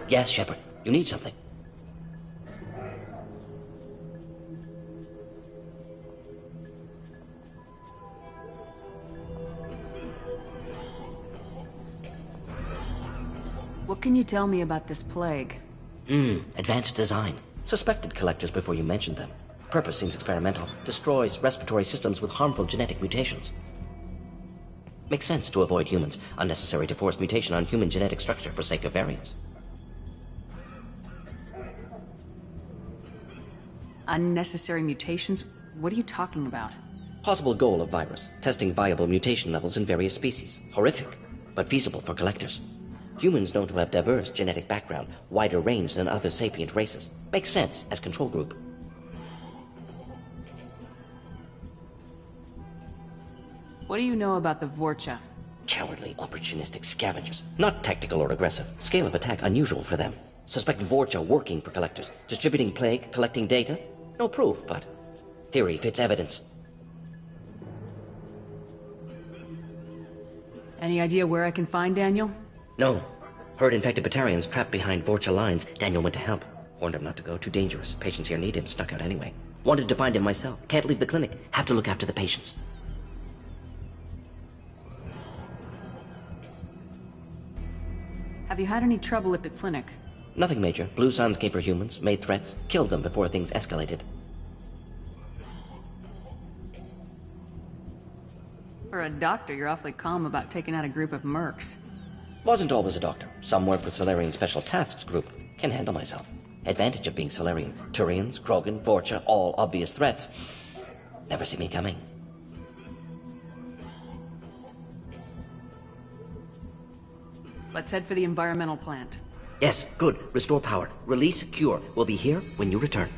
Yes, Shepard. You need something. What can you tell me about this plague? Advanced design. Suspected collectors before you mentioned them. Purpose seems experimental. Destroys respiratory systems with harmful genetic mutations. Makes sense to avoid humans. Unnecessary to force mutation on human genetic structure for sake of variance. Unnecessary mutations? What are you talking about? Possible goal of virus. Testing viable mutation levels in various species. Horrific, but feasible for collectors. Humans known to have diverse genetic background, wider range than other sapient races. Makes sense as control group. What do you know about the Vorcha? Cowardly, opportunistic scavengers. Not tactical or aggressive. Scale of attack unusual for them. Suspect Vorcha working for collectors. Distributing plague, collecting data. No proof, but theory fits evidence. Any idea where I can find Daniel? No. Heard infected Batarians trapped behind Vorcha lines. Daniel went to help. Warned him not to go, too dangerous. Patients here need him, snuck out anyway. Wanted to find him myself. Can't leave the clinic. Have to look after the patients. Have you had any trouble at the clinic? Nothing major. Blue Suns came for humans, made threats, killed them before things escalated. For a doctor, you're awfully calm about taking out a group of mercs. Wasn't always a doctor. Some work with Solarian Special Tasks Group. Can handle myself. Advantage of being Solarian. Turians, Krogan, Vorcha, all obvious threats. Never see me coming. Let's head for the environmental plant. Yes, good. Restore power. Release cure. We'll be here when you return.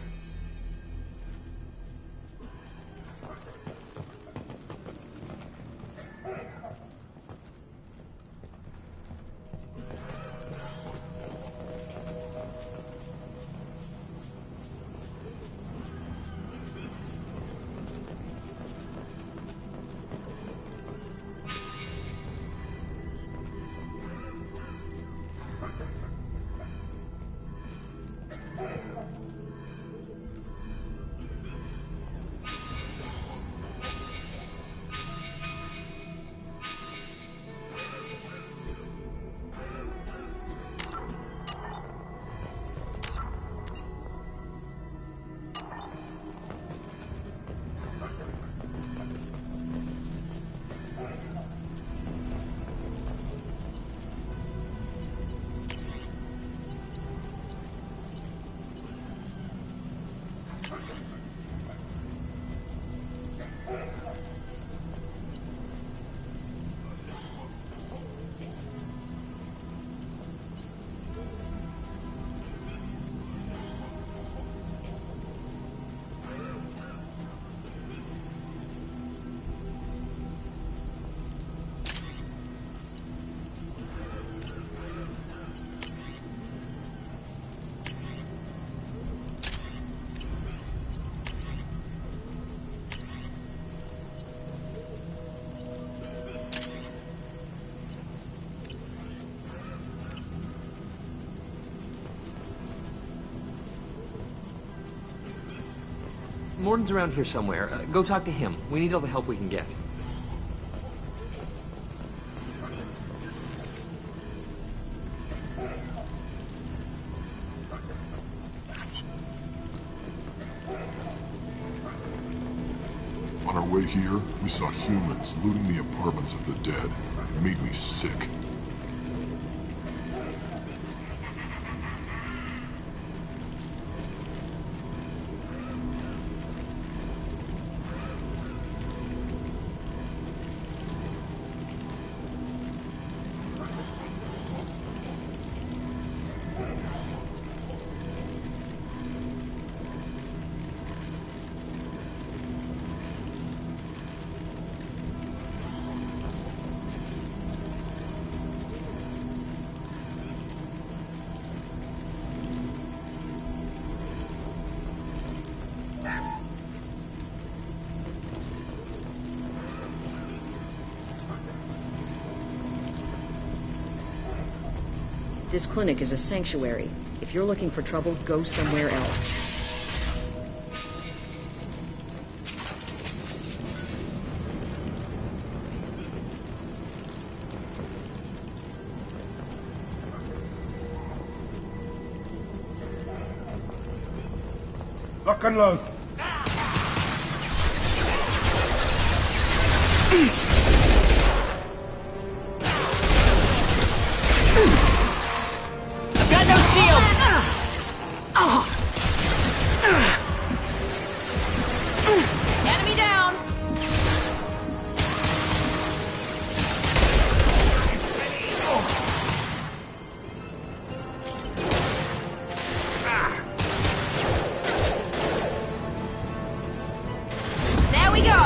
Morden's around here somewhere. Go talk to him. We need all the help we can get. On our way here, we saw humans looting the apartments of the dead. It made me sick. This clinic is a sanctuary. If you're looking for trouble, go somewhere else. Lock and load. I've got no shield! Enemy down! There we go!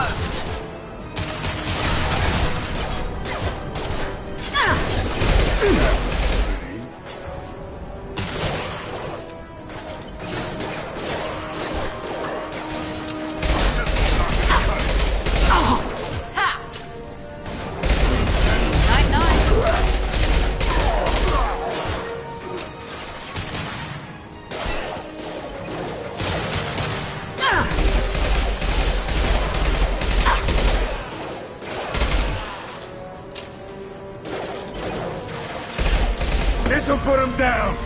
This'll put him down.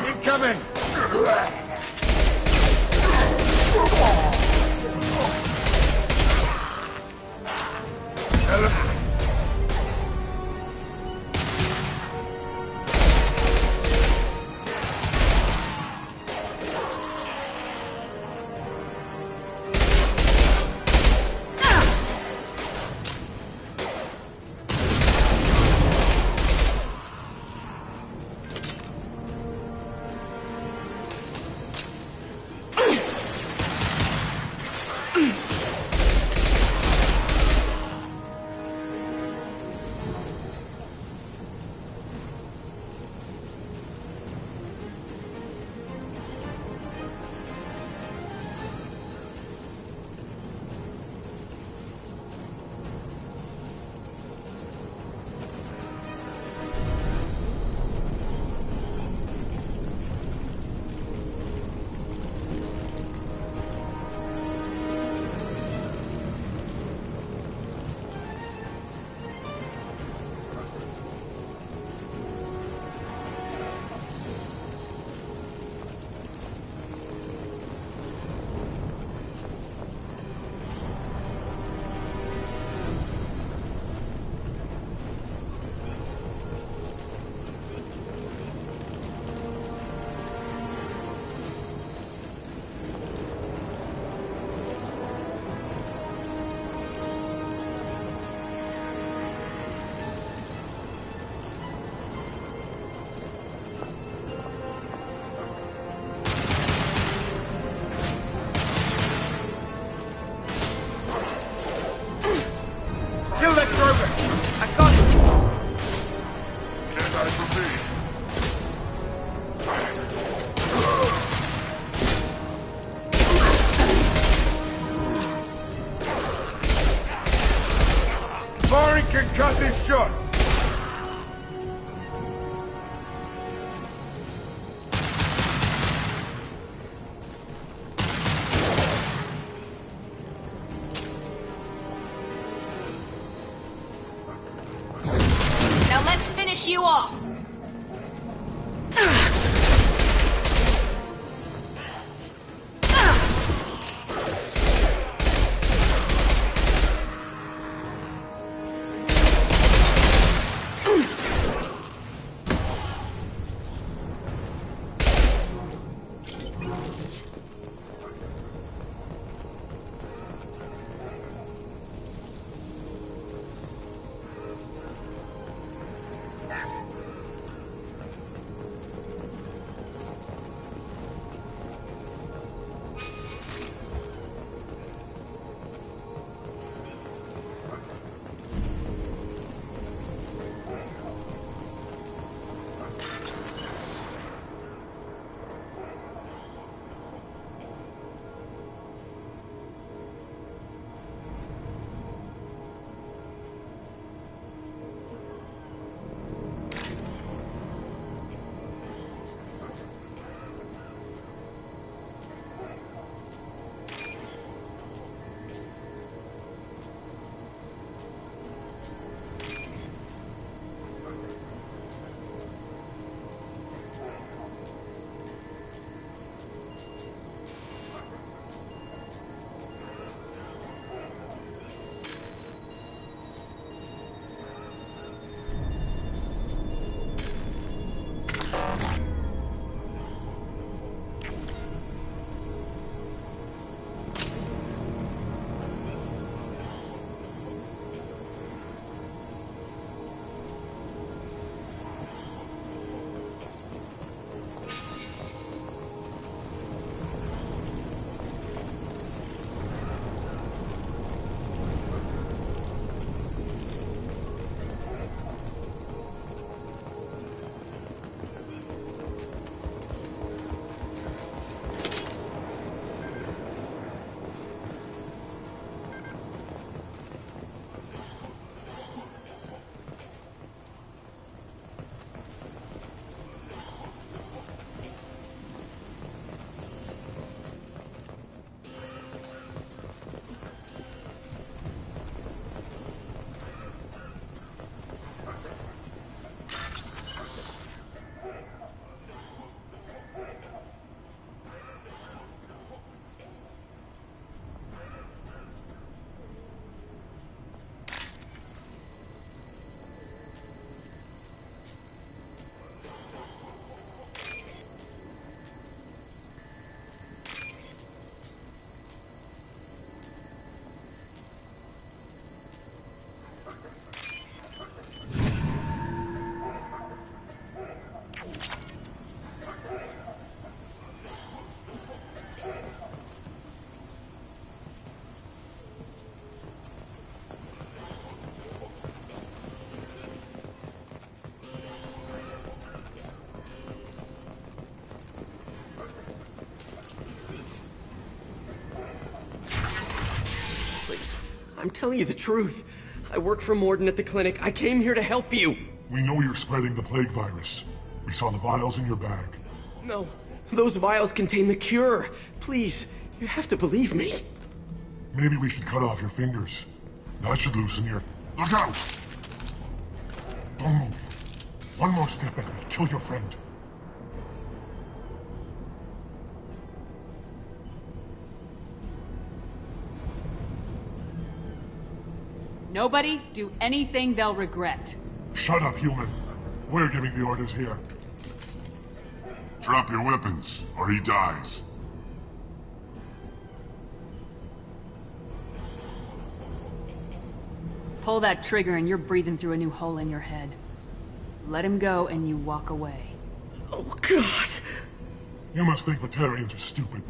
Incoming! Kill that Kroger! I got it! Can't hide from me. Firing concussive shot! Now let's finish you off! I'm telling you the truth. I work for Morden at the clinic. I came here to help you. We know you're spreading the plague virus. We saw the vials in your bag. No, those vials contain the cure. Please, you have to believe me. Maybe we should cut off your fingers. That should loosen your... Look out! Don't move. One more step and we'll kill your friend. Nobody do anything they'll regret. Shut up, human. We're giving the orders here. Drop your weapons, or he dies. Pull that trigger and you're breathing through a new hole in your head. Let him go and you walk away. Oh, God. You must think Batarians are stupid.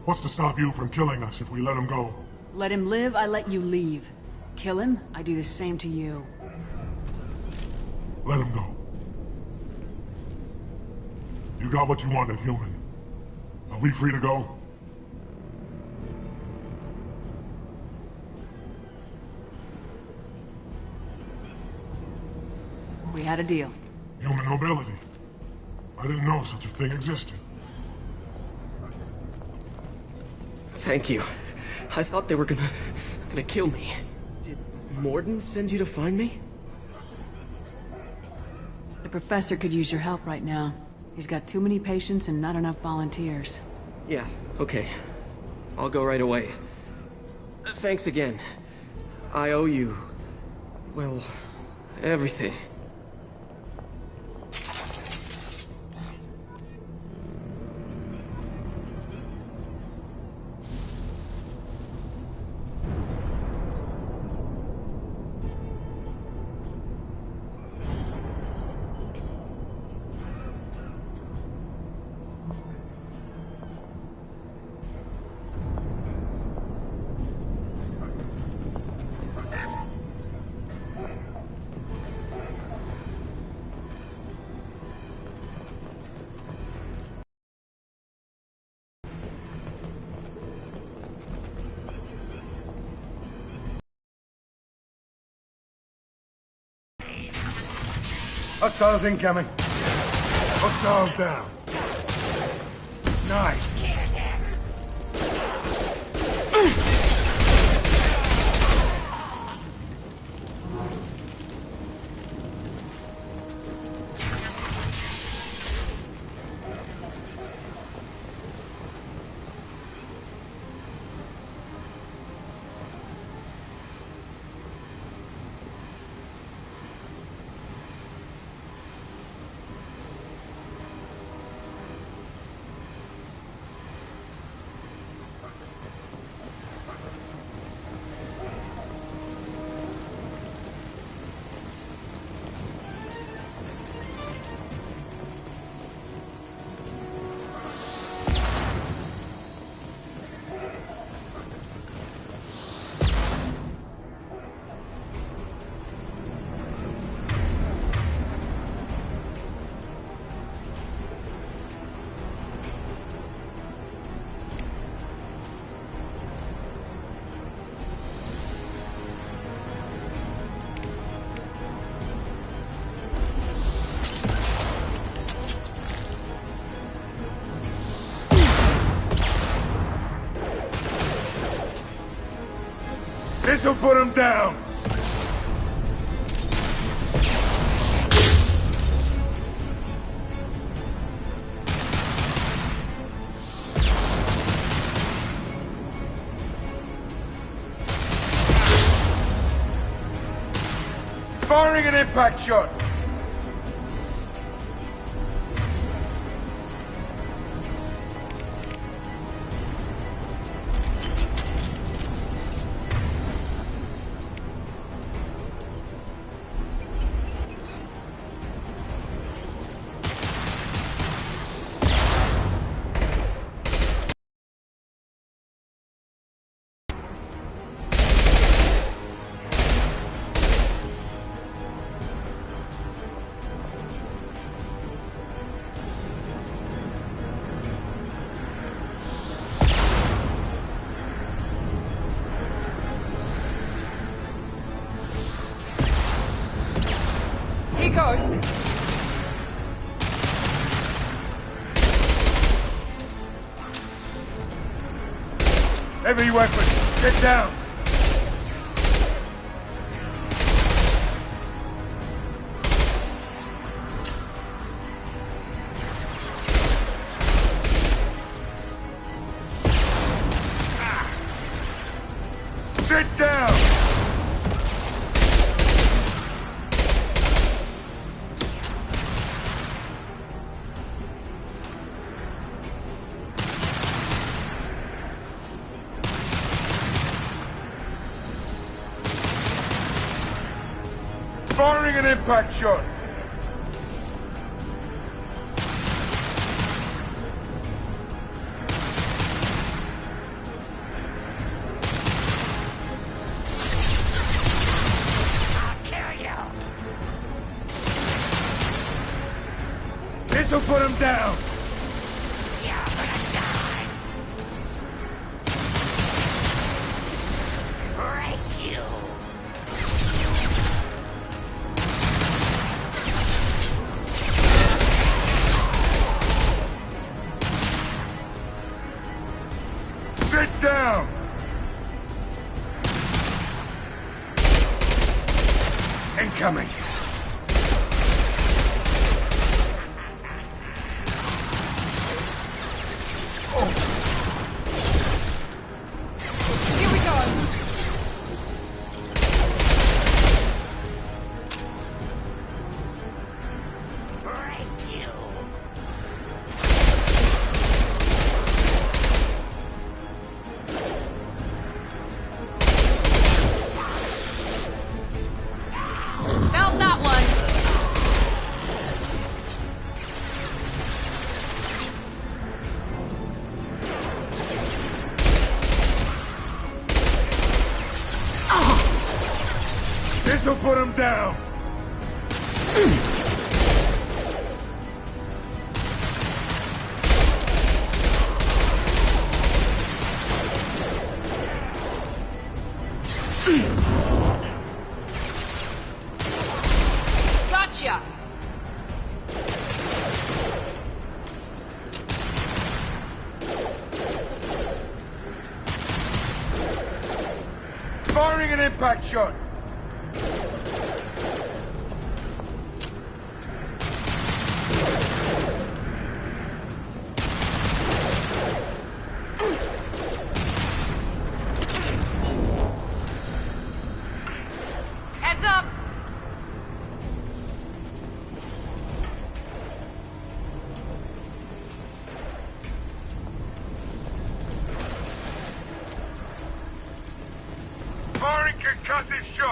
What's to stop you from killing us if we let him go? Let him live, I let you leave. Kill him, I do the same to you. Let him go. You got what you wanted, human. Are we free to go? We had a deal. Human mobility. I didn't know such a thing existed. Thank you. I thought they were gonna kill me. Did Morden send you to find me? The professor could use your help right now. He's got too many patients and not enough volunteers. Yeah, okay. I'll go right away. Thanks again. I owe you... well, everything. Hostiles incoming. Hostiles down. Nice. This'll put him down! Firing an impact shot! goes. Heavy weapons, get down! Sit down! Firing an impact shot! This'll put him down! You're gonna die! Break you! Sit down! Incoming! Here we go. Break you! Felt that one. This'll put him down! Gotcha. Firing an impact shot! Heads up. Firing concussive shot!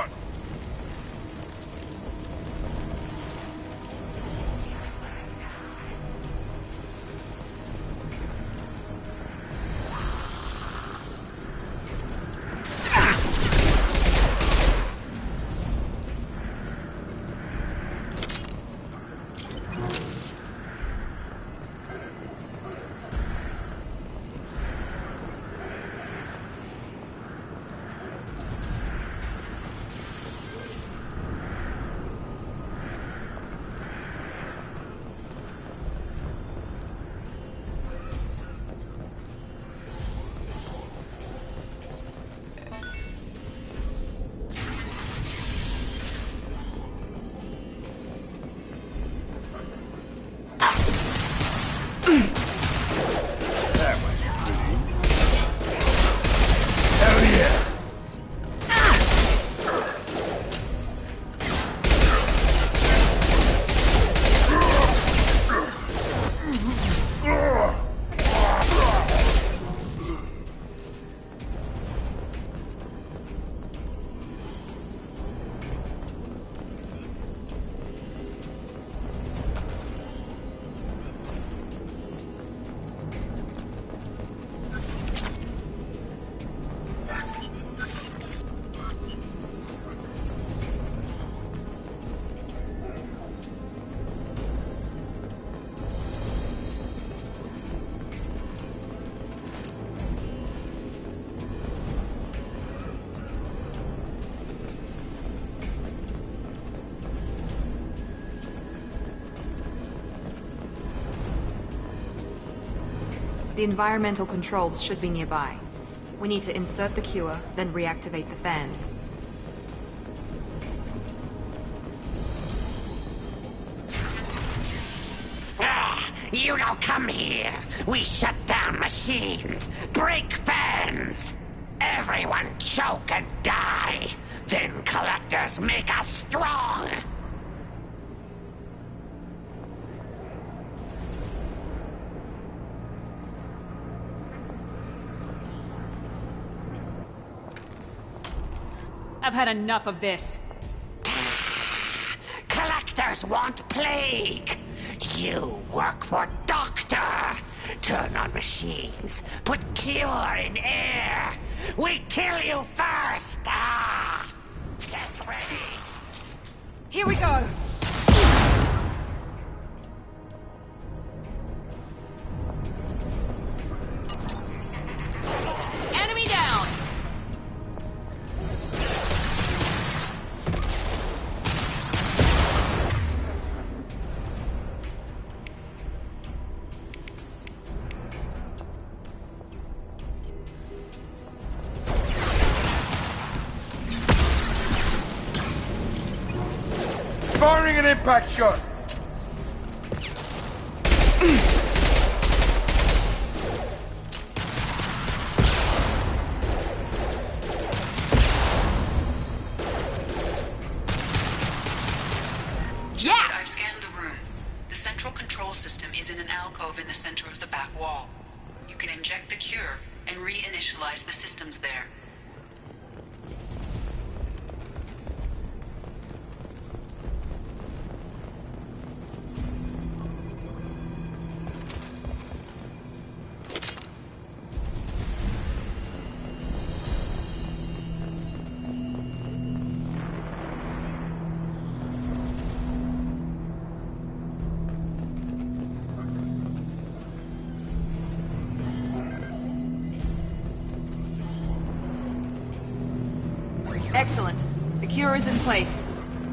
The environmental controls should be nearby. We need to insert the cure, then reactivate the fans. You don't come here. We shut down machines, break fans. Everyone choke and die. Then collectors make us strong. I've had enough of this. Collectors want plague. You work for Doctor. Turn on machines. Put cure in air. We kill you first. Get ready. Here we go. Enemy down. Firing an impact shot! I've scanned the room. The central control system is in an alcove in the center of the back wall. You can inject the cure and reinitialize the systems there. Excellent. The cure is in place.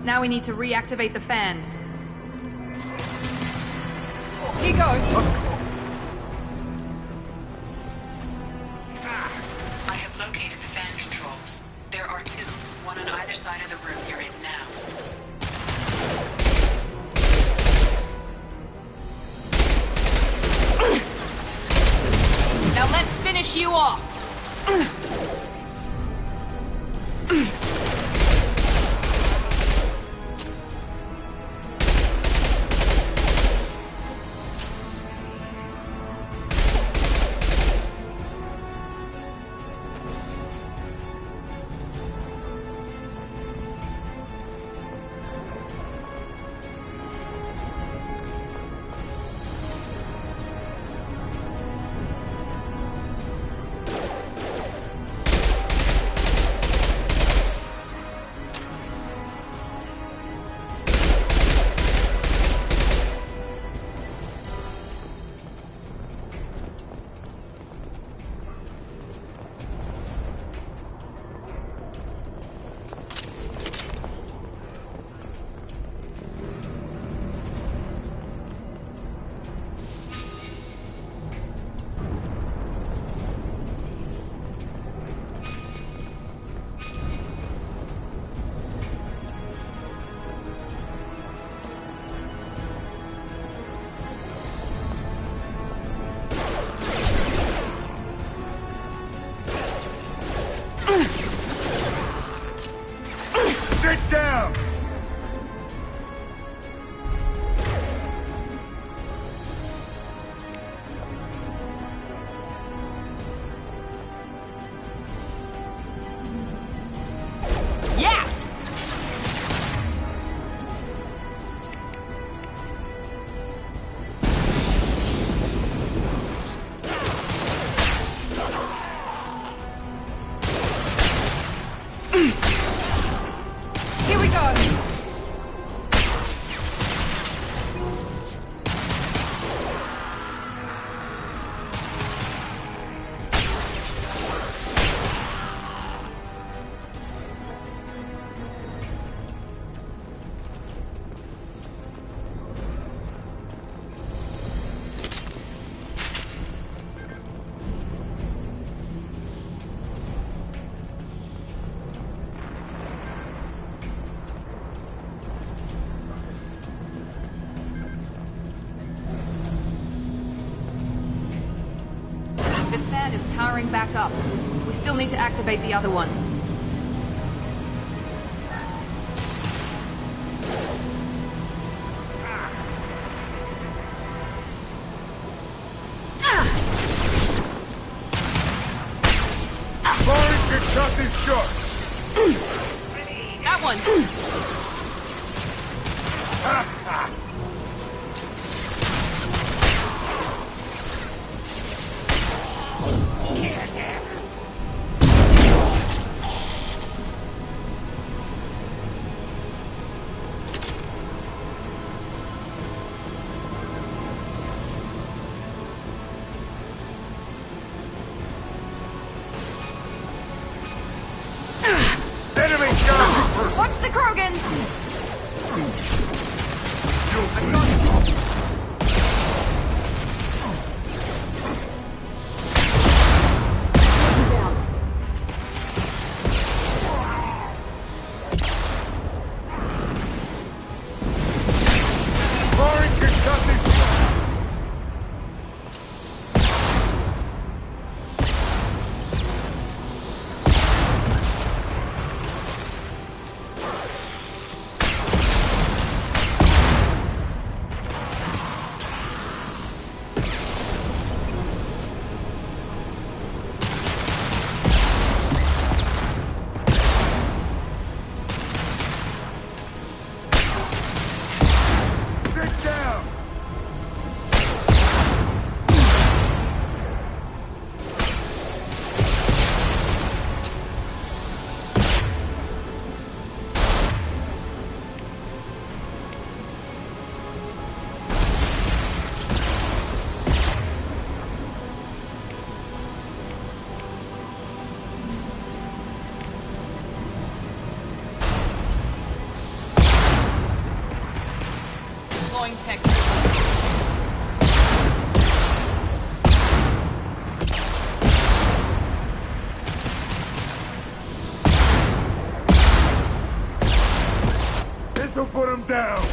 Now we need to reactivate the fans. Here goes. I have located the fan controls. There are two, one on either side of the room you're in now. Now let's finish you off. fan is powering back up. We still need to activate the other one. Shot's shot. That one. Watch the Krogans! Tech. This'll put him down.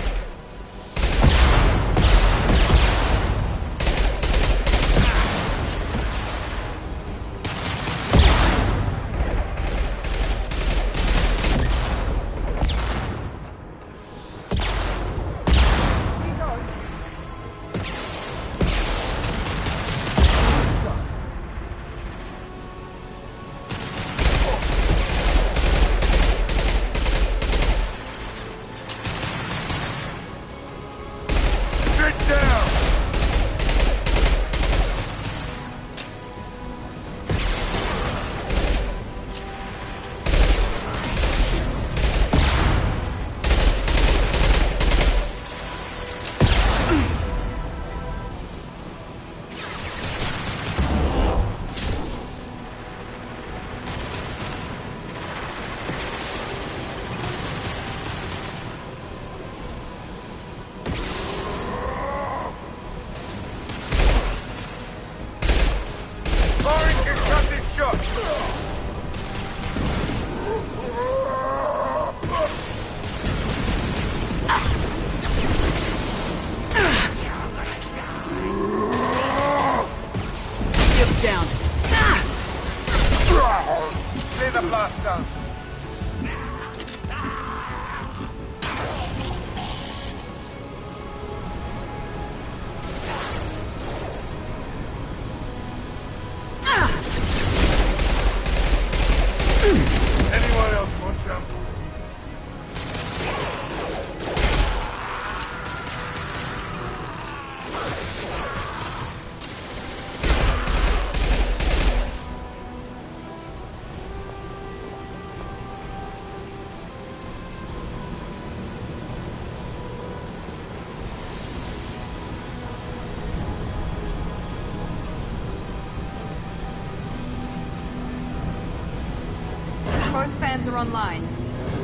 Both fans are online.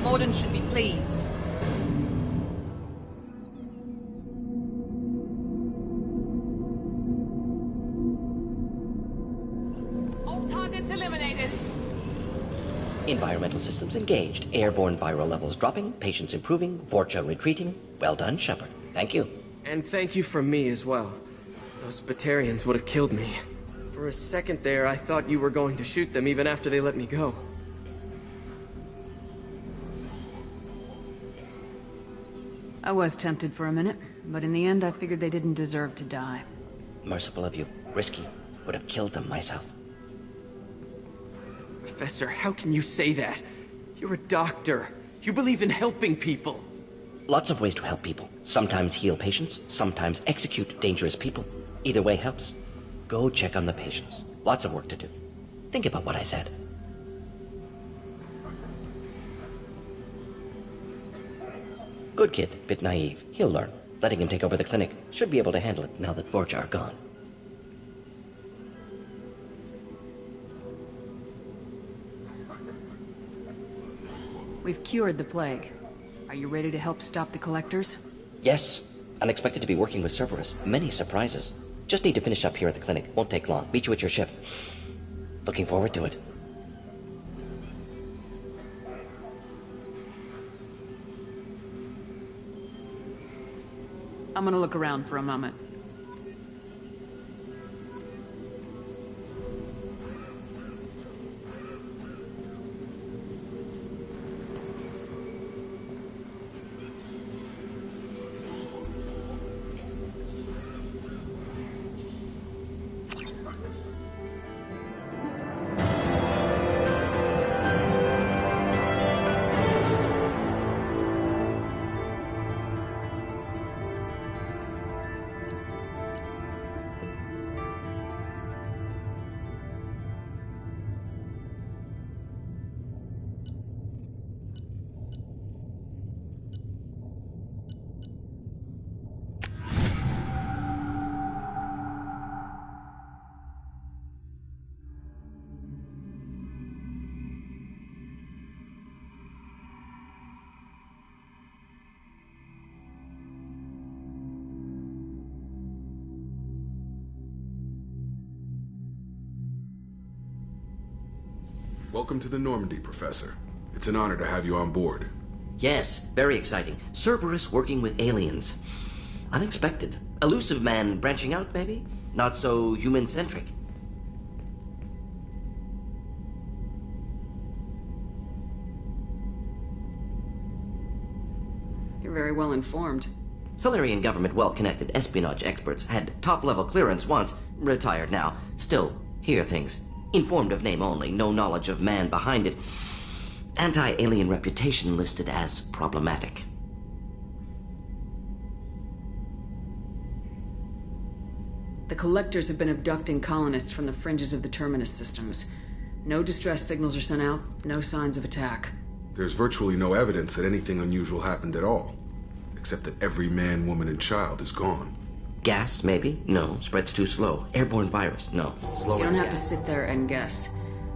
Morden should be pleased. All targets eliminated. Environmental systems engaged. Airborne viral levels dropping. Patients improving. Vorcha retreating. Well done, Shepard. Thank you. And thank you from me as well. Those Batarians would have killed me. For For a second there, I thought you were going to shoot them even after they let me go. I was tempted for a minute, but in the end I figured they didn't deserve to die. Merciful of you. Risky. Would have killed them myself. Professor, how can you say that? You're a doctor. You believe in helping people. Lots of ways to help people. Sometimes heal patients, sometimes execute dangerous people. Either way helps. Go check on the patients. Lots of work to do. Think about what I said. Good kid, bit naive. He'll learn. Letting him take over the clinic. Should be able to handle it now that Vorja are gone. We've cured the plague. Are you ready to help stop the collectors? Yes. Unexpected to be working with Cerberus. Many surprises. Just need to finish up here at the clinic. Won't take long. Meet you at your ship. Looking forward to it. I'm gonna look around for a moment. Welcome to the Normandy, Professor. It's an honor to have you on board. Yes, very exciting. Cerberus working with aliens. Unexpected. Elusive man branching out, maybe? Not so human-centric. You're very well informed. Solarian government well-connected espionage experts had top-level clearance once, retired now. Still, hear things. Informed of name only, no knowledge of man behind it. Anti-alien reputation listed as problematic. The collectors have been abducting colonists from the fringes of the Terminus systems. No distress signals are sent out, no signs of attack. There's virtually no evidence that anything unusual happened at all, except that every man, woman, and child is gone. Gas, maybe? No. Spreads too slow. Airborne virus? No. Slower. You don't have to sit there and guess.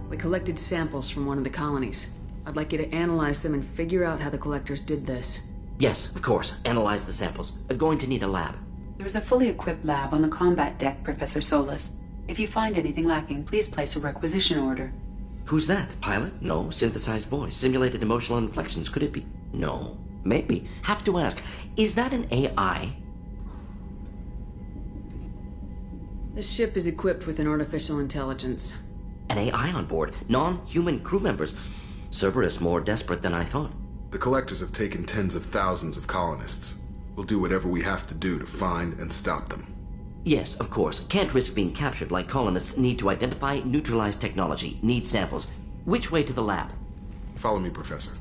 We collected samples from one of the colonies. I'd like you to analyze them and figure out how the collectors did this. Yes, of course. Analyze the samples. Going to need a lab. There is a fully equipped lab on the combat deck, Professor Solis. If you find anything lacking, please place a requisition order. Who's that? Pilot? No. Synthesized voice. Simulated emotional inflections. Could it be? No. Maybe. Have to ask. Is that an AI? This ship is equipped with an artificial intelligence. An AI on board. Non-human crew members. Cerberus more desperate than I thought. The collectors have taken tens of thousands of colonists. We'll do whatever we have to do to find and stop them. Yes, of course. Can't risk being captured like colonists. Need to identify, neutralize technology. Need samples. Which way to the lab? Follow me, Professor.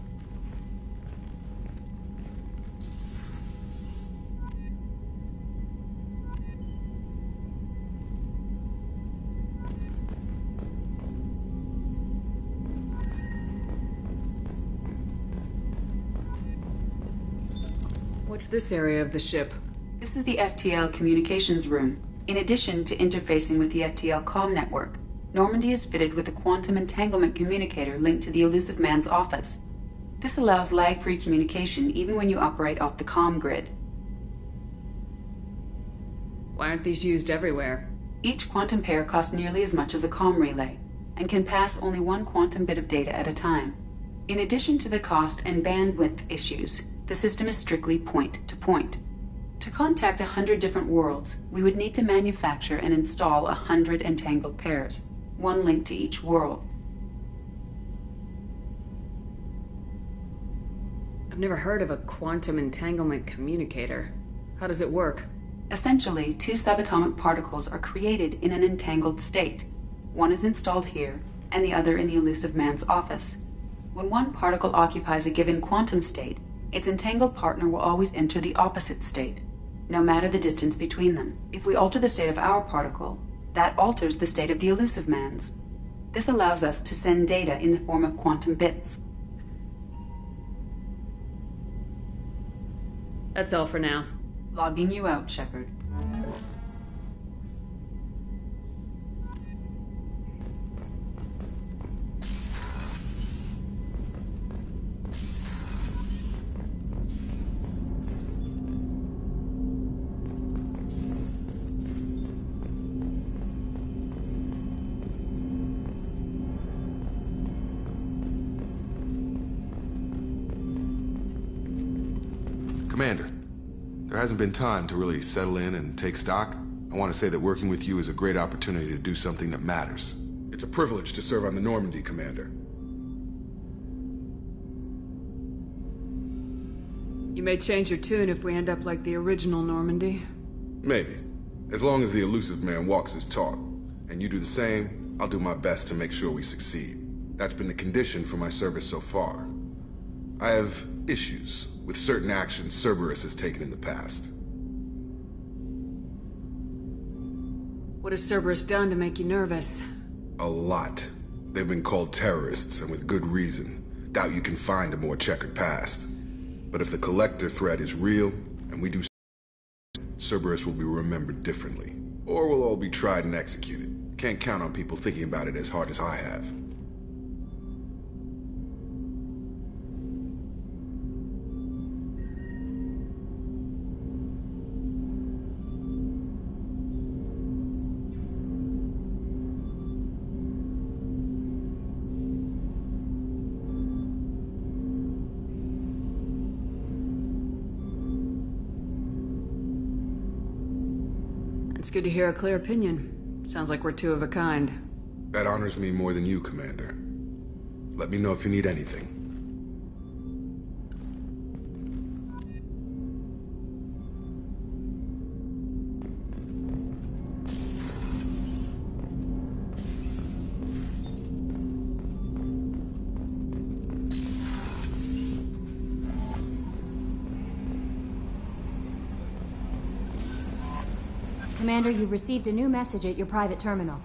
What's this area of the ship? This is the FTL communications room. In addition to interfacing with the FTL comm network, Normandy is fitted with a quantum entanglement communicator linked to the elusive man's office. This allows lag-free communication even when you operate off the comm grid. Why aren't these used everywhere? Each quantum pair costs nearly as much as a comm relay, and can pass only one quantum bit of data at a time. In addition to the cost and bandwidth issues, the system is strictly point-to-point. To To contact 100 different worlds, we would need to manufacture and install 100 entangled pairs, one link to each world. I've never heard of a quantum entanglement communicator. How does it work? Essentially, 2 subatomic particles are created in an entangled state. One is installed here, and the other in the elusive man's office. When one particle occupies a given quantum state, its entangled partner will always enter the opposite state, no matter the distance between them. If we alter the state of our particle, that alters the state of the elusive man's. This allows us to send data in the form of quantum bits. That's all for now. Logging you out, Shepard. Commander, there hasn't been time to really settle in and take stock. I want to say that working with you is a great opportunity to do something that matters. It's a privilege to serve on the Normandy, Commander. You may change your tune if we end up like the original Normandy. Maybe. As long as the elusive man walks his talk, and you do the same, I'll do my best to make sure we succeed. That's been the condition for my service so far. I have issues with certain actions Cerberus has taken in the past. What has Cerberus done to make you nervous? A lot. They've been called terrorists, and with good reason. Doubt you can find a more checkered past. But if the Collector threat is real, and we do, Cerberus will be remembered differently. Or we'll all be tried and executed. Can't count on people thinking about it as hard as I have. It's good to hear a clear opinion. Sounds like we're two of a kind. That honors me more than you, Commander. Let me know if you need anything. Commander, you've received a new message at your private terminal.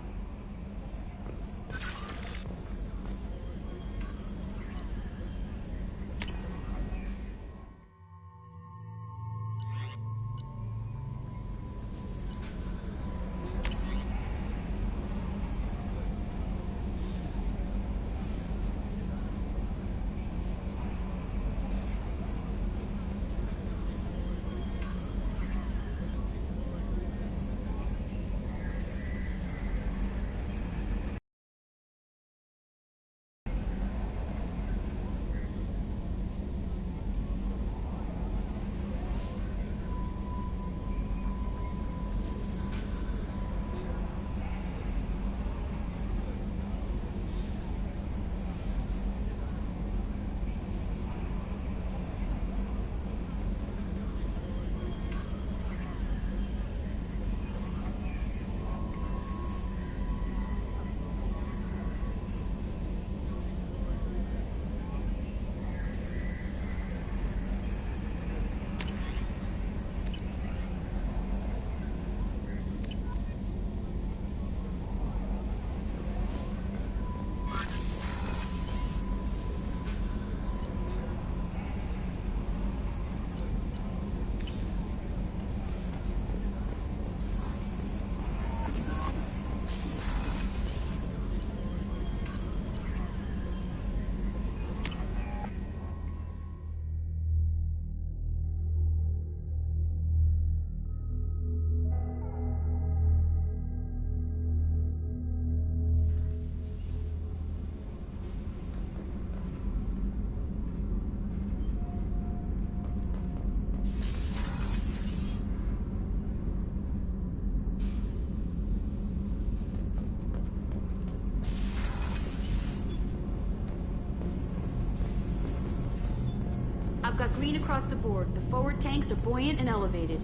I've got green across the board. The forward tanks are buoyant and elevated.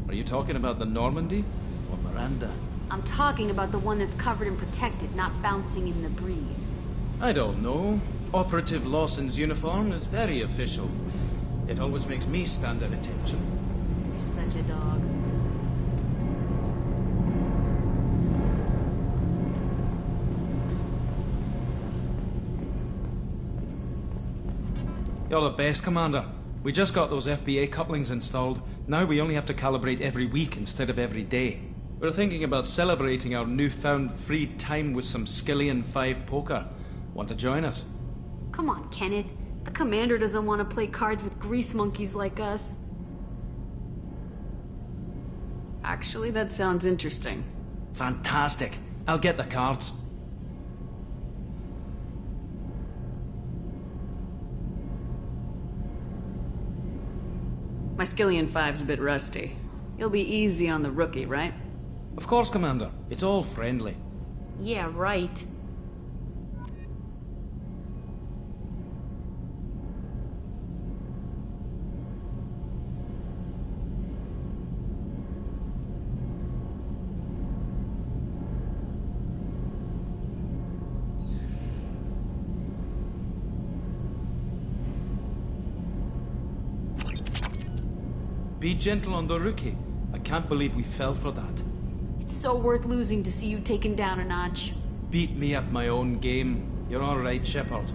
Are you talking about the Normandy? Or Miranda? I'm talking about the one that's covered and protected, not bouncing in the breeze. I don't know. Operative Lawson's uniform is very official. It always makes me stand at attention. You're such a dog. You're the best, Commander. We just got those FBA couplings installed. Now we only have to calibrate every week instead of every day. We're thinking about celebrating our newfound free time with some Skillian 5 poker. Want to join us? Come on, Kenneth. The commander doesn't want to play cards with grease monkeys like us. Actually, that sounds interesting. Fantastic. I'll get the cards. My Skillian 5's a bit rusty. You'll be easy on the rookie, right? Of course, Commander. It's all friendly. Yeah, right. Be gentle on the rookie. I can't believe we fell for that. It's so worth losing to see you taken down a notch. Beat me at my own game. You're all right, Shepard.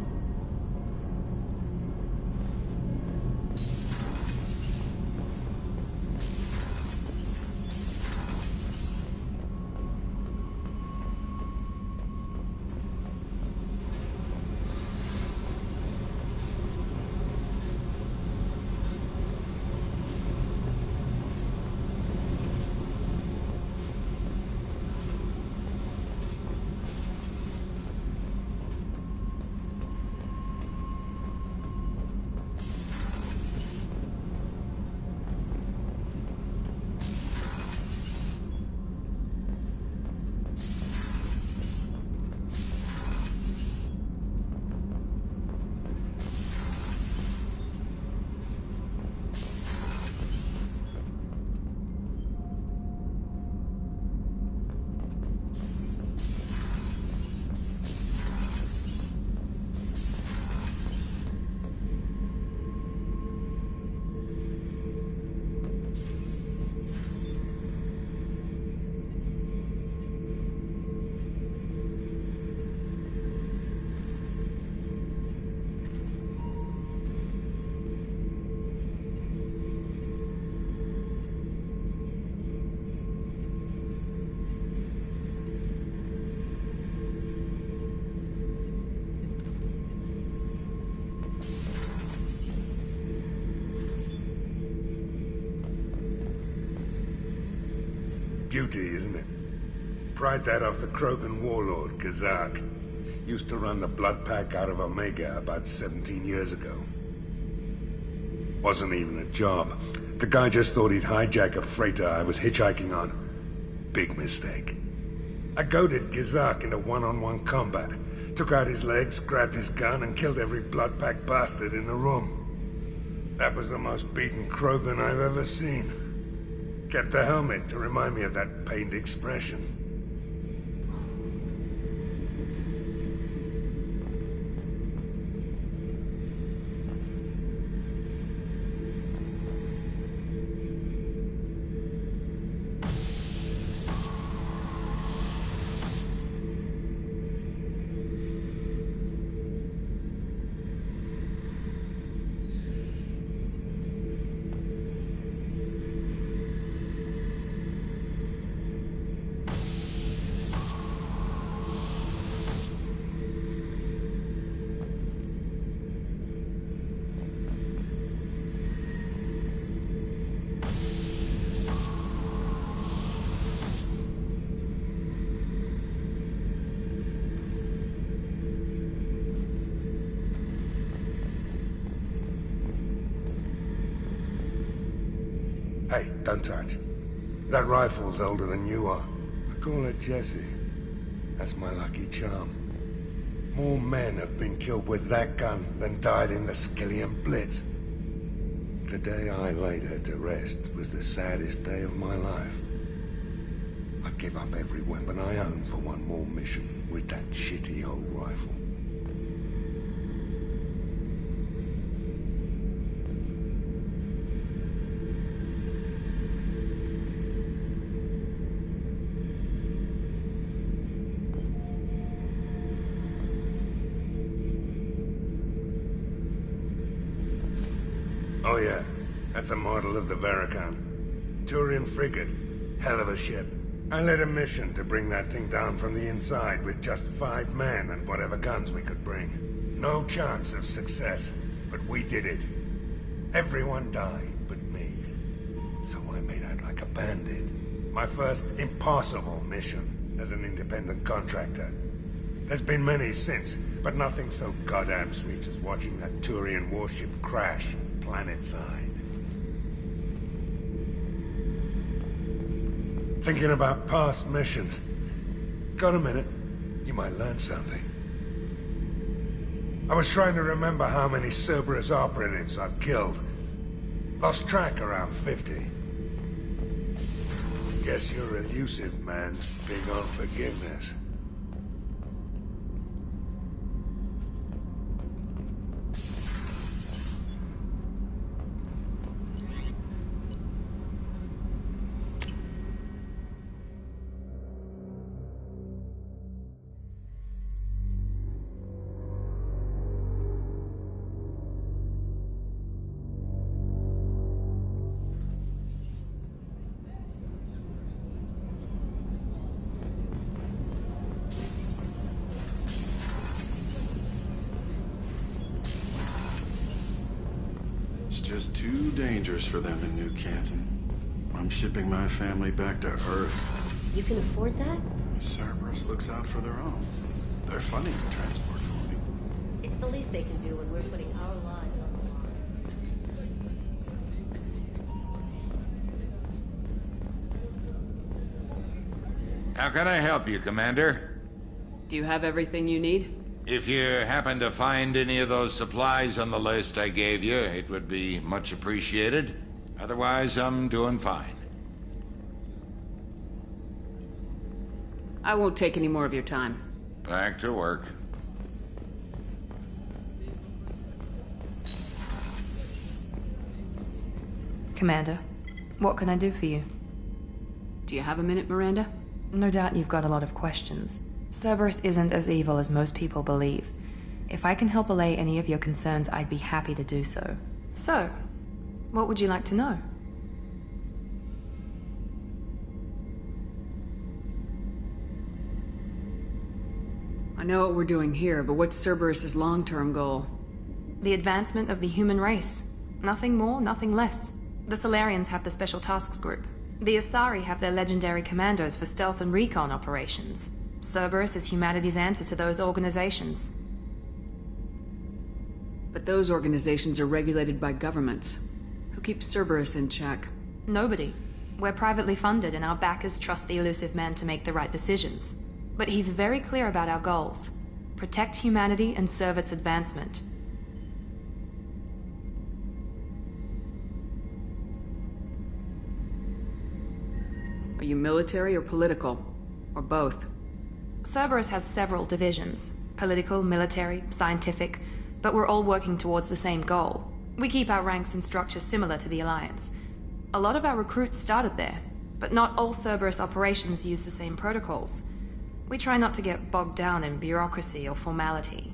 Beauty, isn't it? Pried that off the Krogan warlord, Kazak. Used to run the blood pack out of Omega about 17 years ago. Wasn't even a job. The guy just thought he'd hijack a freighter I was hitchhiking on. Big mistake. I goaded Kazak into one-on-one combat. Took out his legs, grabbed his gun, and killed every blood pack bastard in the room. That was the most beaten Krogan I've ever seen. Kept a helmet to remind me of that pained expression. Hey, don't touch. That rifle's older than you are. I call it Jesse. That's my lucky charm. More men have been killed with that gun than died in the Skillian Blitz. the day I laid her to rest was the saddest day of my life. I'd give up every weapon I own for one more mission with that shitty old rifle. Oh yeah, that's a model of the Veracon. Turian frigate. Hell of a ship. I led a mission to bring that thing down from the inside with just 5 men and whatever guns we could bring. No chance of success, but we did it. Everyone died but me. So I made out like a bandit. My first impossible mission as an independent contractor. There's been many since, but nothing so goddamn sweet as watching that Turian warship crash planet-side. Thinking about past missions. Got a minute? You might learn something. I was trying to remember how many Cerberus operatives I've killed. Lost track around 50. Guess your elusive man's big on forgiveness. Just too dangerous for them in New Canton. I'm shipping my family back to Earth. You can afford that? Cerberus looks out for their own. They're funding the transport for me. It's the least they can do when we're putting our lives on the line. How can I help you, Commander? Do you have everything you need? If you happen to find any of those supplies on the list I gave you, it would be much appreciated. Otherwise, I'm doing fine. I won't take any more of your time. Back to work. Commander, what can I do for you? Do you have a minute, Miranda? No doubt you've got a lot of questions. Cerberus isn't as evil as most people believe. If I can help allay any of your concerns, I'd be happy to do so. So, what would you like to know? I know what we're doing here, but what's Cerberus's long-term goal? The advancement of the human race. Nothing more, nothing less. The Solarians have the Special Tasks Group. The Asari have their legendary commandos for stealth and recon operations. Cerberus is humanity's answer to those organizations. But those organizations are regulated by governments. Who keeps Cerberus in check? Nobody. We're privately funded and our backers trust the elusive man to make the right decisions. But he's very clear about our goals. Protect humanity and serve its advancement. Are you military or political? Or both? Cerberus has several divisions. Political, military, scientific, but we're all working towards the same goal. We keep our ranks and structures similar to the Alliance. A lot of our recruits started there, but not all Cerberus operations use the same protocols. We try not to get bogged down in bureaucracy or formality.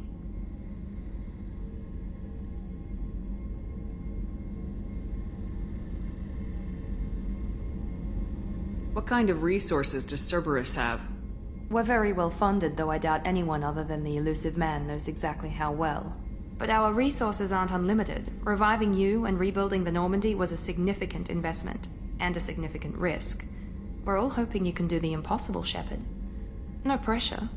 What kind of resources does Cerberus have? We're very well funded, though I doubt anyone other than the elusive man knows exactly how well. But our resources aren't unlimited. Reviving you and rebuilding the Normandy was a significant investment, and a significant risk. We're all hoping you can do the impossible, Shepard. No pressure.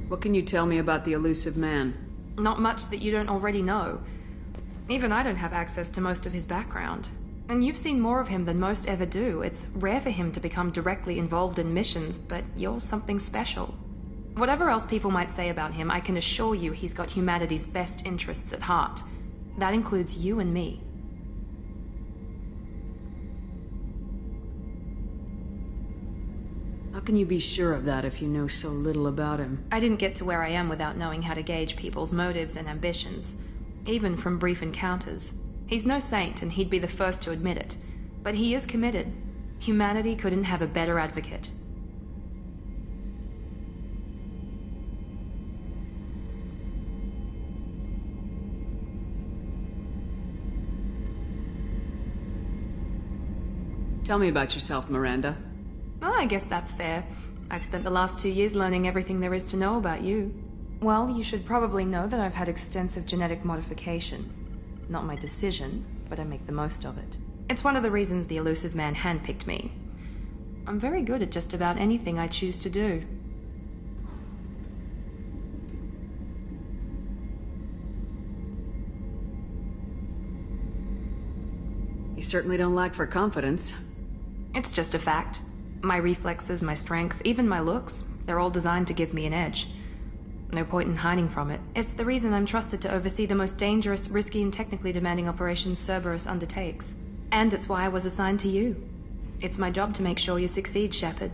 What can you tell me about the elusive man? Not much that you don't already know. Even I don't have access to most of his background. And you've seen more of him than most ever do. It's rare for him to become directly involved in missions, but you're something special. Whatever else people might say about him, I can assure you he's got humanity's best interests at heart. That includes you and me. How can you be sure of that if you know so little about him? I didn't get to where I am without knowing how to gauge people's motives and ambitions, even from brief encounters. He's no saint, and he'd be the first to admit it. But he is committed. Humanity couldn't have a better advocate. Tell me about yourself, Miranda. Oh, I guess that's fair. I've spent the last 2 years learning everything there is to know about you. Well, you should probably know that I've had extensive genetic modification. Not my decision, but I make the most of it. It's one of the reasons the elusive man handpicked me. I'm very good at just about anything I choose to do. You certainly don't lack for confidence. It's just a fact. My reflexes, my strength, even my looks, they're all designed to give me an edge. No point in hiding from it. It's the reason I'm trusted to oversee the most dangerous, risky, and technically demanding operations Cerberus undertakes. And it's why I was assigned to you. It's my job to make sure you succeed, Shepard.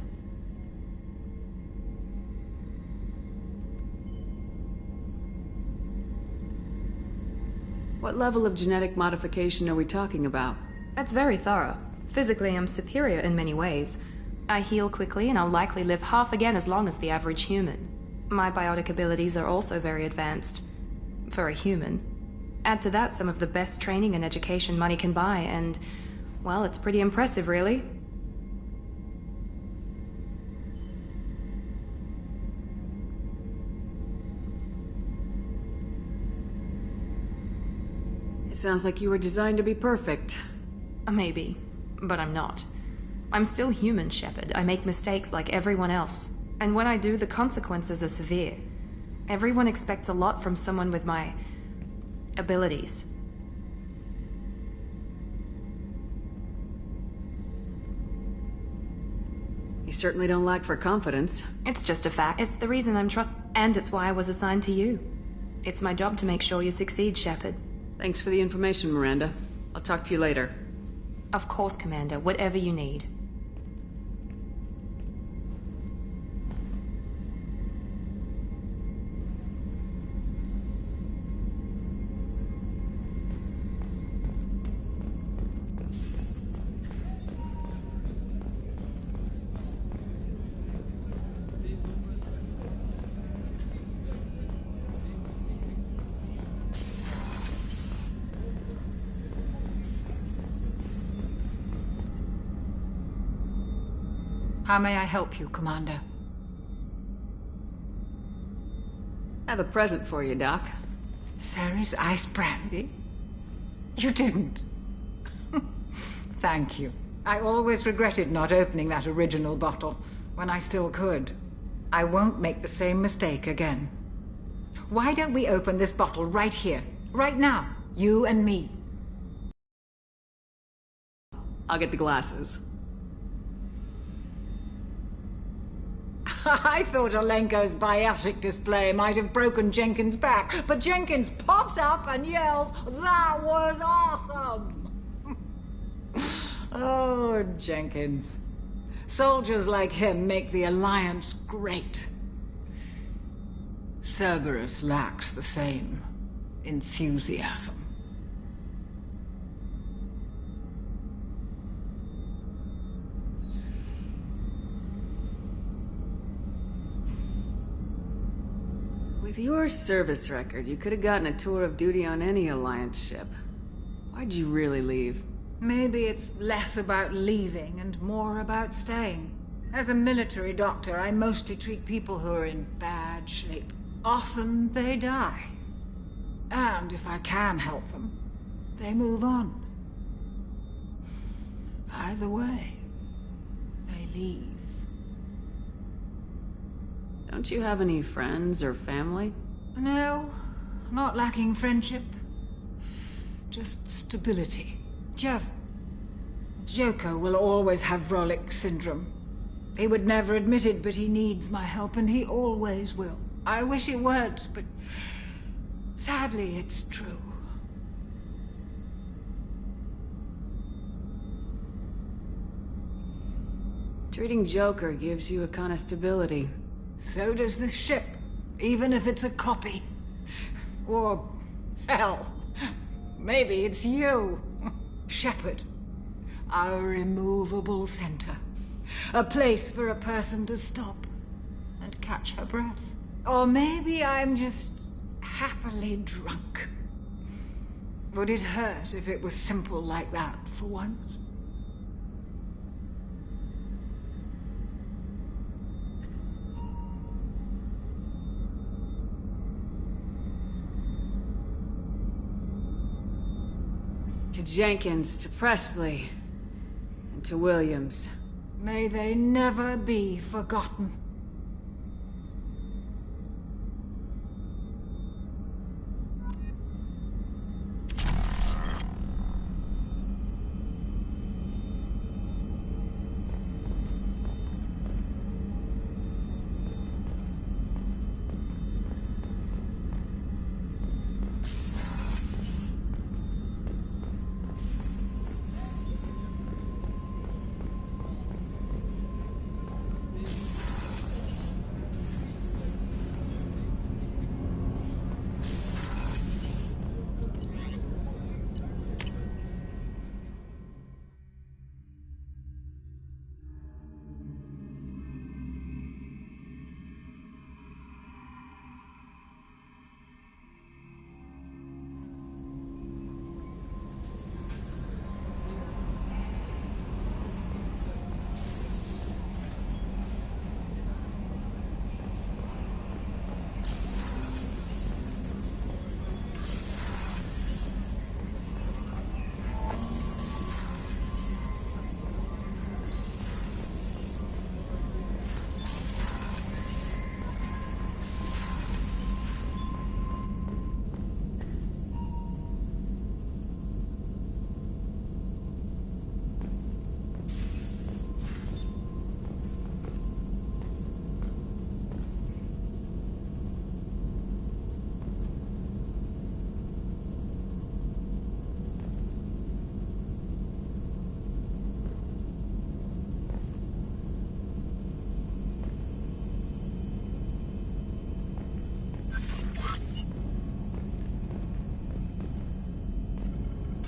What level of genetic modification are we talking about? That's very thorough. Physically, I'm superior in many ways. I heal quickly, and I'll likely live half again as long as the average human. My biotic abilities are also very advanced. For a human. Add to that some of the best training and education money can buy, and, well, it's pretty impressive, really. It sounds like you were designed to be perfect. Maybe, but I'm not. I'm still human, Shepard. I make mistakes like everyone else. And when I do, the consequences are severe. Everyone expects a lot from someone with my abilities. You certainly don't lack for confidence. It's just a fact. It's the reason I'm and it's why I was assigned to you. It's my job to make sure you succeed, Shepard. Thanks for the information, Miranda. I'll talk to you later. Of course, Commander. Whatever you need. How may I help you, Commander? I have a present for you, Doc. Ceres ice brandy? You didn't. Thank you. I always regretted not opening that original bottle when I still could. I won't make the same mistake again. Why don't we open this bottle right here, right now, you and me? I'll get the glasses. I thought Alenko's biotic display might have broken Jenkins' back, but Jenkins pops up and yells, "That was awesome!" Oh, Jenkins. Soldiers like him make the Alliance great. Cerberus lacks the same enthusiasm. With your service record, you could have gotten a tour of duty on any Alliance ship. Why'd you really leave? Maybe it's less about leaving and more about staying. As a military doctor, I mostly treat people who are in bad shape. Often they die. And if I can help them, they move on. Either way, they leave. Don't you have any friends or family? No, not lacking friendship. Just stability. Jeff, Joker will always have Vrolic syndrome. He would never admit it, but he needs my help, and he always will. I wish it weren't, but sadly, it's true. Treating Joker gives you a kind of stability. So does this ship, even if it's a copy. Or, hell, maybe it's you, Shepard. Our immovable center. A place for a person to stop and catch her breath. Or maybe I'm just happily drunk. Would it hurt if it was simple like that for once? To Jenkins, to Presley, and to Williams. May they never be forgotten.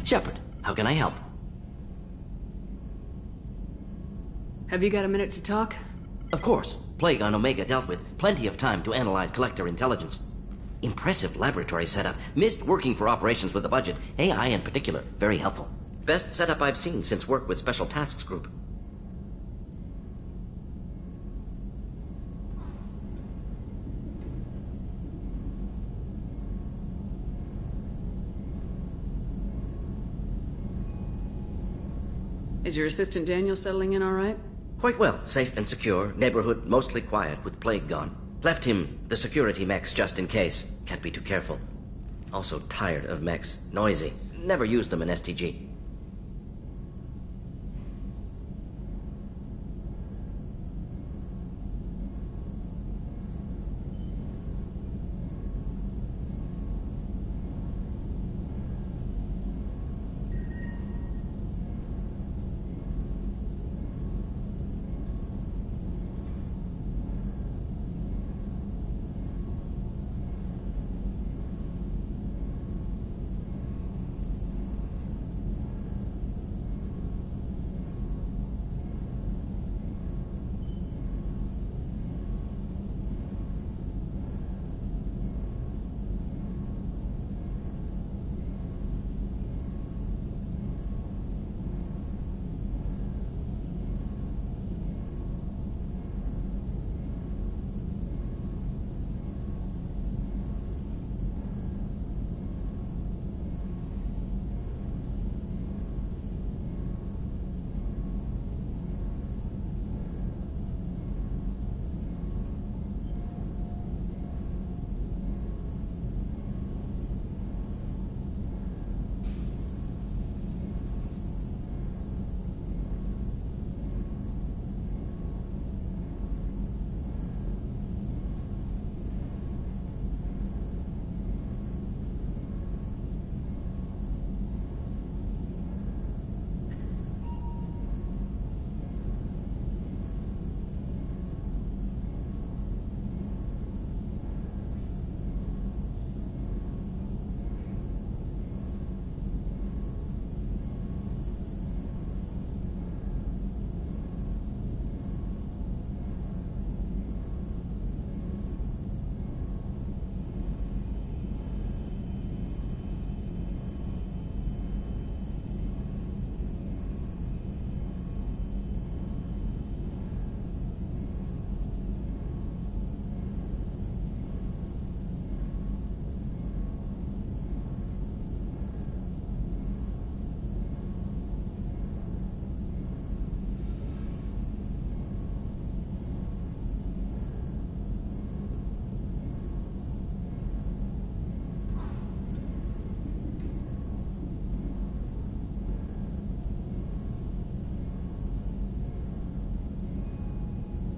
Shepard, how can I help? Have you got a minute to talk? Of course. Plague on Omega dealt with. Plenty of time to analyze collector intelligence. Impressive laboratory setup. Missed working for operations with a budget. AI in particular. Very helpful. Best setup I've seen since work with Special Tasks Group. Is your assistant Daniel settling in all right? Quite well. Safe and secure. Neighborhood mostly quiet with Plague gone. Left him the security mechs just in case. Can't be too careful. Also tired of mechs. Noisy. Never used them in STG.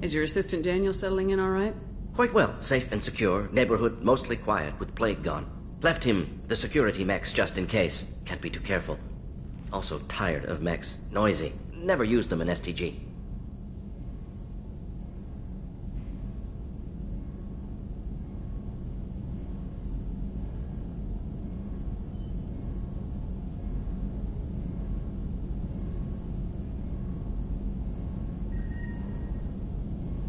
Is your assistant Daniel settling in all right? Quite well. Safe and secure. Neighborhood mostly quiet, with plague gone. Left him the security mechs just in case. Can't be too careful. Also tired of mechs. Noisy. Never used them in STG.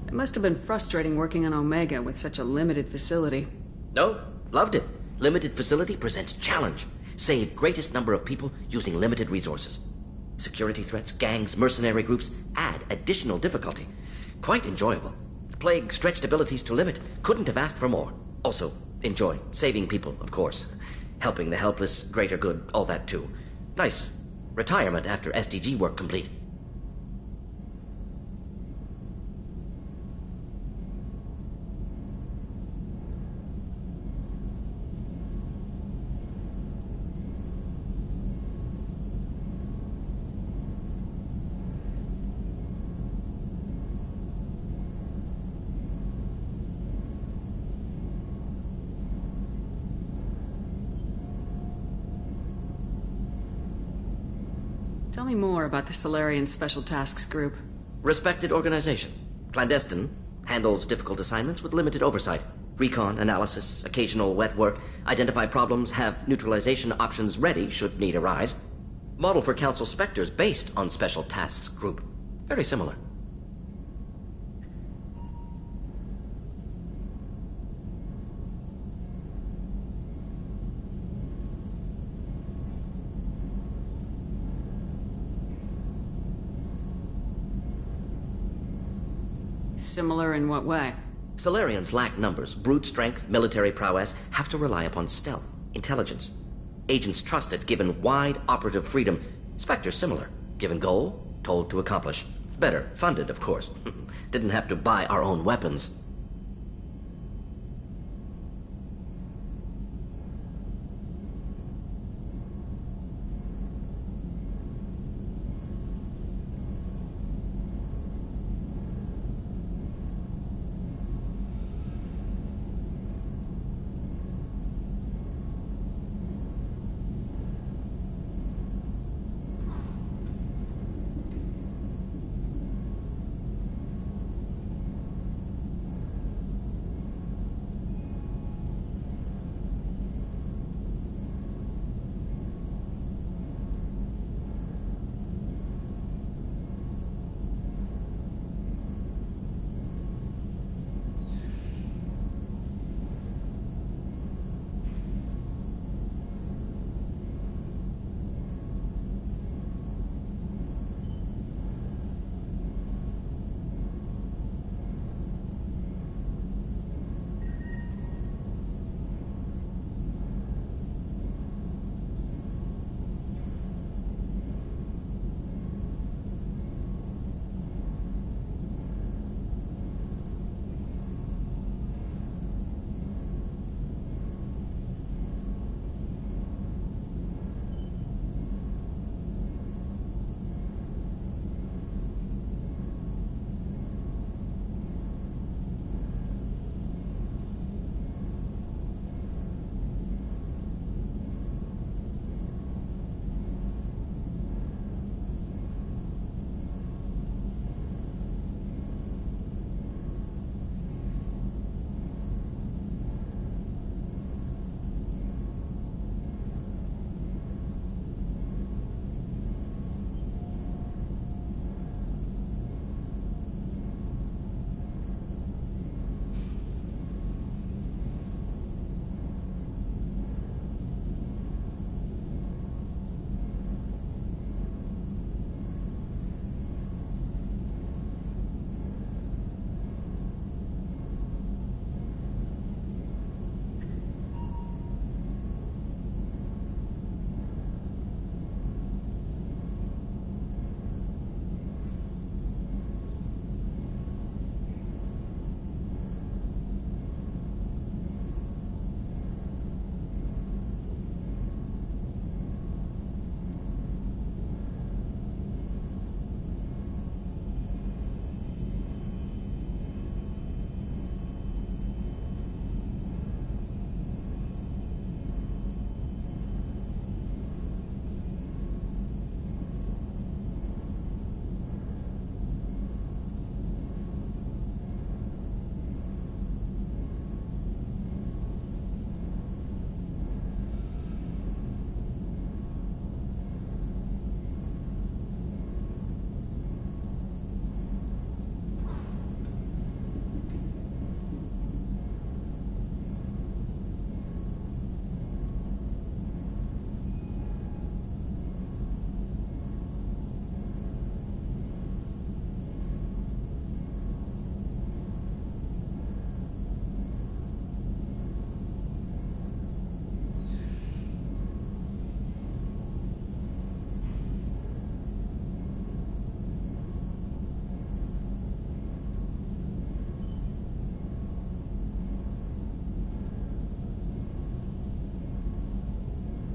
It must have been frustrating working on Omega with such a limited facility. No, loved it. Limited facility presents challenge. Save greatest number of people using limited resources. Security threats, gangs, mercenary groups add additional difficulty. Quite enjoyable. The plague stretched abilities to limit. Couldn't have asked for more. Also, enjoy. Saving people, of course. Helping the helpless, greater good, all that too. Nice. Retirement after SDG work complete. Tell me more about the Solarian Special Tasks Group. Respected organization. Clandestine. Handles difficult assignments with limited oversight. Recon, analysis, occasional wet work. Identify problems, have neutralization options ready should need arise. Model for Council Spectres based on Special Tasks Group. Very similar. Similar in what way? Solarians lack numbers, brute strength, military prowess, have to rely upon stealth, intelligence. Agents trusted, given wide operative freedom. Spectres similar, given goal, told to accomplish. Better, funded, of course. Didn't have to buy our own weapons.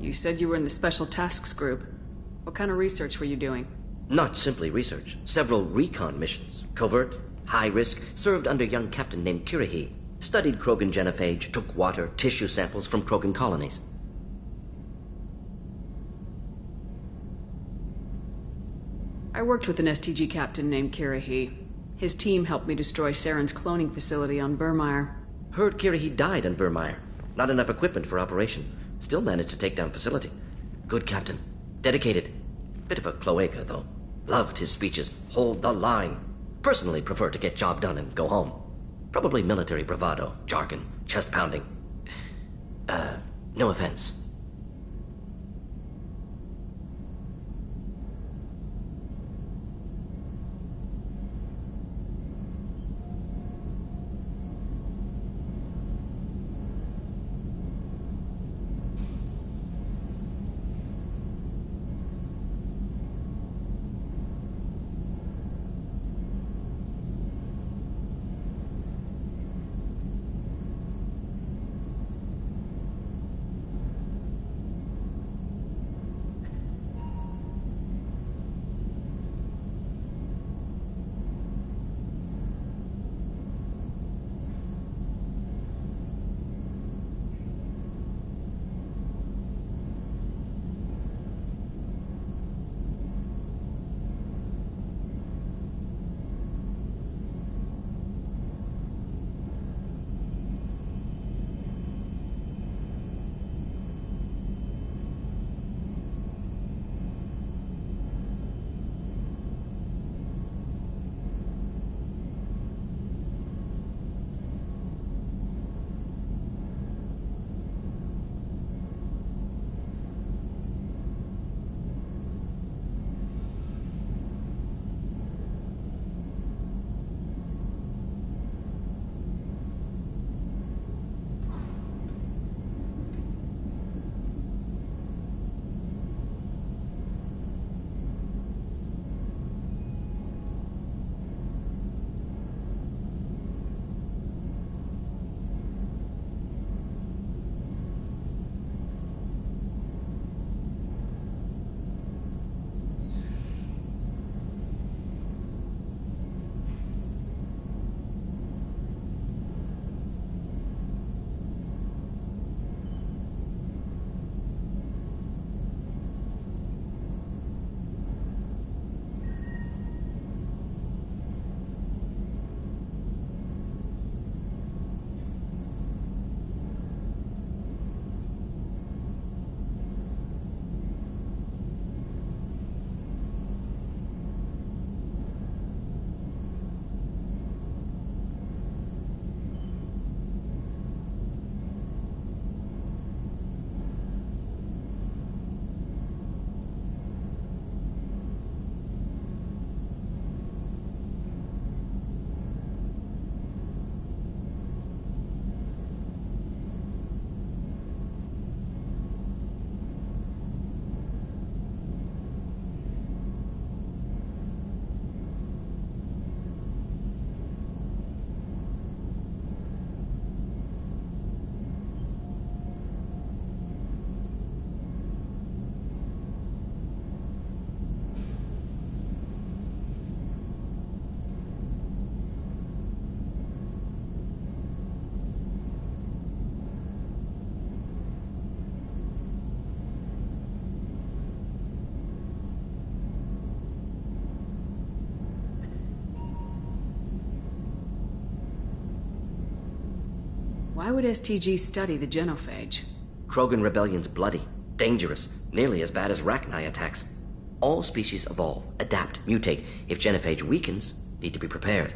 You said you were in the Special Tasks Group. What kind of research were you doing? Not simply research. Several recon missions. Covert, high risk, served under a young captain named Kirihi. Studied Krogan genophage, took water, tissue samples from Krogan colonies. I worked with an STG captain named Kirihi. His team helped me destroy Saren's cloning facility on Vermeer. Heard Kirihi died on Vermeer. Not enough equipment for operation. Still managed to take down facility. Good captain. Dedicated. Bit of a cloaca, though. Loved his speeches. Hold the line. Personally prefer to get job done and go home. Probably military bravado, jargon, chest pounding. No offense. Why would STG study the genophage? Krogan rebellion's bloody, dangerous, nearly as bad as Rachni attacks. All species evolve, adapt, mutate. If genophage weakens, need to be prepared.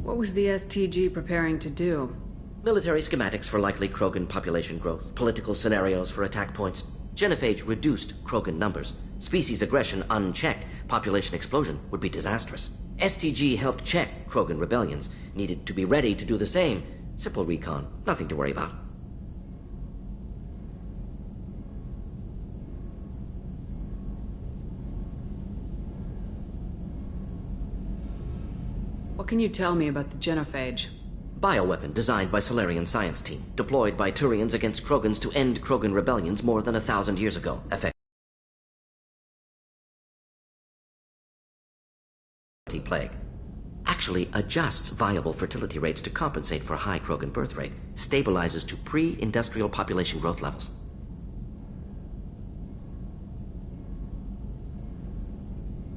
What was the STG preparing to do? Military schematics for likely Krogan population growth, political scenarios for attack points. Genophage reduced Krogan numbers. Species aggression unchecked, population explosion would be disastrous. STG helped check Krogan rebellions, needed to be ready to do the same. Simple recon, nothing to worry about. What can you tell me about the genophage? Bioweapon designed by Solarian science team, deployed by Turians against Krogans to end Krogan rebellions more than 1,000 years ago. Plague. Actually adjusts viable fertility rates to compensate for high Krogan birth rate, stabilizes to pre-industrial population growth levels.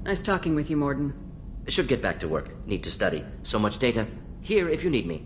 Nice talking with you, Morden. Should get back to work. Need to study. So much data. Here if you need me.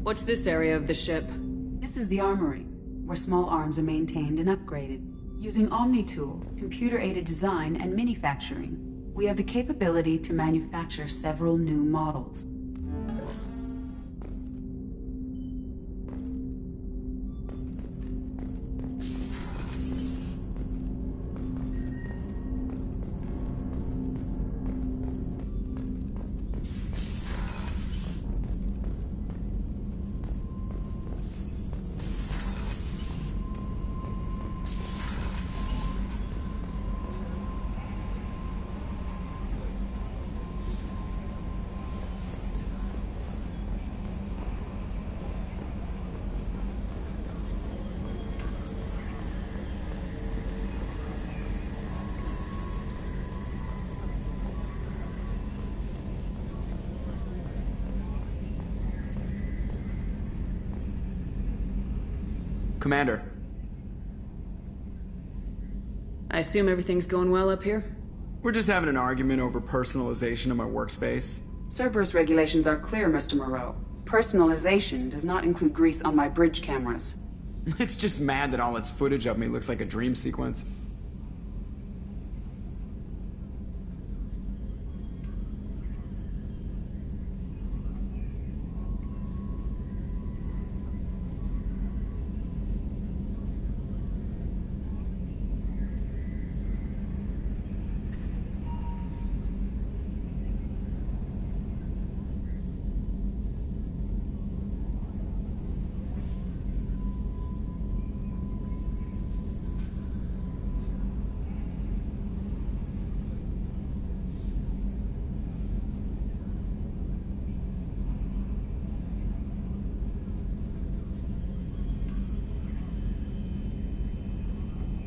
What's this area of the ship? This is the armory, where small arms are maintained and upgraded. Using OmniTool, computer-aided design, and manufacturing, we have the capability to manufacture several new models. Commander. I assume everything's going well up here? We're just having an argument over personalization of my workspace. Cerberus regulations are clear, Mr. Moreau. Personalization does not include grease on my bridge cameras. It's just mad that all its footage of me looks like a dream sequence.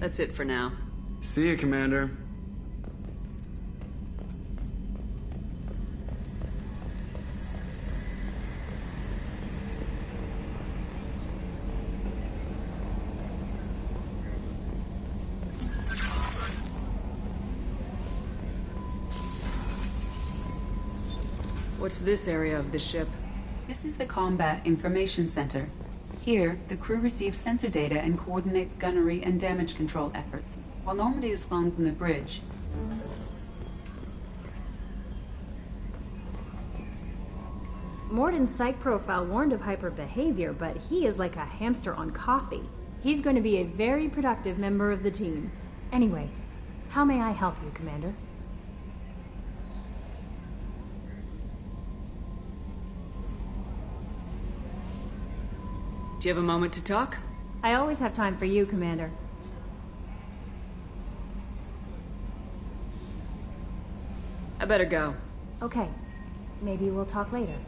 That's it for now. See you, Commander. What's this area of the ship? This is the Combat Information Center. Here, the crew receives sensor data and coordinates gunnery and damage control efforts, while Normandy is flown from the bridge. Morden's psych profile warned of hyper behavior, but he is like a hamster on coffee. He's going to be a very productive member of the team. Anyway, how may I help you, Commander? Do you have a moment to talk? I always have time for you, Commander. I better go. Okay. Maybe we'll talk later.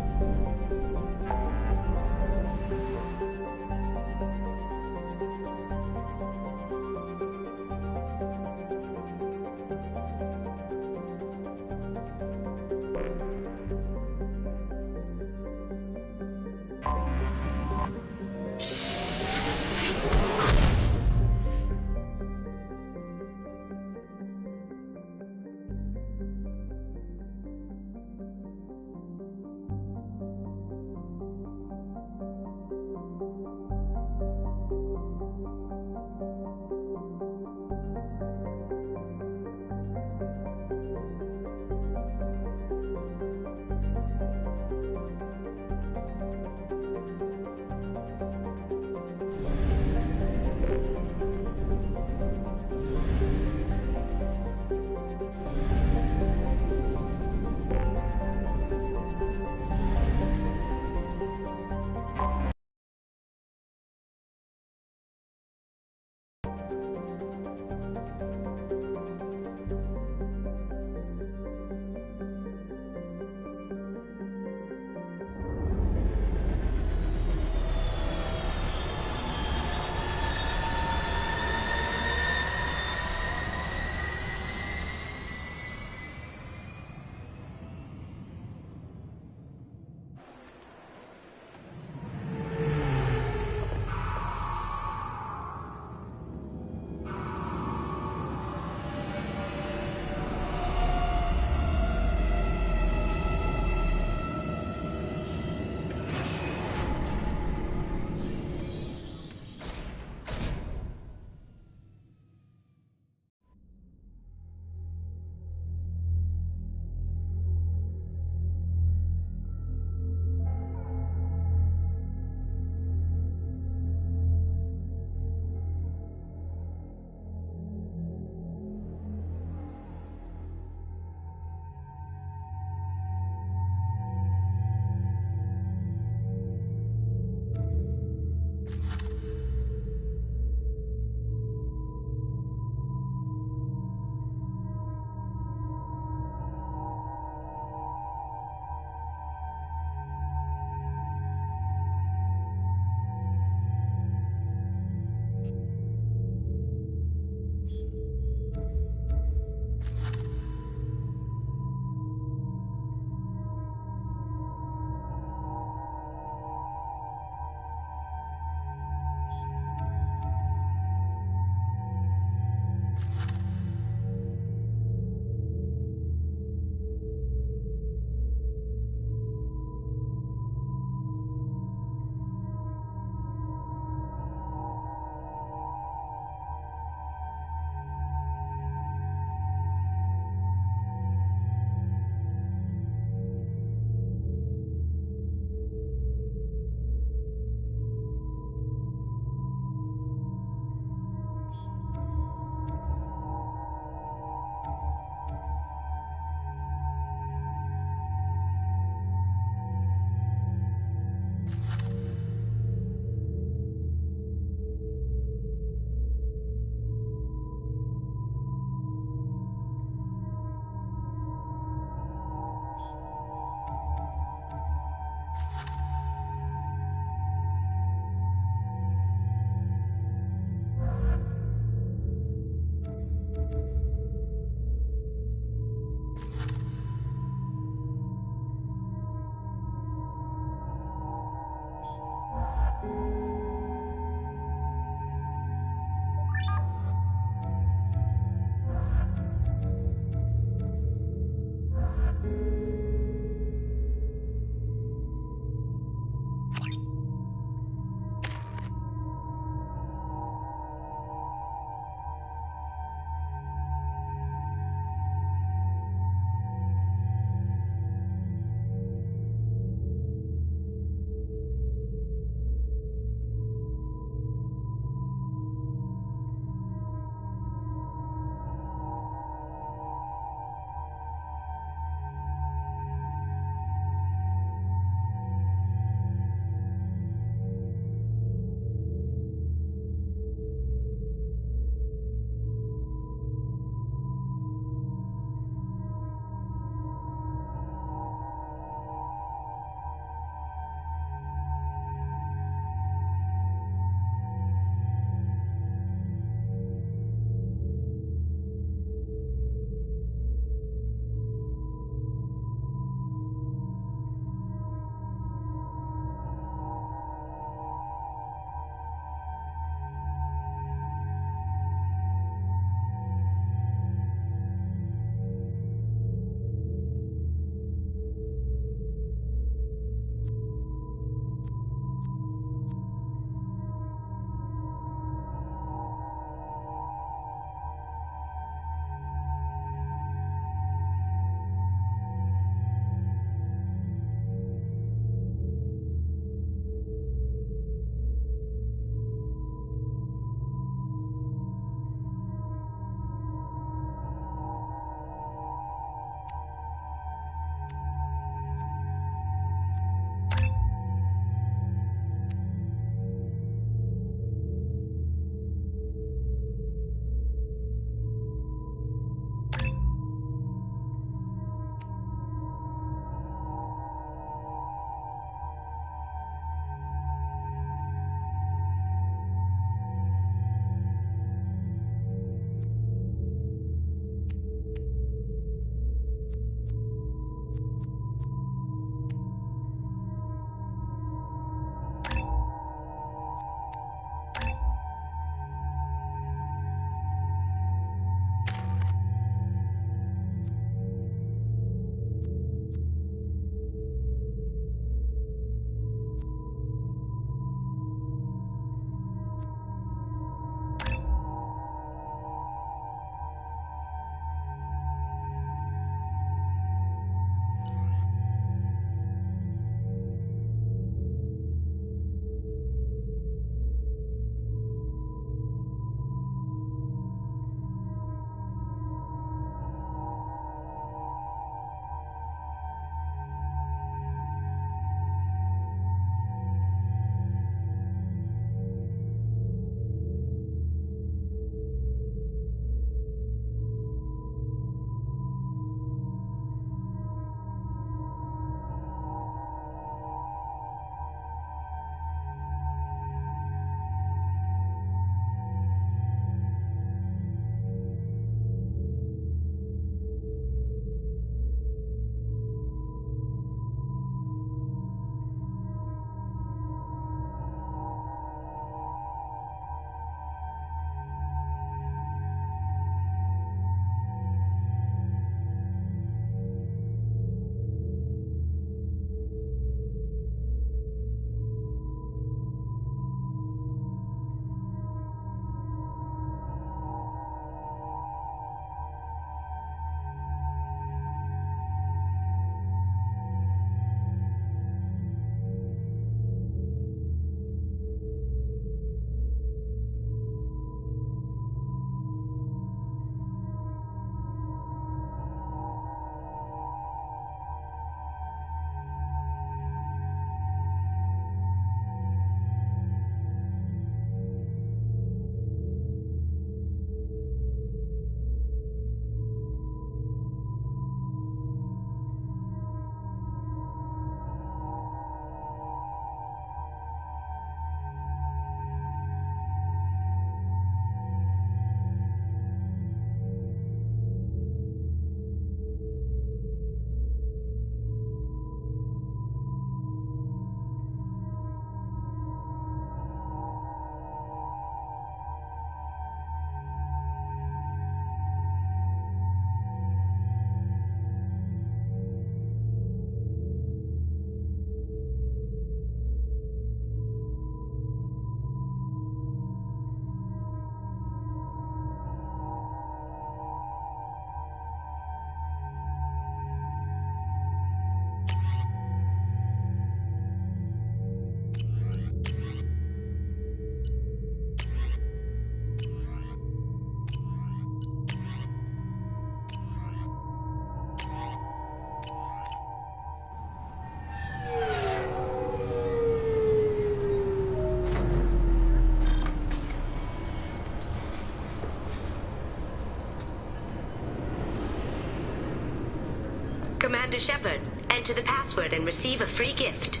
Commander Shepard, enter the password and receive a free gift.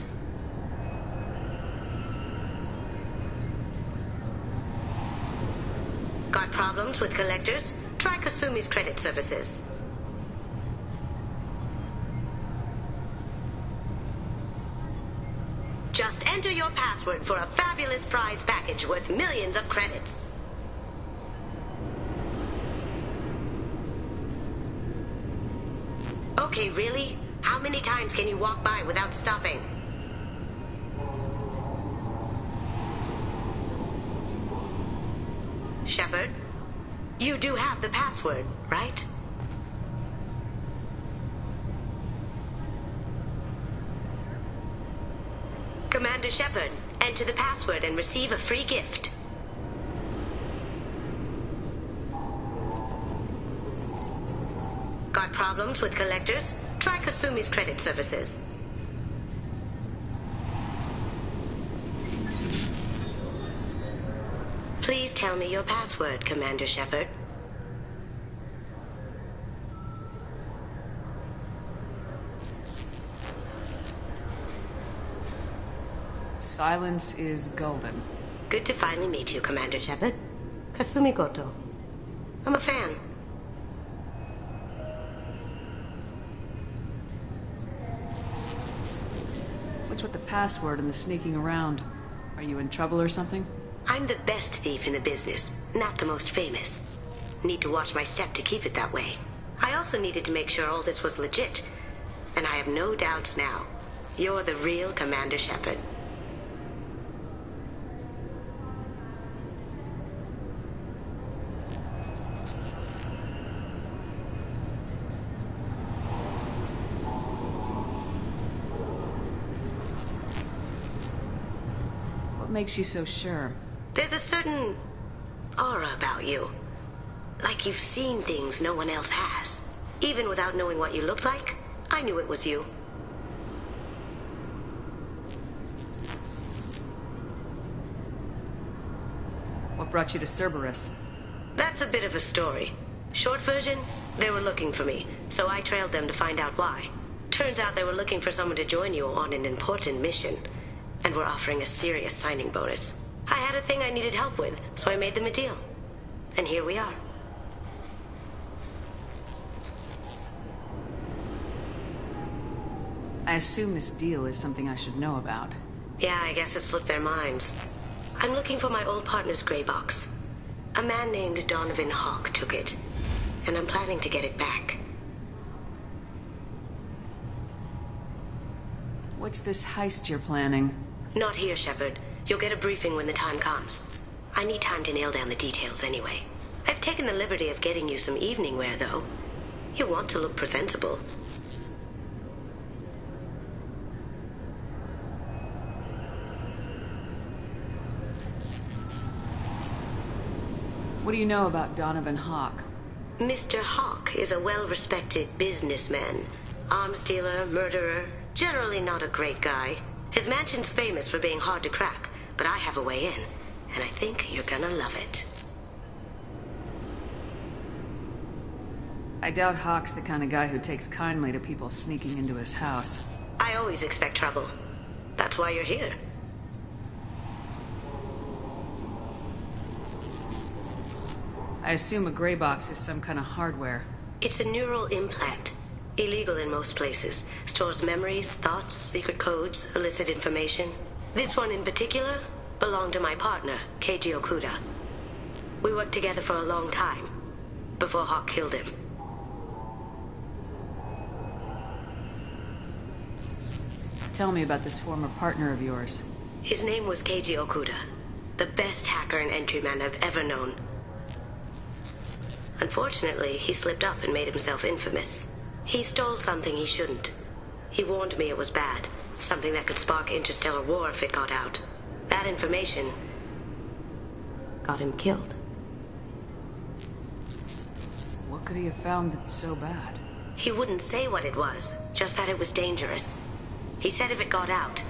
Got problems with collectors? Try Kasumi's credit services. Just enter your password for a fabulous prize package worth millions of credits. Okay, really? How many times can you walk by without stopping? Shepard, you do have the password, right? Commander Shepard, enter the password and receive a free gift. Got problems with collectors? Try Kasumi's credit services. Please tell me your password, Commander Shepard. Silence is golden. Good to finally meet you, Commander Shepard. Kasumi Goto. I'm a fan. What's with the password and the sneaking around? Are you in trouble or something? I'm the best thief in the business, not the most famous. Need to watch my step to keep it that way. I also needed to make sure all this was legit. And I have no doubts now. You're the real Commander Shepard. What makes you so sure? There's a certain aura about you. Like you've seen things no one else has. Even without knowing what you looked like, I knew it was you. What brought you to Cerberus? That's a bit of a story. Short version, they were looking for me, so I trailed them to find out why. Turns out they were looking for someone to join you on an important mission, and were offering a serious signing bonus. I had a thing I needed help with, so I made them a deal. And here we are. I assume this deal is something I should know about. Yeah, I guess it slipped their minds. I'm looking for my old partner's gray box. A man named Donovan Hawk took it, and I'm planning to get it back. What's this heist you're planning? Not here, Shepard. You'll get a briefing when the time comes. I need time to nail down the details anyway. I've taken the liberty of getting you some evening wear, though. You want to look presentable. What do you know about Donovan Hawk? Mr. Hawk is a well-respected businessman. Arms dealer, murderer, generally not a great guy. His mansion's famous for being hard to crack, but I have a way in, and I think you're gonna love it. I doubt Hawk's the kind of guy who takes kindly to people sneaking into his house. I always expect trouble. That's why you're here. I assume a gray box is some kind of hardware. It's a neural implant. Illegal in most places. Stores memories, thoughts, secret codes, illicit information. This one in particular belonged to my partner, Keiji Okuda. We worked together for a long time, before Hawk killed him. Tell me about this former partner of yours. His name was Keiji Okuda, the best hacker and entryman I've ever known. Unfortunately, he slipped up and made himself infamous. He stole something he shouldn't. He warned me it was bad, something that could spark interstellar war if it got out. That information got him killed. What could he have found that's so bad? He wouldn't say what it was, just that it was dangerous. He said if it got out,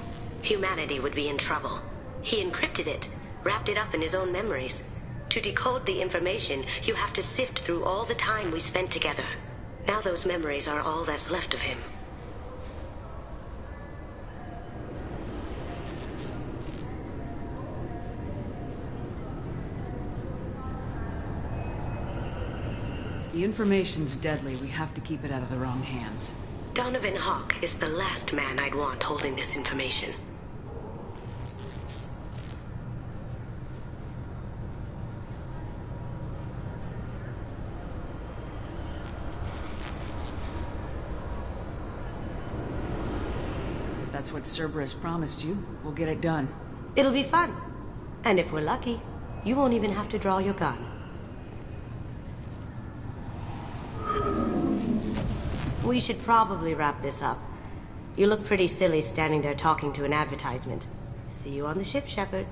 humanity would be in trouble. He encrypted it, wrapped it up in his own memories. To decode the information, you have to sift through all the time we spent together. Now those memories are all that's left of him. The information's deadly. We have to keep it out of the wrong hands. Donovan Hawk is the last man I'd want holding this information. If that's what Cerberus promised you, we'll get it done. It'll be fun. And if we're lucky, you won't even have to draw your gun. We should probably wrap this up. You look pretty silly standing there talking to an advertisement. See you on the ship, Shepard.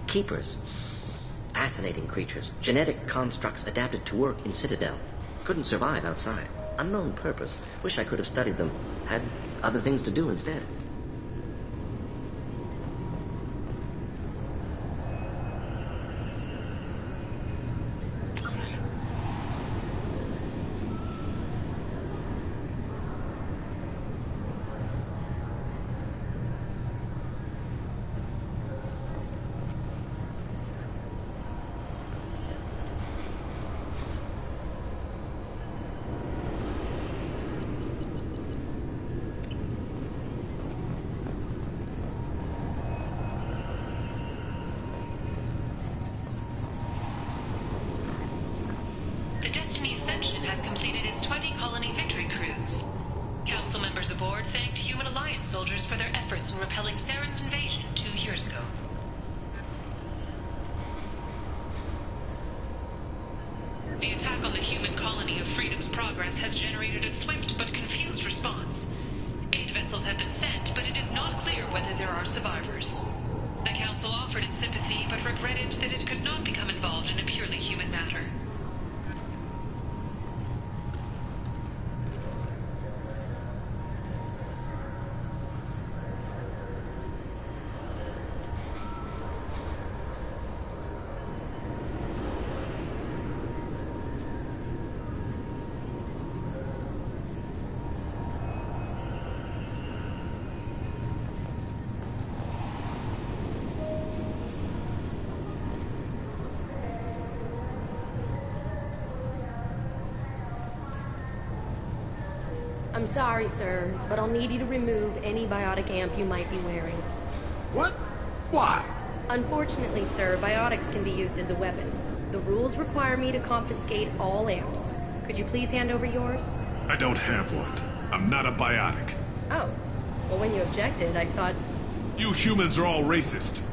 Keepers. Fascinating creatures. Genetic constructs adapted to work in Citadel. Couldn't survive outside. Unknown purpose. Wish I could have studied them. Had other things to do instead. aboard thanked Human Alliance soldiers for their efforts in repelling Saren's invasion 2 years ago. The attack on the human colony of Freedom's Progress has generated a swift but confused response. 8 vessels have been sent, but it is not clear whether there are survivors. The Council offered its sympathy, but regretted that it could not become involved in a purely human matter. I'm sorry, sir, but I'll need you to remove any biotic amp you might be wearing. What? Why? Unfortunately, sir, biotics can be used as a weapon. The rules require me to confiscate all amps. Could you please hand over yours? I don't have one. I'm not a biotic. Oh. Well, when you objected, I thought... You humans are all racist.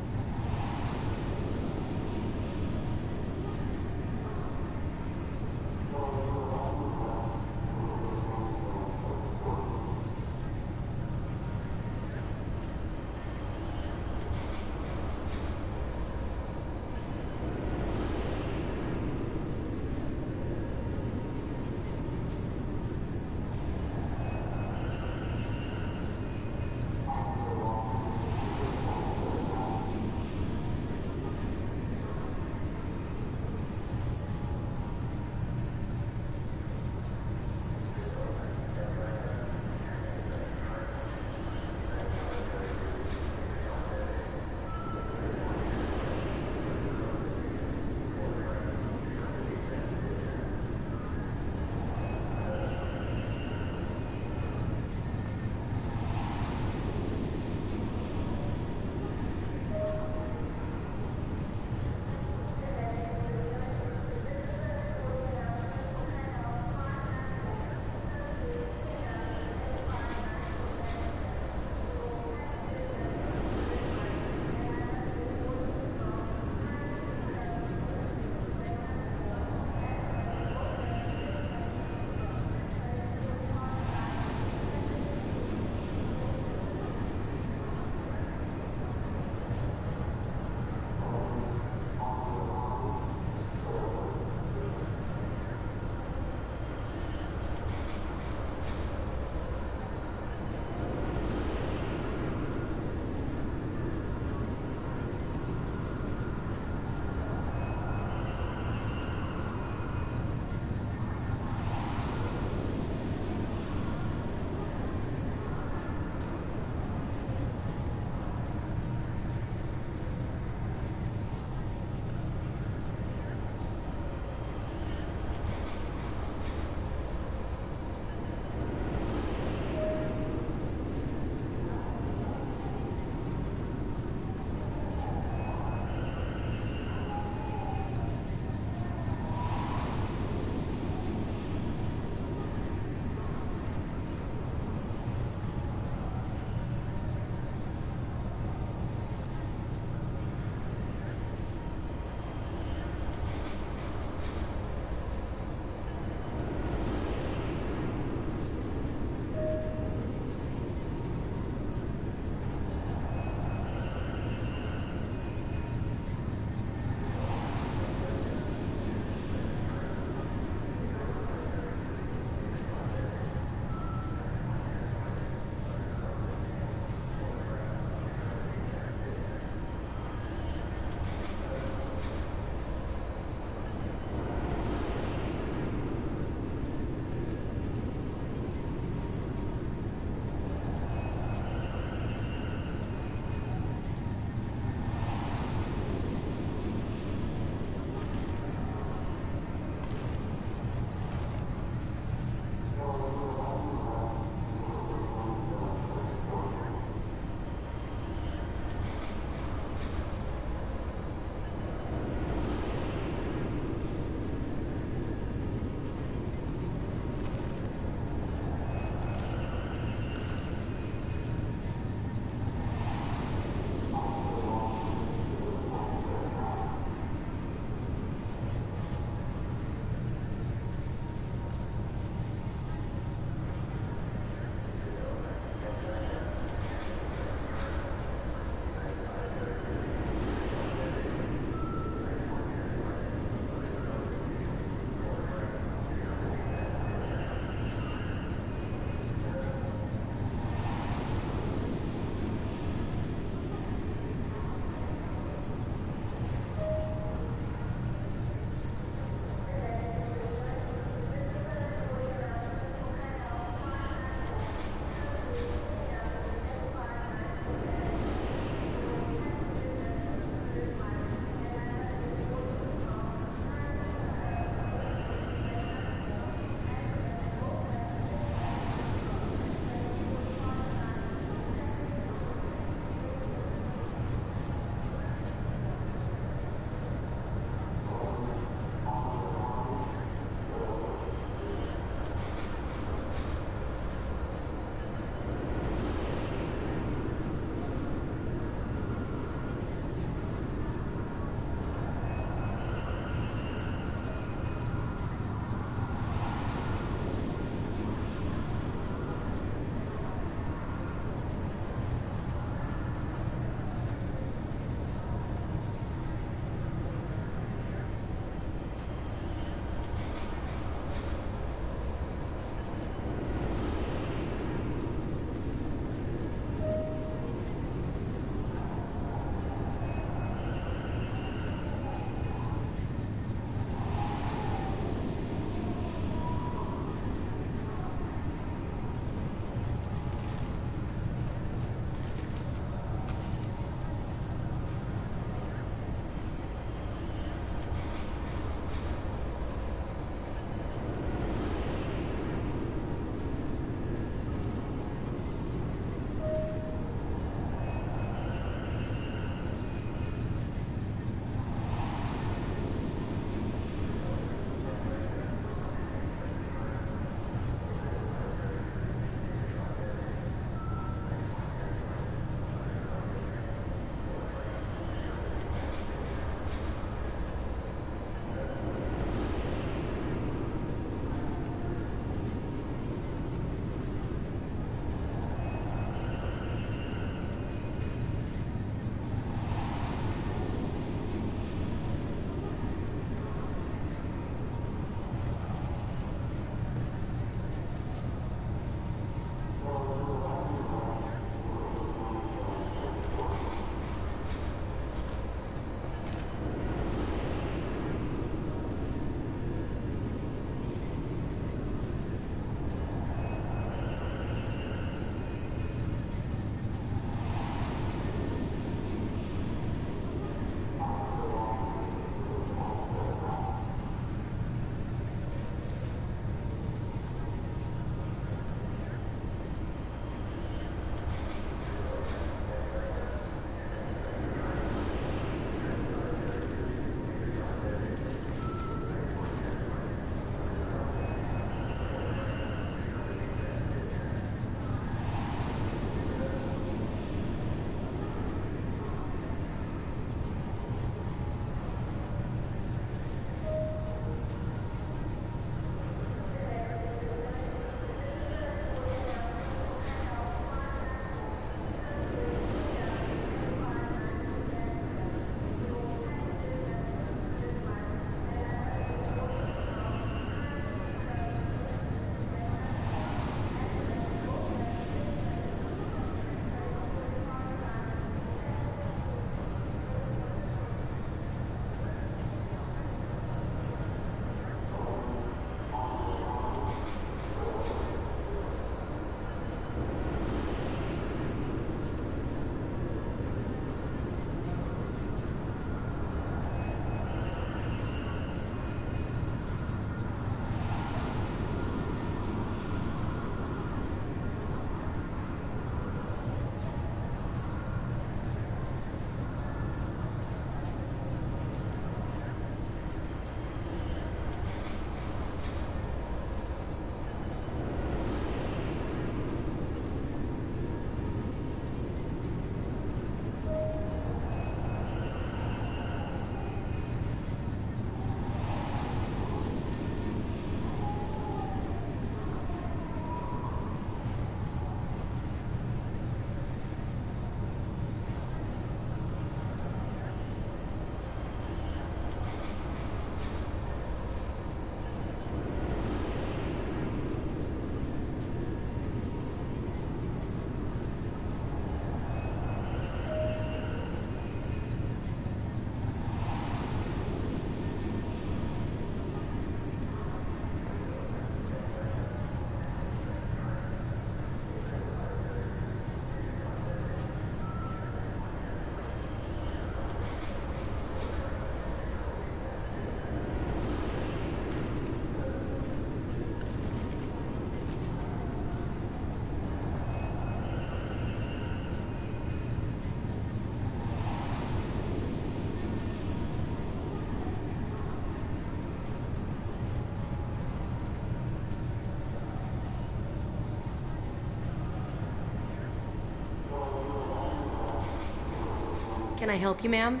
Can I help you, ma'am?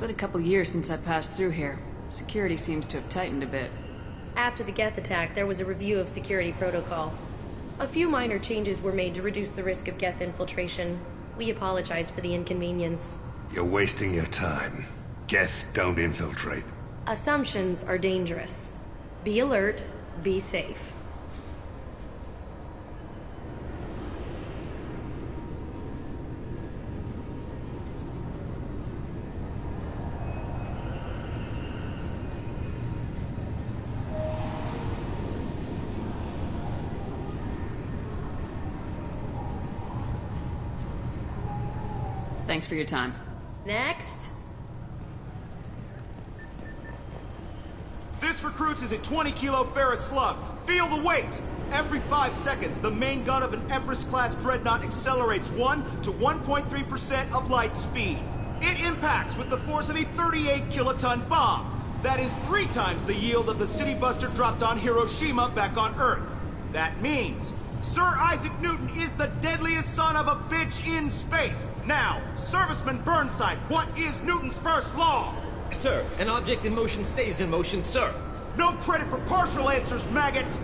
been a couple years since I passed through here. Security seems to have tightened a bit. After the Geth attack, there was a review of security protocol. A few minor changes were made to reduce the risk of Geth infiltration. We apologize for the inconvenience. You're wasting your time. Guests don't infiltrate. Assumptions are dangerous. Be alert, be safe. Thanks for your time. Next. This recruits is a 20-kilo ferrous slug. Feel the weight! Every 5 seconds, the main gun of an Everest-class dreadnought accelerates 1 to 1.3% of light speed. It impacts with the force of a 38-kiloton bomb. That is 3 times the yield of the city buster dropped on Hiroshima back on Earth. That means Sir Isaac Newton is the deadliest son of a bitch in space. Now, Serviceman Burnside, what is Newton's first law? Sir, an object in motion stays in motion, sir. No credit for partial answers, maggot!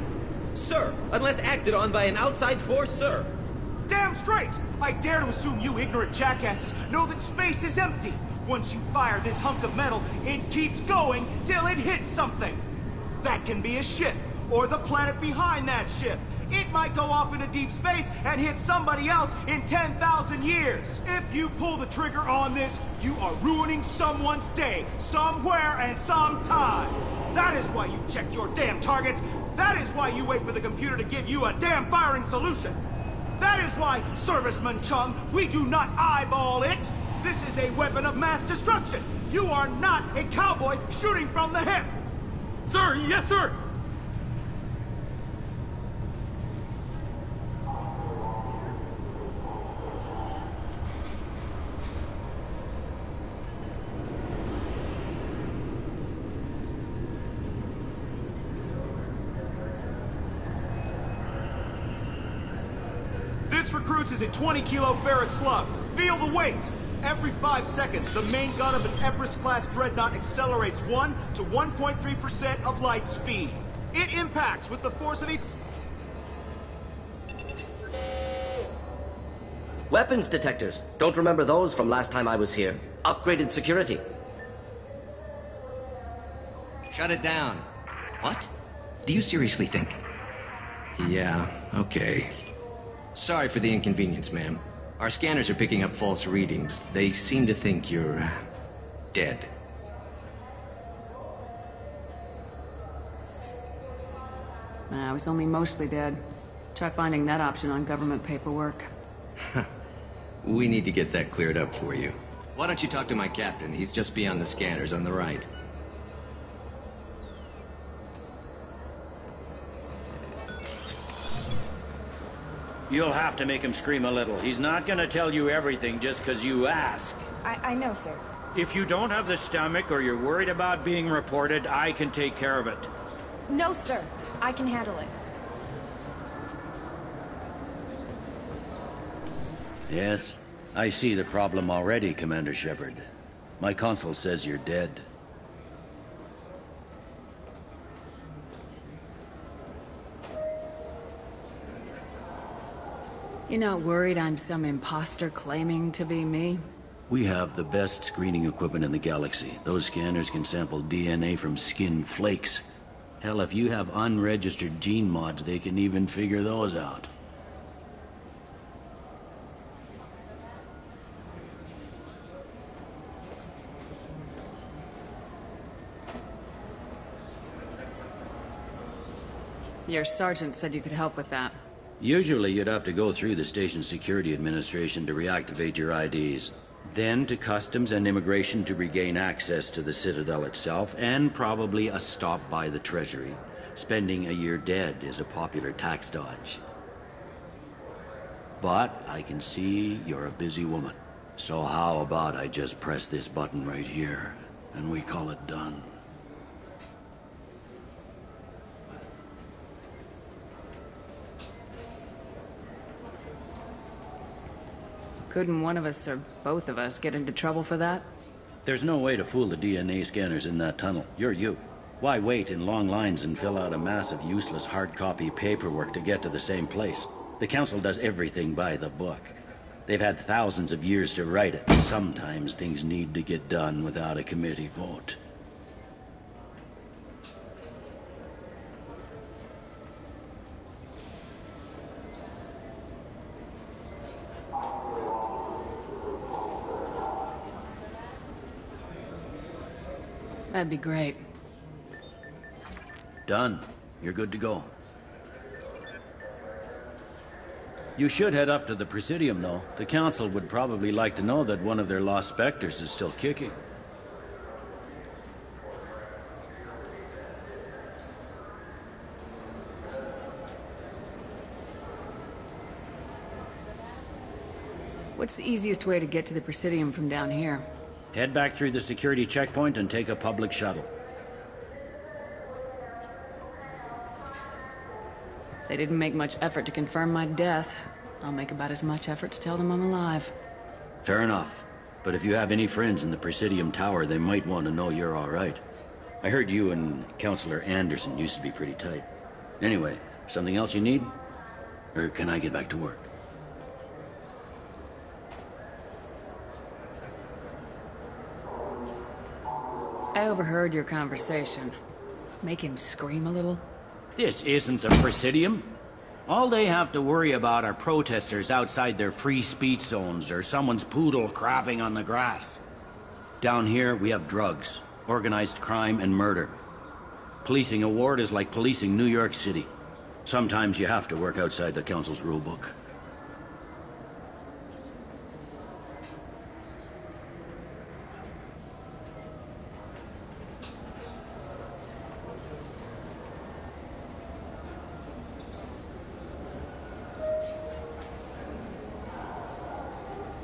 Sir, unless acted on by an outside force, sir. Damn straight! I dare to assume you ignorant jackasses know that space is empty. Once you fire this hunk of metal, it keeps going till it hits something. That can be a ship, or the planet behind that ship. It might go off into deep space and hit somebody else in 10,000 years. If you pull the trigger on this, you are ruining someone's day, somewhere and sometime. That is why you check your damn targets. That is why you wait for the computer to give you a damn firing solution. That is why, Serviceman Chung, we do not eyeball it. This is a weapon of mass destruction. You are not a cowboy shooting from the hip. Sir, yes, sir. This recruits is a 20-kilo ferrous slug. Feel the weight! Every 5 seconds, the main gun of an Everest-class dreadnought accelerates 1 to 1.3% of light speed. It impacts with the force of a... Weapons detectors. Don't remember those from last time I was here. Upgraded security. Shut it down. What? Do you seriously think? Yeah, okay. Sorry for the inconvenience, ma'am. Our scanners are picking up false readings. They seem to think you're... dead. I was only mostly dead. Try finding that option on government paperwork. We need to get that cleared up for you. Why don't you talk to my captain? He's just beyond the scanners on the right. You'll have to make him scream a little. He's not gonna tell you everything just because you ask. I know, sir. If you don't have the stomach or you're worried about being reported, I can take care of it. No, sir. I can handle it. Yes, I see the problem already, Commander Shepard. My console says you're dead. You're not worried I'm some imposter claiming to be me? We have the best screening equipment in the galaxy. Those scanners can sample DNA from skin flakes. Hell, if you have unregistered gene mods, they can even figure those out. Your sergeant said you could help with that. Usually you'd have to go through the station security administration to reactivate your IDs. Then to customs and immigration to regain access to the Citadel itself, and probably a stop by the Treasury. Spending a year dead is a popular tax dodge. But I can see you're a busy woman. So how about I just press this button right here, and we call it done? Couldn't one of us, or both of us, get into trouble for that? There's no way to fool the DNA scanners in that tunnel. You're you. Why wait in long lines and fill out a mass of useless hard copy paperwork to get to the same place? The Council does everything by the book. They've had thousands of years to write it. Sometimes things need to get done without a committee vote. That'd be great. Done. You're good to go. You should head up to the Presidium, though. The Council would probably like to know that one of their lost specters is still kicking. What's the easiest way to get to the Presidium from down here? Head back through the security checkpoint and take a public shuttle. They didn't make much effort to confirm my death. I'll make about as much effort to tell them I'm alive. Fair enough. But if you have any friends in the Presidium Tower, they might want to know you're all right. I heard you and Councillor Anderson used to be pretty tight. Anyway, something else you need? Or can I get back to work? I overheard your conversation. Make him scream a little? This isn't the Presidium. All they have to worry about are protesters outside their free speech zones or someone's poodle crapping on the grass. Down here, we have drugs, organized crime, and murder. Policing a ward is like policing New York City. Sometimes you have to work outside the Council's rulebook.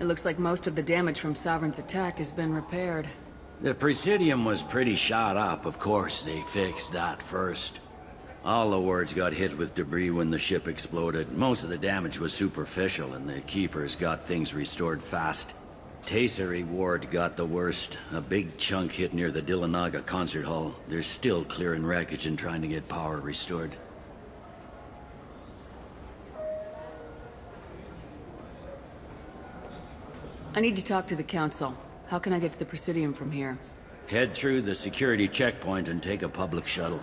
It looks like most of the damage from Sovereign's attack has been repaired. The Presidium was pretty shot up. Of course, they fixed that first. All the wards got hit with debris when the ship exploded. Most of the damage was superficial, and the Keepers got things restored fast. Tysm ward got the worst. A big chunk hit near the Dillanaga concert hall. They're still clearing wreckage and trying to get power restored. I need to talk to the Council. How can I get to the Presidium from here? Head through the security checkpoint and take a public shuttle.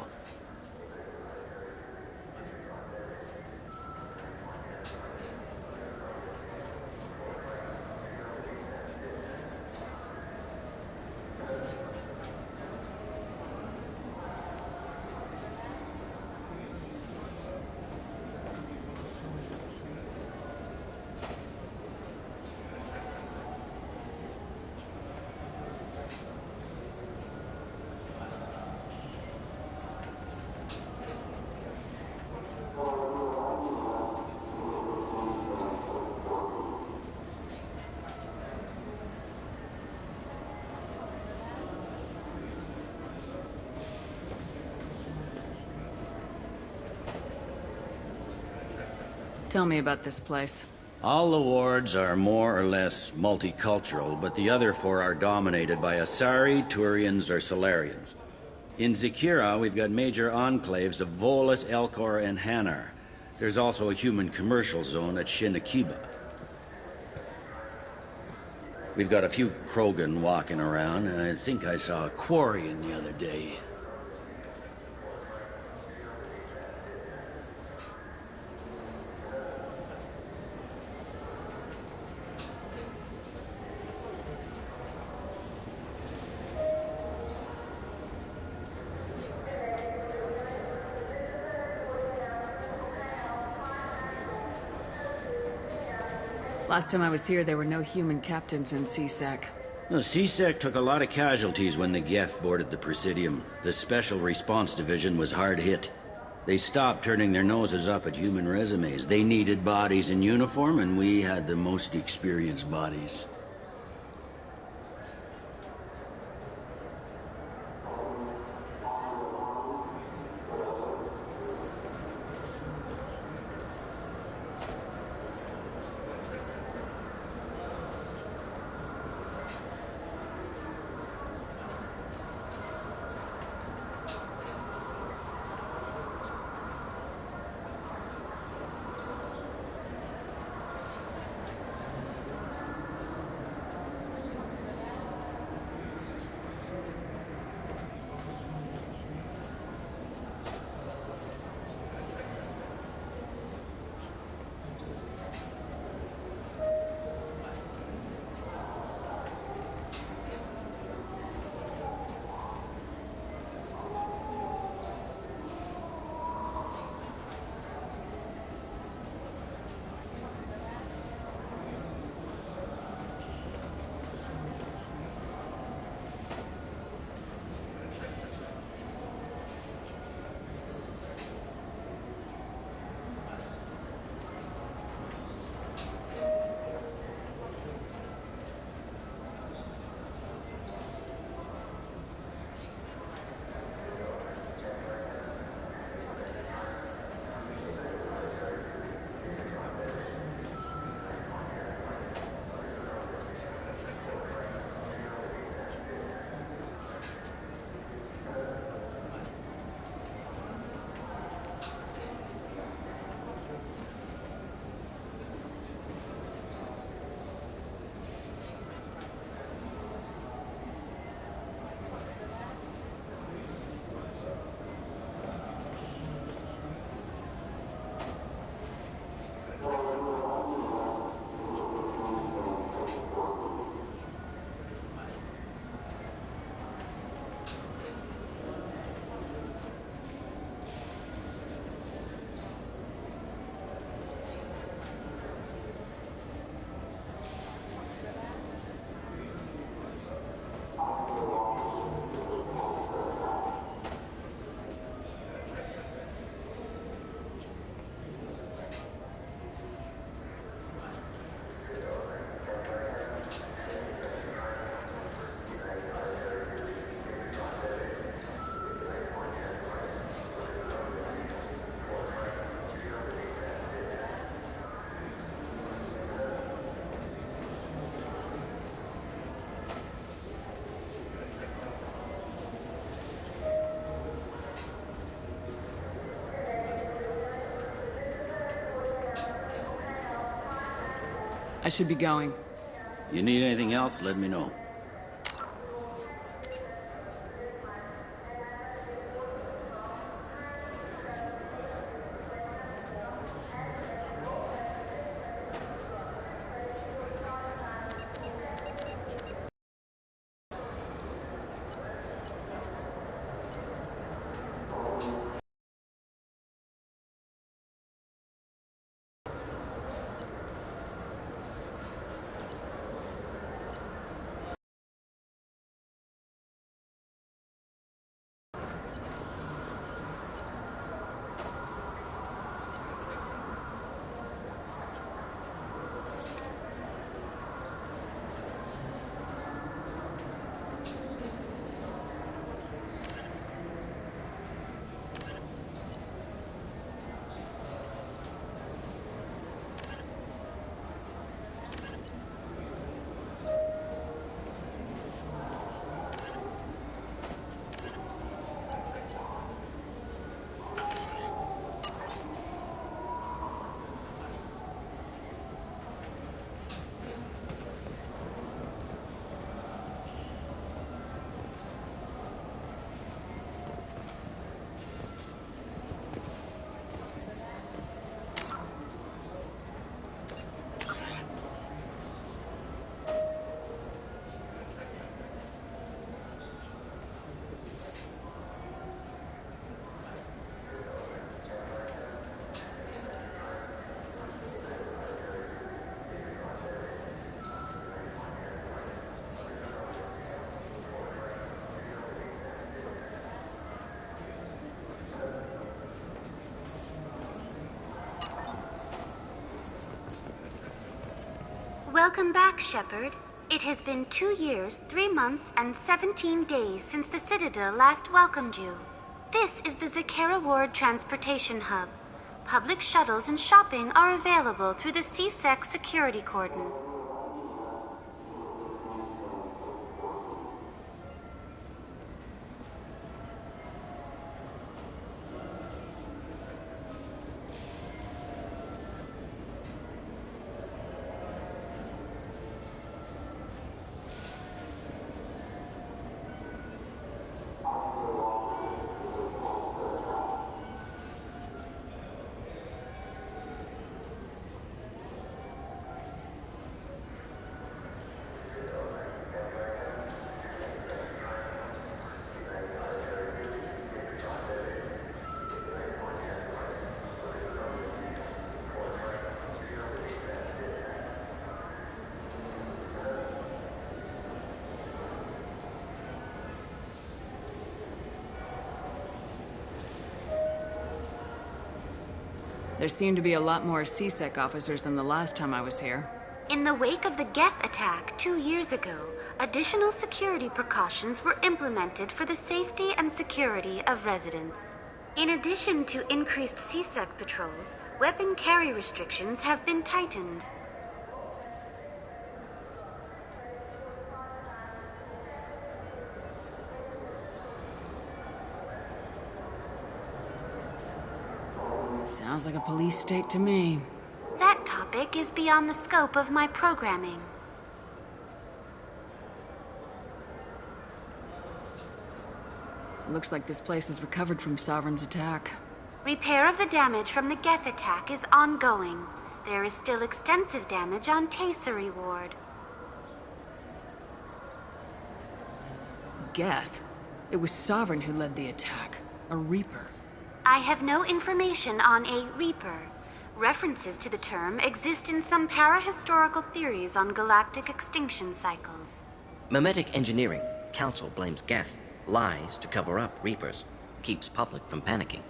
Tell me about this place. All the wards are more or less multicultural, but the other four are dominated by Asari, Turians, or Solarians. In Zakira, we've got major enclaves of Volus, Elcor, and Hanar. There's also a human commercial zone at Shinakiba. We've got a few Krogan walking around, and I think I saw a Quarian the other day. Last time I was here, there were no human captains in CSEC. The CSEC took a lot of casualties when the Geth boarded the Presidium. The Special Response Division was hard hit. They stopped turning their noses up at human resumes. They needed bodies in uniform, and we had the most experienced bodies. I should be going. You need anything else, let me know. Welcome back, Shepard. It has been 2 years, 3 months, and 17 days since the Citadel last welcomed you. This is the Zakera Ward Transportation Hub. Public shuttles and shopping are available through the CSEC security cordon. There seem to be a lot more CSEC officers than the last time I was here. In the wake of the Geth attack 2 years ago, additional security precautions were implemented for the safety and security of residents. In addition to increased CSEC patrols, weapon carry restrictions have been tightened. Sounds like a police state to me. That topic is beyond the scope of my programming. Looks like this place has recovered from Sovereign's attack. Repair of the damage from the Geth attack is ongoing. There is still extensive damage on Tysm Ward. Geth? It was Sovereign who led the attack. A Reaper. I have no information on a Reaper. References to the term exist in some parahistorical theories on galactic extinction cycles. Memetic engineering. Council blames Geth. Lies to cover up Reapers. Keeps public from panicking.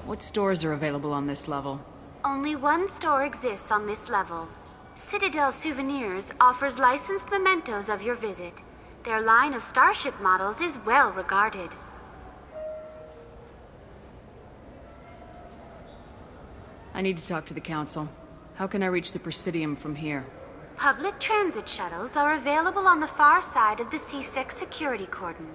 What stores are available on this level? Only one store exists on this level. Citadel Souvenirs offers licensed mementos of your visit. Their line of starship models is well regarded. I need to talk to the Council. How can I reach the Presidium from here? Public transit shuttles are available on the far side of the C6 security cordon.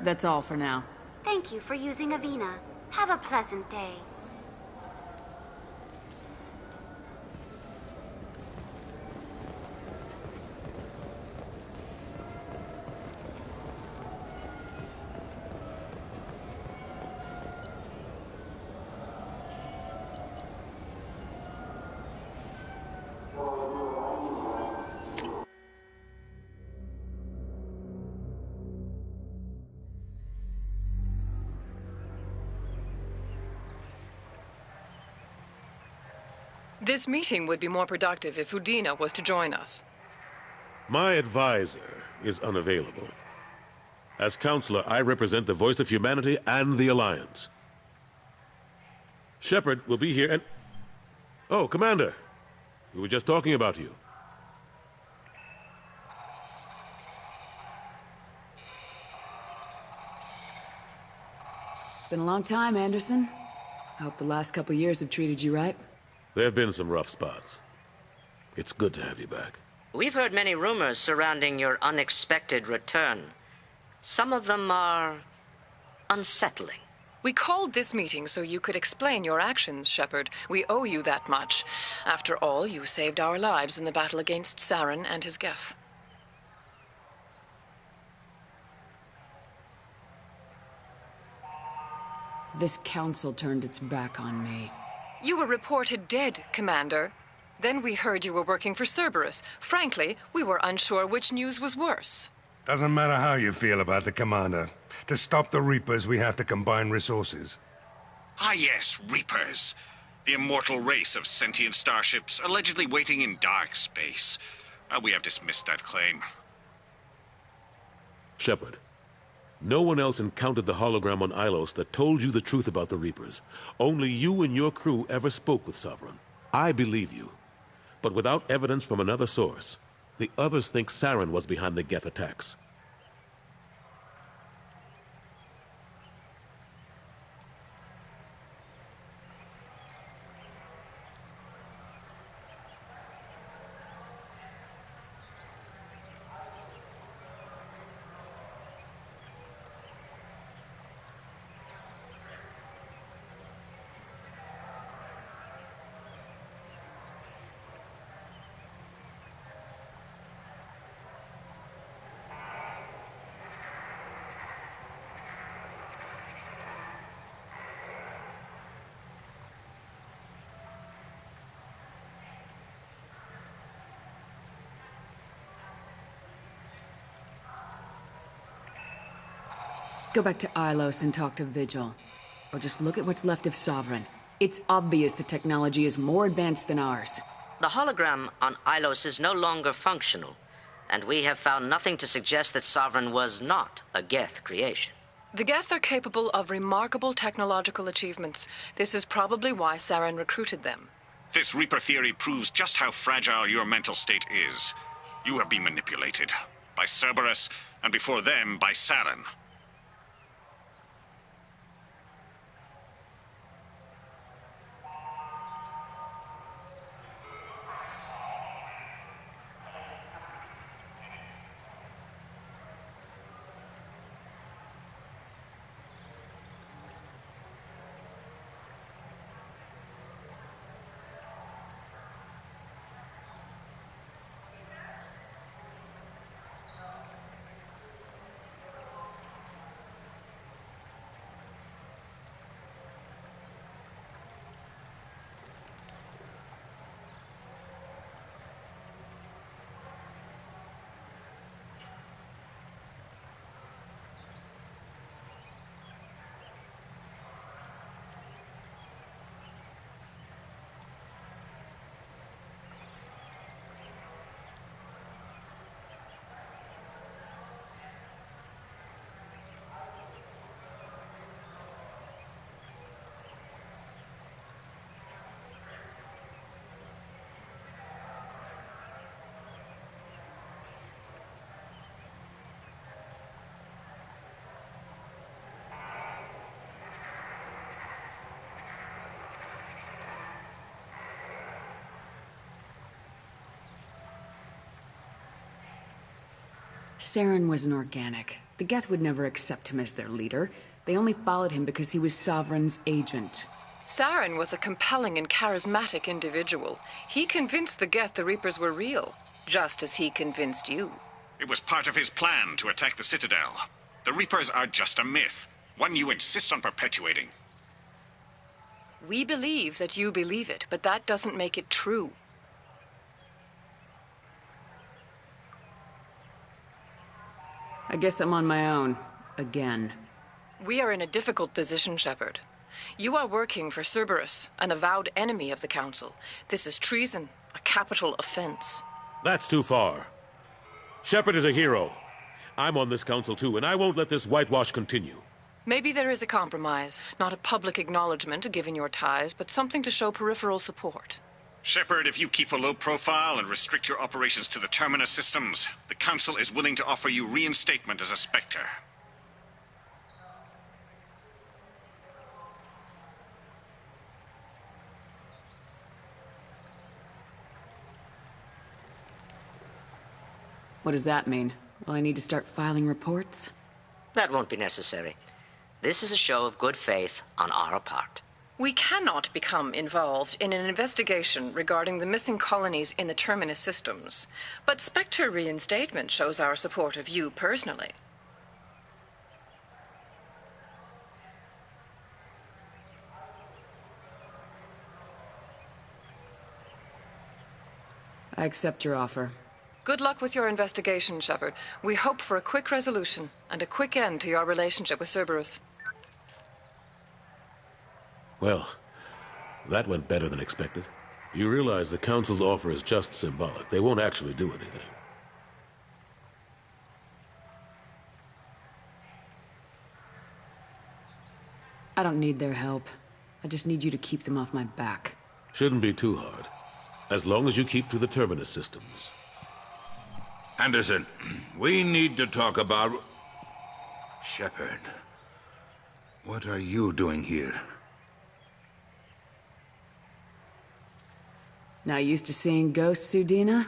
That's all for now. Thank you for using Avina. Have a pleasant day. This meeting would be more productive if Udina was to join us. My advisor is unavailable. As counselor, I represent the voice of humanity and the Alliance. Shepard will be here and... Oh, Commander. We were just talking about you. It's been a long time, Anderson. I hope the last couple years have treated you right. There have been some rough spots. It's good to have you back. We've heard many rumors surrounding your unexpected return. Some of them are unsettling. We called this meeting so you could explain your actions, Shepard. We owe you that much. After all, you saved our lives in the battle against Saren and his Geth. This council turned its back on me. You were reported dead, Commander. Then we heard you were working for Cerberus. Frankly, we were unsure which news was worse. Doesn't matter how you feel about the Commander. To stop the Reapers, we have to combine resources. Ah yes, Reapers. The immortal race of sentient starships allegedly waiting in dark space. We have dismissed that claim. Shepard, no one else encountered the hologram on Ilos that told you the truth about the Reapers. Only you and your crew ever spoke with Sovereign. I believe you. But without evidence from another source, the others think Saren was behind the Geth attacks. Go back to Ilos and talk to Vigil. Or just look at what's left of Sovereign. It's obvious the technology is more advanced than ours. The hologram on Ilos is no longer functional, and we have found nothing to suggest that Sovereign was not a Geth creation. The Geth are capable of remarkable technological achievements. This is probably why Saren recruited them. This Reaper theory proves just how fragile your mental state is. You have been manipulated. By Cerberus, and before them, by Saren. Saren was an organic. The Geth would never accept him as their leader. They only followed him because he was Sovereign's agent. Saren was a compelling and charismatic individual. He convinced the Geth the Reapers were real, just as he convinced you. It was part of his plan to attack the Citadel. The Reapers are just a myth, one you insist on perpetuating. We believe that you believe it, but that doesn't make it true. I guess I'm on my own. Again. We are in a difficult position, Shepard. You are working for Cerberus, an avowed enemy of the Council. This is treason, a capital offense. That's too far. Shepard is a hero. I'm on this council too, and I won't let this whitewash continue. Maybe there is a compromise. Not a public acknowledgement given your ties, but something to show peripheral support. Shepard, if you keep a low profile and restrict your operations to the Terminus systems, the Council is willing to offer you reinstatement as a Spectre. What does that mean? Will I need to start filing reports? That won't be necessary. This is a show of good faith on our part. We cannot become involved in an investigation regarding the missing colonies in the Terminus systems. But Spectre reinstatement shows our support of you personally. I accept your offer. Good luck with your investigation, Shepard. We hope for a quick resolution and a quick end to your relationship with Cerberus. Well, that went better than expected. You realize the Council's offer is just symbolic. They won't actually do anything. I don't need their help. I just need you to keep them off my back. Shouldn't be too hard. As long as you keep to the Terminus systems. Anderson, we need to talk about... Shepard. What are you doing here? Not used to seeing ghosts, Udina?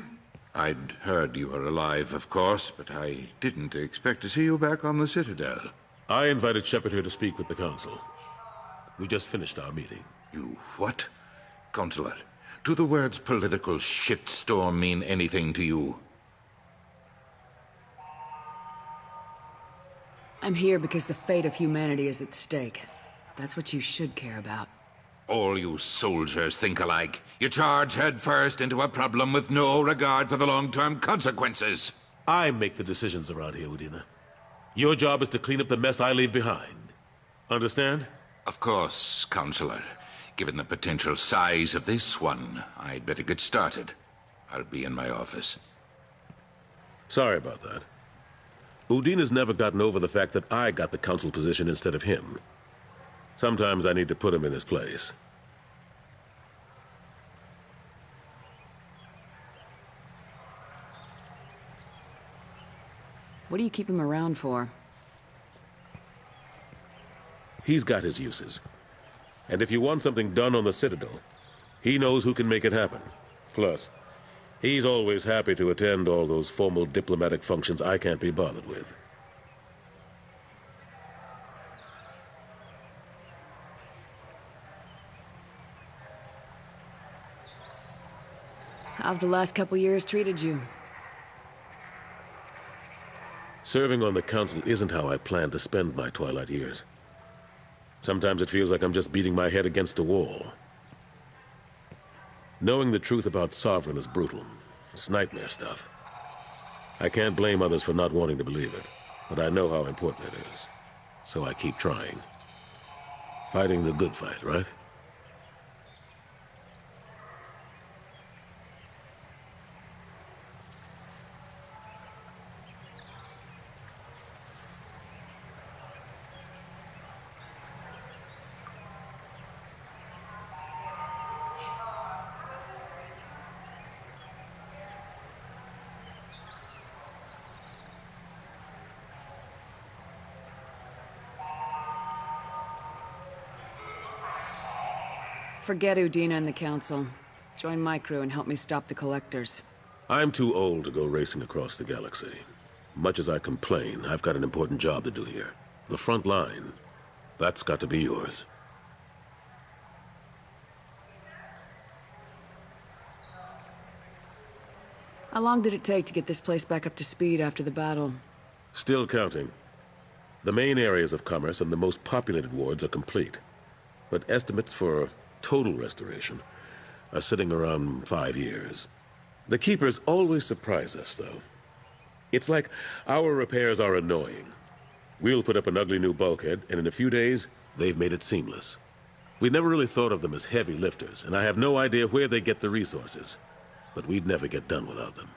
I'd heard you were alive, of course, but I didn't expect to see you back on the Citadel. I invited Shepard here to speak with the Council. We just finished our meeting. You what? Counselor, do the words political shitstorm mean anything to you? I'm here because the fate of humanity is at stake. That's what you should care about. All you soldiers think alike. You charge headfirst into a problem with no regard for the long-term consequences. I make the decisions around here, Udina. Your job is to clean up the mess I leave behind. Understand? Of course, Counselor. Given the potential size of this one, I'd better get started. I'll be in my office. Sorry about that. Udina's never gotten over the fact that I got the Council position instead of him. Sometimes I need to put him in his place. What do you keep him around for? He's got his uses. And if you want something done on the Citadel, he knows who can make it happen. Plus, he's always happy to attend all those formal diplomatic functions I can't be bothered with. How've the last couple years treated you? Serving on the Council isn't how I plan to spend my twilight years. Sometimes it feels like I'm just beating my head against a wall. Knowing the truth about Sovereign is brutal. It's nightmare stuff. I can't blame others for not wanting to believe it, but I know how important it is. So I keep trying. Fighting the good fight, right? Forget Udina and the Council. Join my crew and help me stop the Collectors. I'm too old to go racing across the galaxy. Much as I complain, I've got an important job to do here. The front line, that's got to be yours. How long did it take to get this place back up to speed after the battle? Still counting. The main areas of commerce and the most populated wards are complete. But estimates for total restoration are sitting around 5 years. The Keepers always surprise us, though. It's like our repairs are annoying. We'll put up an ugly new bulkhead, and in a few days, they've made it seamless. We never really thought of them as heavy lifters, and I have no idea where they get the resources. But we'd never get done without them.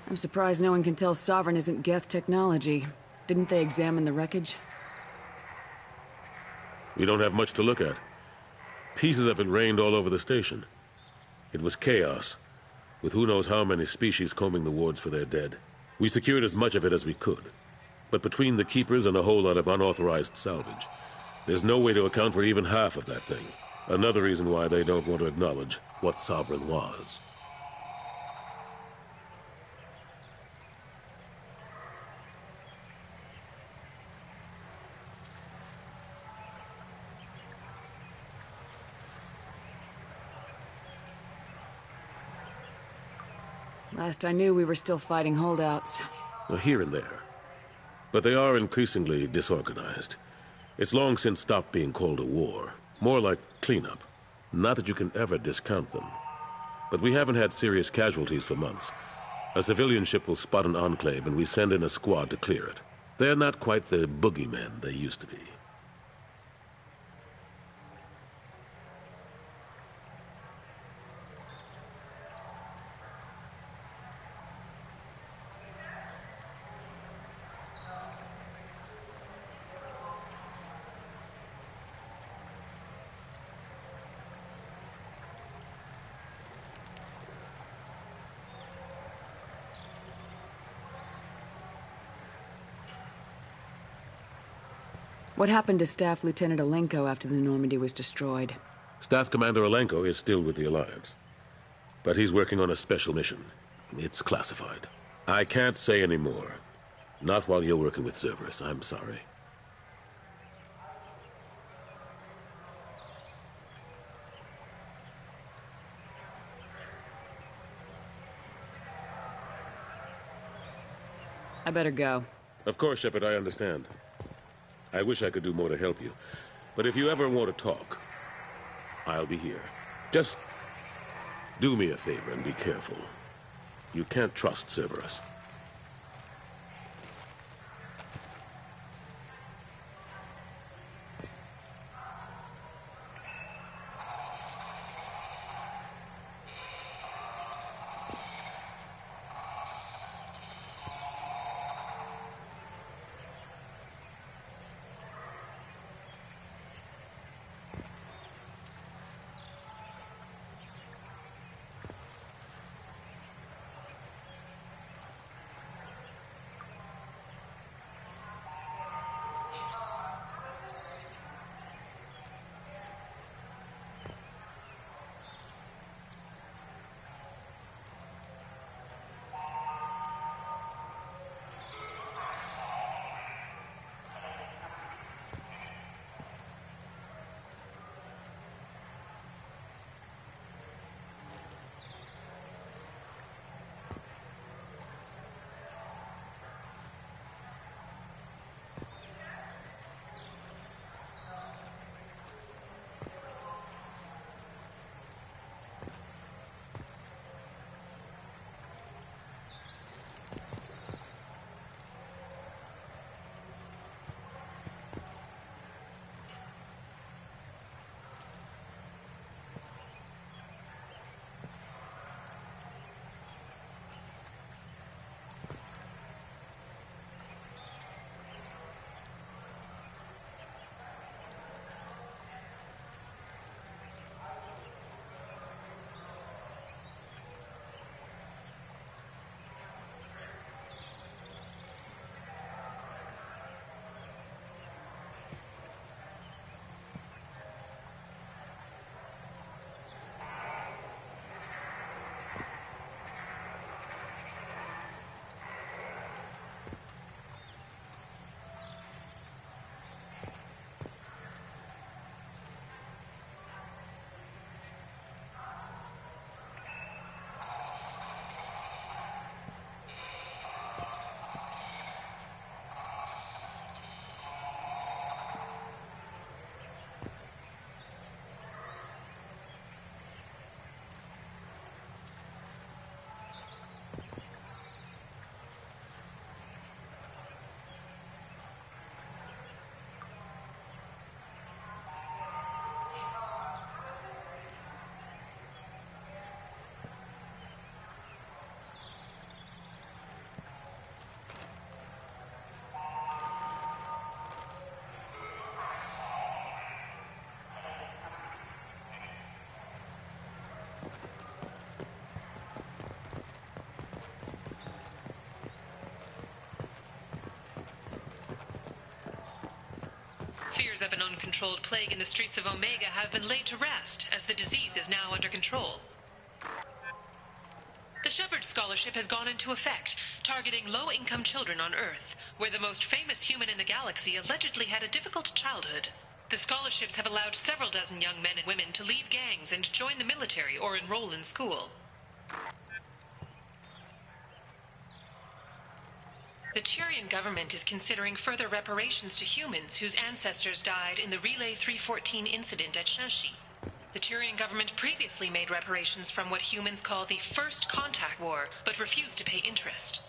I'm surprised no one can tell Sovereign isn't Geth technology. Didn't they examine the wreckage? We don't have much to look at. Pieces of it rained all over the station. It was chaos, with who knows how many species combing the wards for their dead. We secured as much of it as we could. But between the Keepers and a whole lot of unauthorized salvage, there's no way to account for even half of that thing. Another reason why they don't want to acknowledge what Sovereign was. Last I knew, we were still fighting holdouts. Here and there. But they are increasingly disorganized. It's long since stopped being called a war. More like cleanup. Not that you can ever discount them. But we haven't had serious casualties for months. A civilian ship will spot an enclave and we send in a squad to clear it. They're not quite the boogeymen they used to be. What happened to Staff Lieutenant Alenko after the Normandy was destroyed? Staff Commander Alenko is still with the Alliance. But he's working on a special mission. It's classified. I can't say any more. Not while you're working with Cerberus, I'm sorry. I better go. Of course, Shepard, I understand. I wish I could do more to help you. But if you ever want to talk, I'll be here. Just do me a favor and be careful. You can't trust Cerberus. Fears of an uncontrolled plague in the streets of Omega have been laid to rest, as the disease is now under control. The Shepard Scholarship has gone into effect, targeting low-income children on Earth, where the most famous human in the galaxy allegedly had a difficult childhood. The scholarships have allowed several dozen young men and women to leave gangs and join the military or enroll in school. The Turian government is considering further reparations to humans whose ancestors died in the Relay 314 incident at Shanxi. The Turian government previously made reparations from what humans call the First Contact War, but refused to pay interest.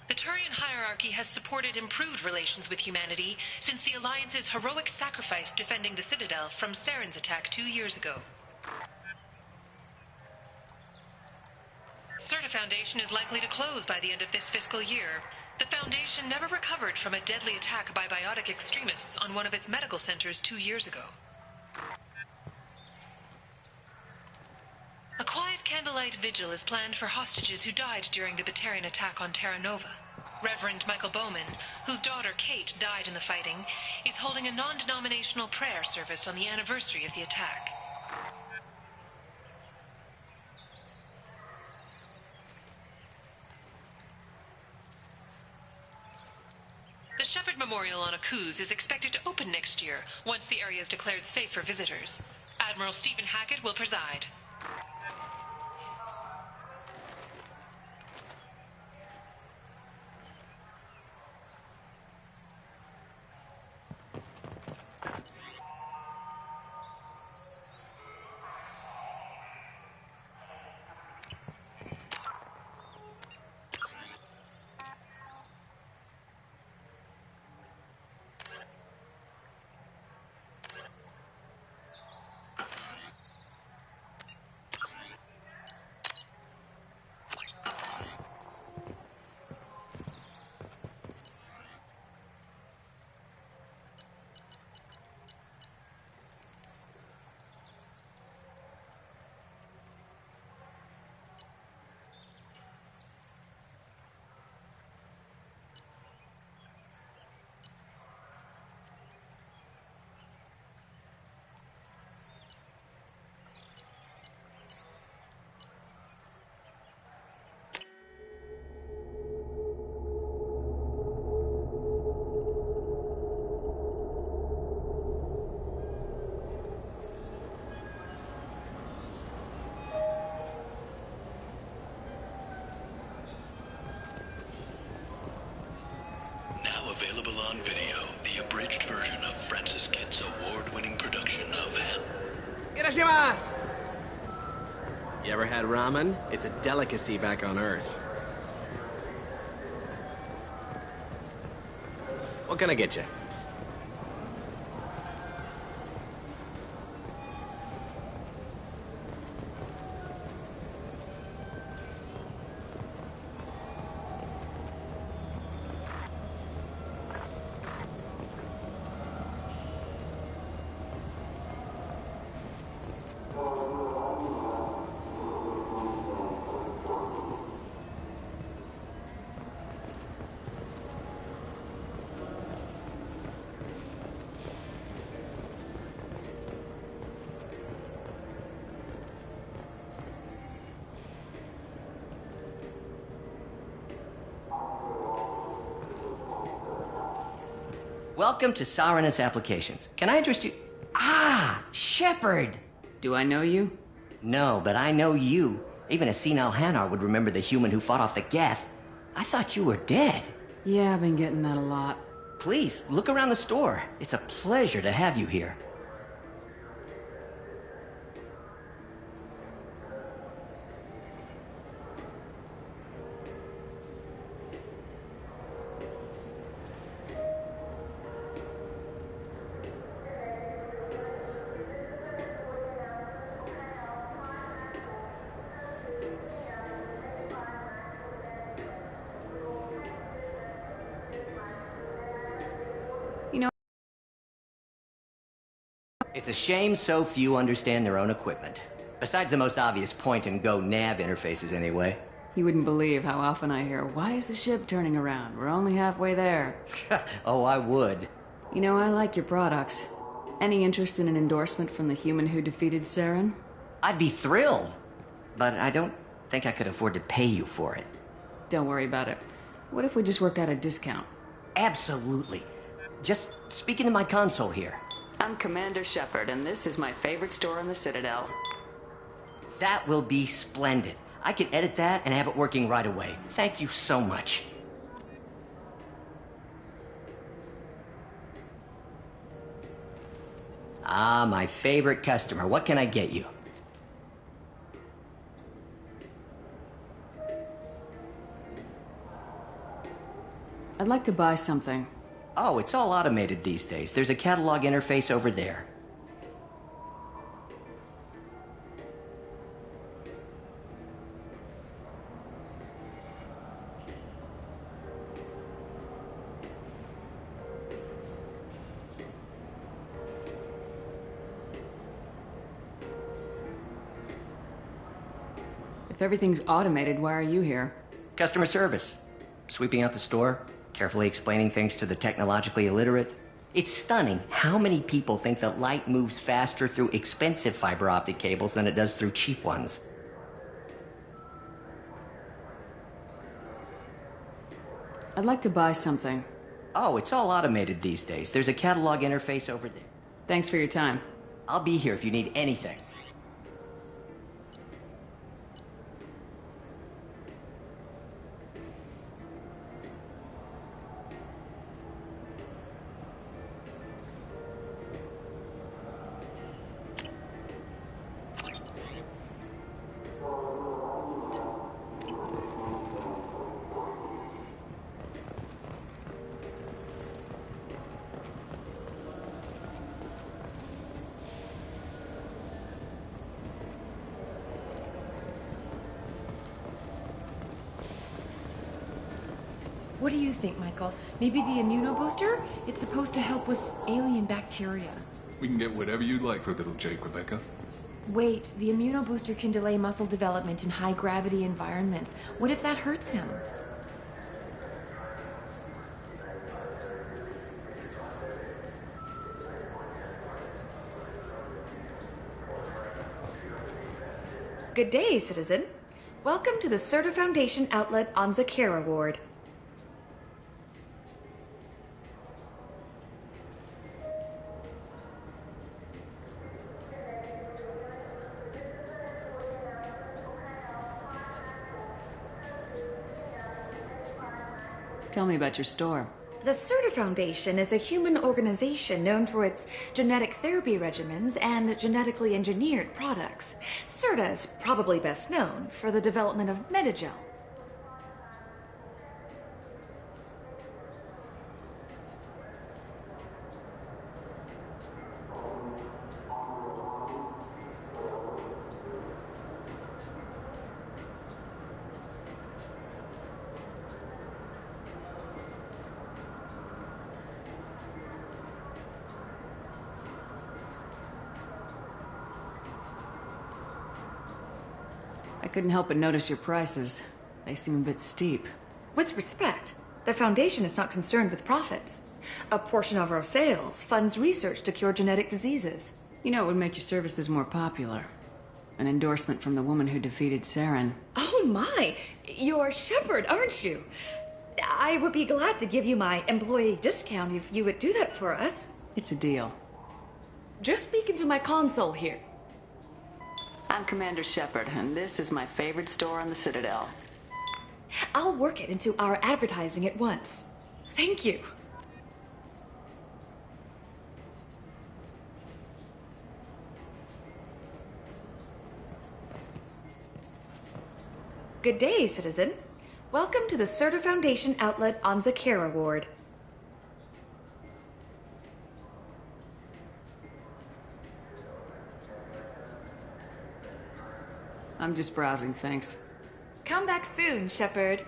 The Turian hierarchy has supported improved relations with humanity since the Alliance's heroic sacrifice defending the Citadel from Saren's attack 2 years ago. Certa Foundation is likely to close by the end of this fiscal year. The Foundation never recovered from a deadly attack by biotic extremists on one of its medical centers 2 years ago. A quiet candlelight vigil is planned for hostages who died during the Batarian attack on Terra Nova. Reverend Michael Bowman, whose daughter Kate died in the fighting, is holding a non-denominational prayer service on the anniversary of the attack. The Shepard Memorial on Akuz is expected to open next year, once the area is declared safe for visitors. Admiral Stephen Hackett will preside. Available on video, the abridged version of Francis Kidd's award-winning production of Irashimasu! You ever had ramen? It's a delicacy back on Earth. What can I get you? Welcome to Sarenus Applications. Can I interest you? Ah, Shepard! Do I know you? No, but I know you. Even a senile Hanar would remember the human who fought off the Geth. I thought you were dead. Yeah, I've been getting that a lot. Please, look around the store. It's a pleasure to have you here. It's a shame so few understand their own equipment. Besides the most obvious point-and-go nav interfaces, anyway. You wouldn't believe how often I hear, "Why is the ship turning around? We're only halfway there." Oh, I would. You know, I like your products. Any interest in an endorsement from the human who defeated Saren? I'd be thrilled, but I don't think I could afford to pay you for it. Don't worry about it. What if we just work out a discount? Absolutely. Just speak into my console here. I'm Commander Shepard, and this is my favorite store on the Citadel. That will be splendid. I can edit that and have it working right away. Thank you so much. Ah, my favorite customer. What can I get you? I'd like to buy something. Oh, it's all automated these days. There's a catalog interface over there. If everything's automated, why are you here? Customer service. Sweeping out the store, carefully explaining things to the technologically illiterate. It's stunning how many people think that light moves faster through expensive fiber optic cables than it does through cheap ones. I'd like to buy something. Oh, it's all automated these days. There's a catalog interface over there. Thanks for your time. I'll be here if you need anything. What do you think, Michael? Maybe the immunobooster? It's supposed to help with alien bacteria. We can get whatever you'd like for little Jake, Rebecca. Wait, the immunobooster can delay muscle development in high-gravity environments. What if that hurts him? Good day, citizen. Welcome to the Serta Foundation outlet on Zakera Ward. Tell me about your store. The Serta Foundation is a human organization known for its genetic therapy regimens and genetically engineered products. Serta is probably best known for the development of Metagel. I couldn't help but notice your prices. They seem a bit steep. With respect, the Foundation is not concerned with profits. A portion of our sales funds research to cure genetic diseases. You know, it would make your services more popular. An endorsement from the woman who defeated Saren. Oh my! You're Shepard, aren't you? I would be glad to give you my employee discount if you would do that for us. It's a deal. Just speak into my console here. I'm Commander Shepard, and this is my favorite store on the Citadel. I'll work it into our advertising at once. Thank you. Good day, citizen. Welcome to the Serta Foundation outlet on Zakera Ward. I'm just browsing, thanks. Come back soon, Shepard.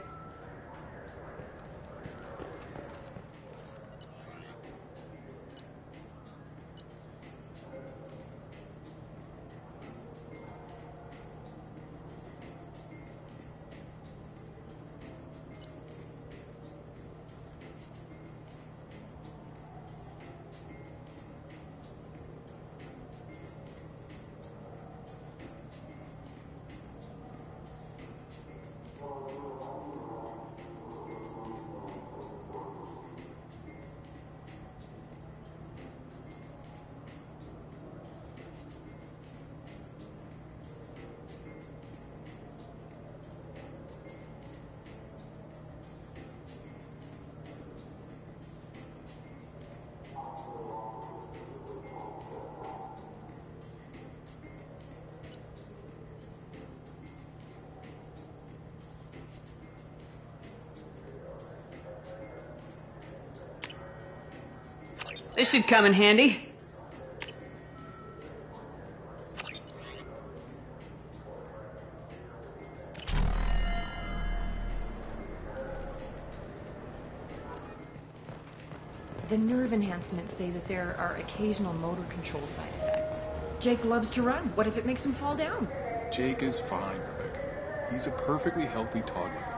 This should come in handy. The nerve enhancements say that there are occasional motor control side effects. Jake loves to run. What if it makes him fall down? Jake is fine, Rebecca. He's a perfectly healthy toddler.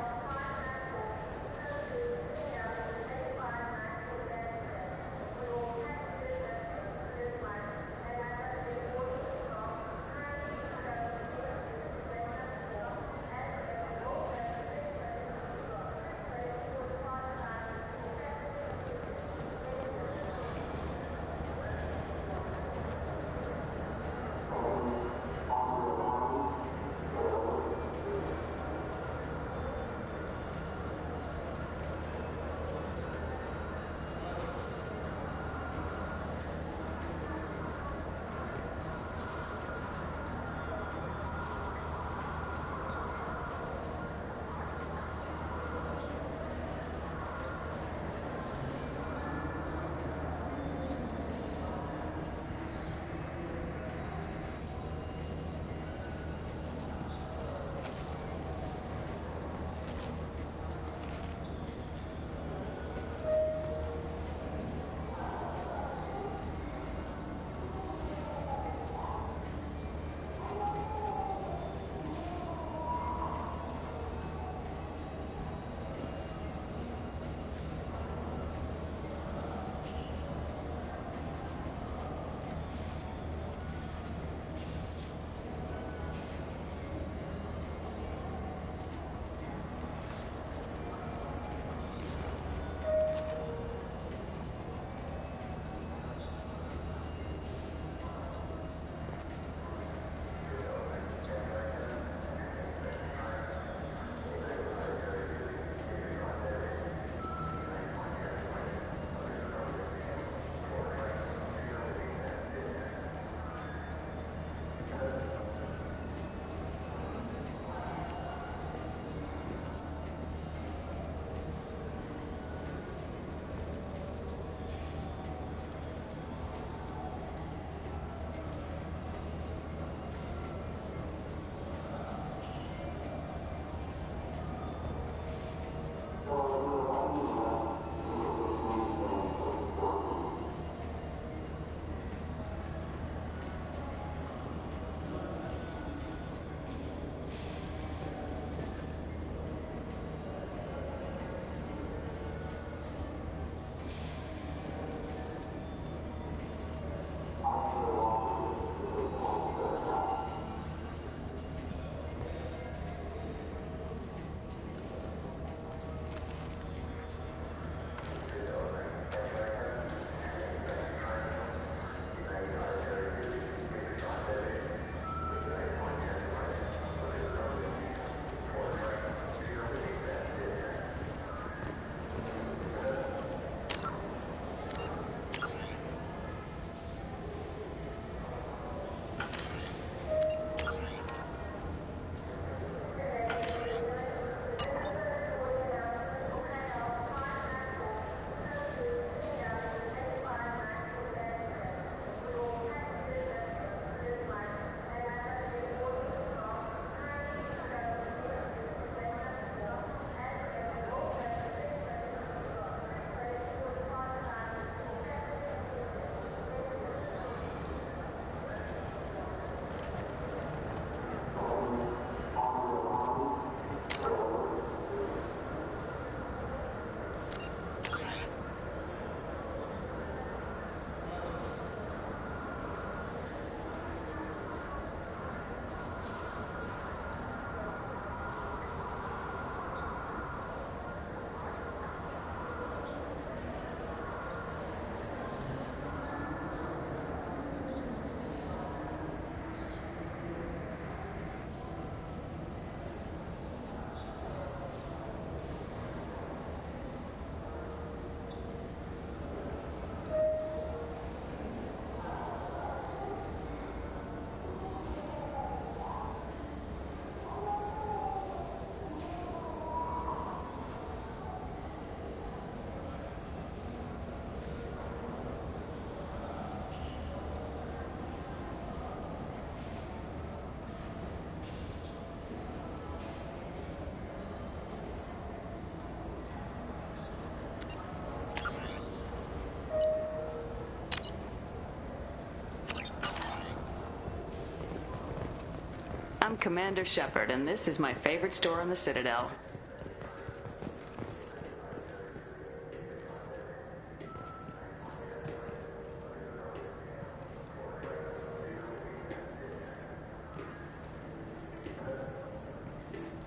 I'm Commander Shepard, and this is my favorite store on the Citadel.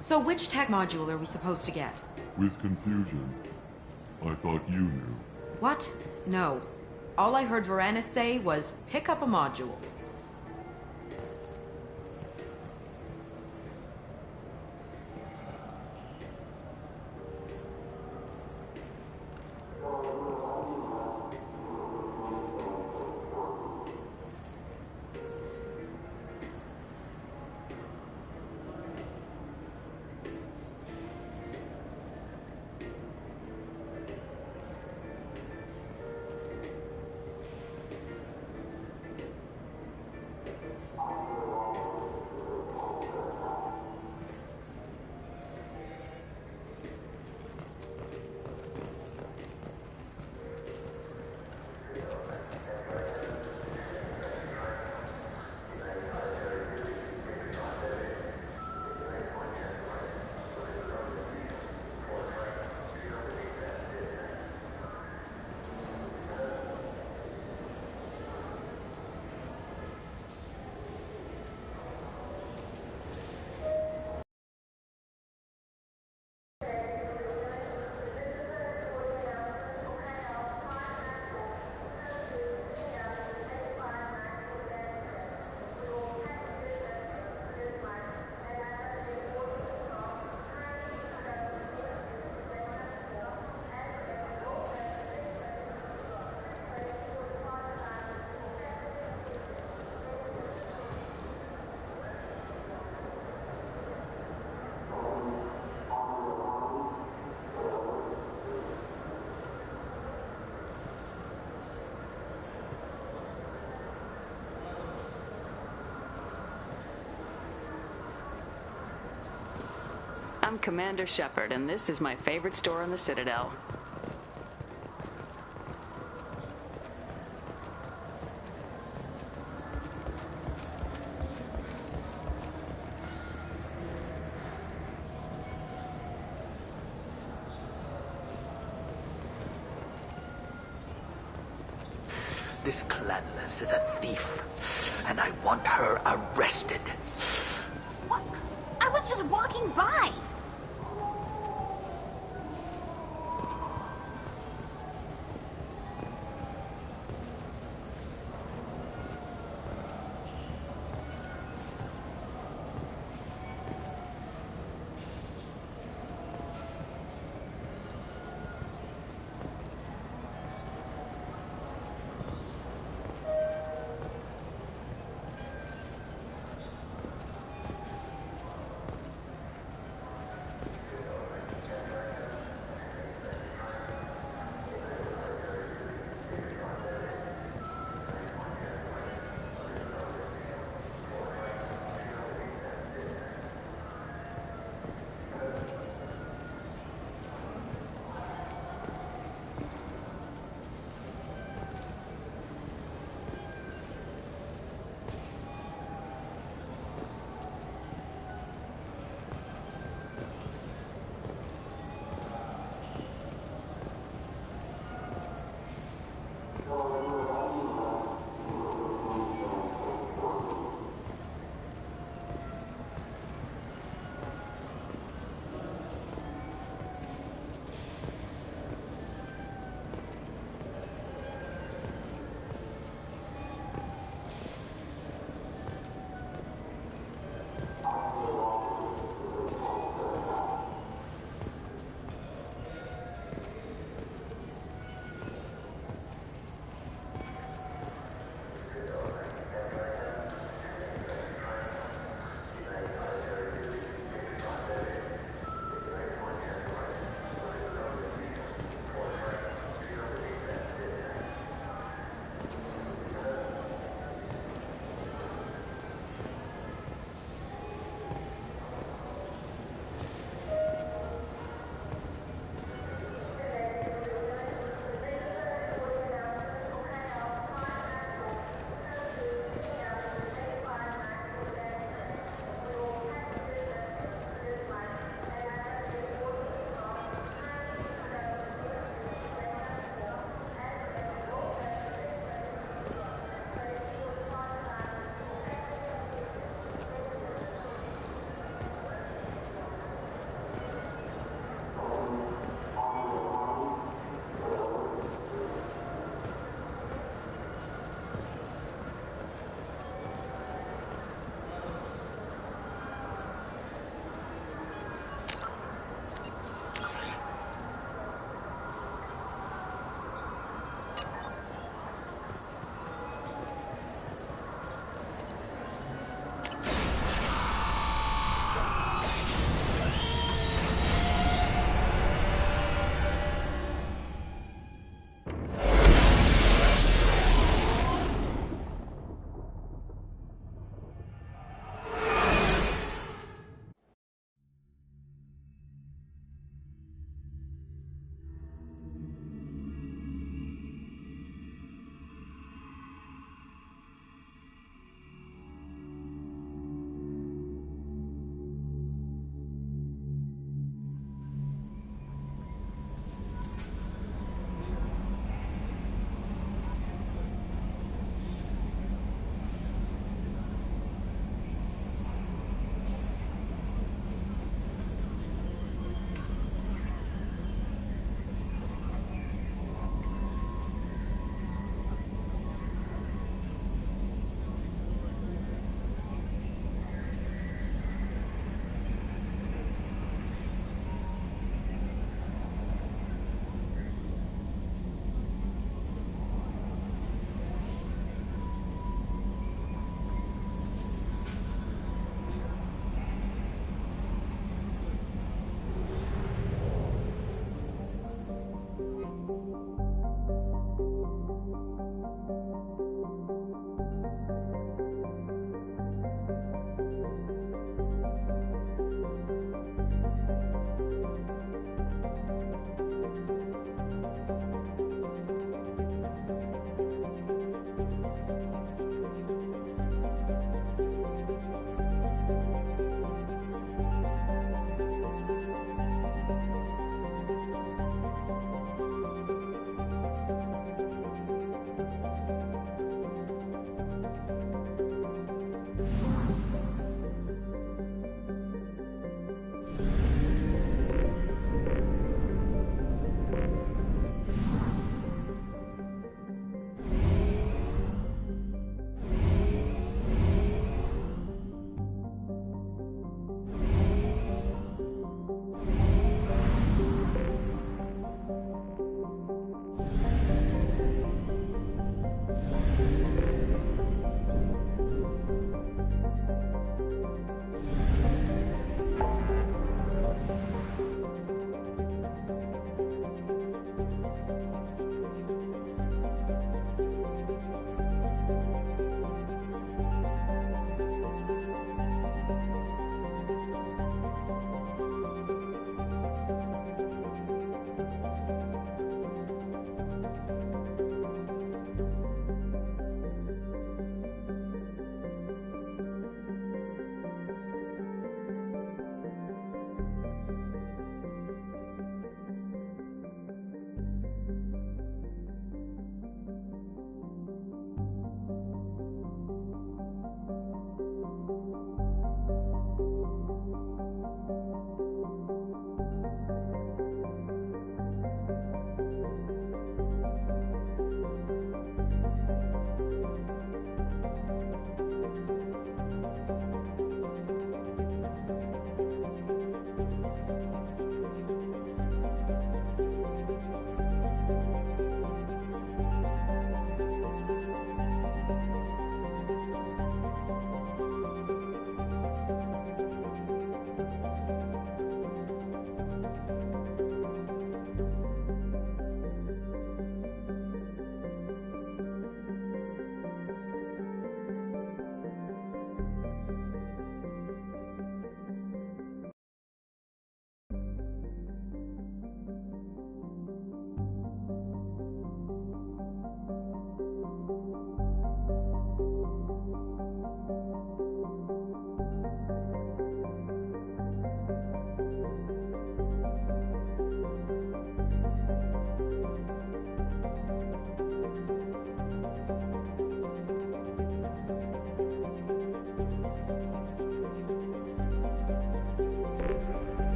So which tech module are we supposed to get? With confusion. I thought you knew. What? No. All I heard Varanus say was, pick up a module. I'm Commander Shepard, and this is my favorite store on the Citadel. This Clanless is a thief, and I want her arrested. What? I was just walking by.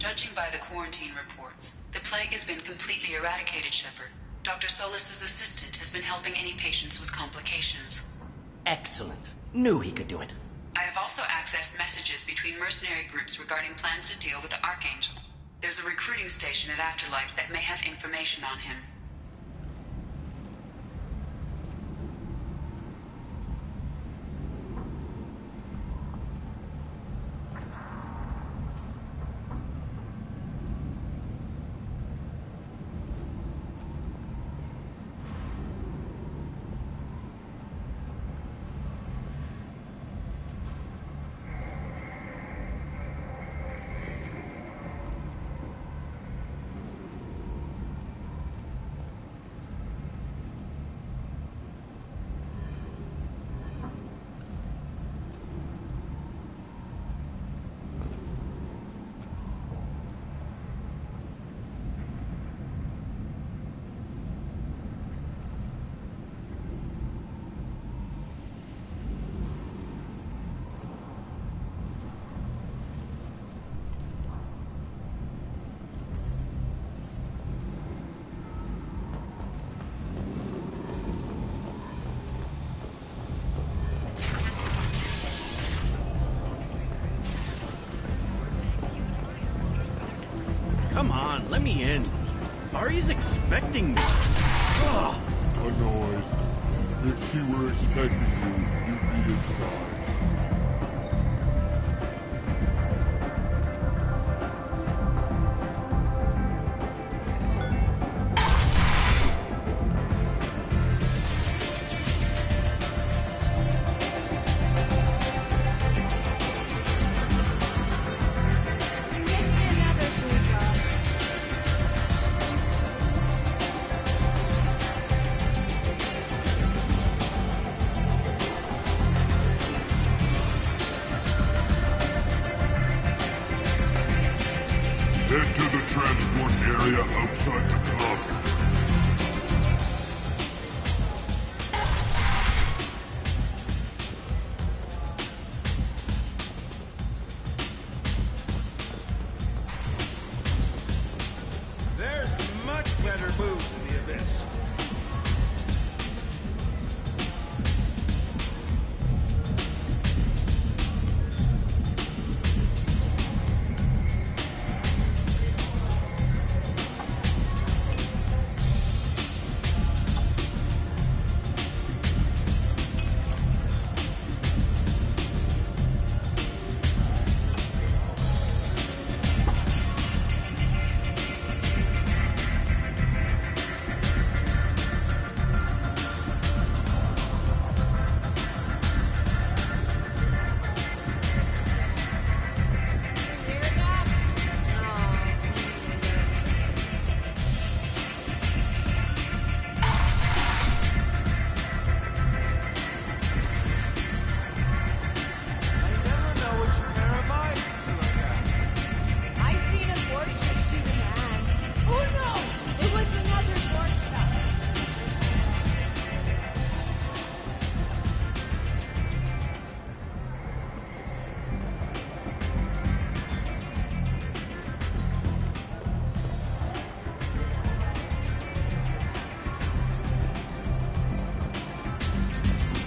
Judging by the quarantine reports, the plague has been completely eradicated, Shepard. Dr. Solis's assistant has been helping any patients with complications. Excellent. Knew he could do it. I have also accessed messages between mercenary groups regarding plans to deal with the Archangel. There's a recruiting station at Afterlife that may have information on him. Come on, let me in. Ari's expecting me. Ugh. Annoyed. If she were expecting you, you'd be inside. Head to the transport area outside the club. There's much better booze in the Abyss.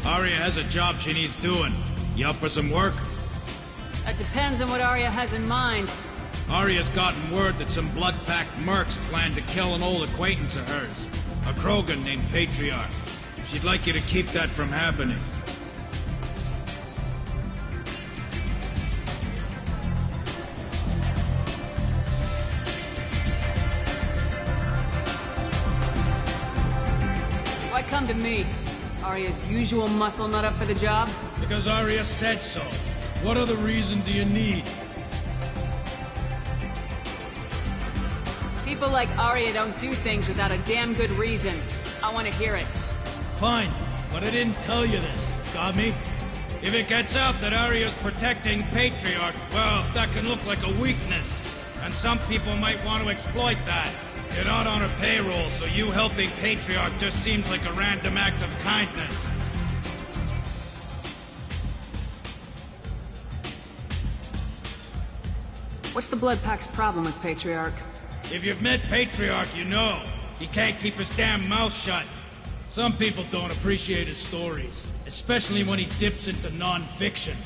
Arya has a job she needs doing. You up for some work? That depends on what Arya has in mind. Arya's gotten word that some blood-packed mercs plan to kill an old acquaintance of hers, a Krogan named Patriarch. She'd like you to keep that from happening. Why come to me? Arya's usual muscle not up for the job? Because Arya said so. What other reason do you need? People like Arya don't do things without a damn good reason. I want to hear it. Fine, but I didn't tell you this. Got me? If it gets out that Arya's protecting Patriarch, well, that can look like a weakness. And some people might want to exploit that. You're not on her payroll, so you helping Patriarch just seems like a random act of kindness. What's the Blood Pack's problem with Patriarch? If you've met Patriarch, you know. He can't keep his damn mouth shut. Some people don't appreciate his stories, especially when he dips into non-fiction.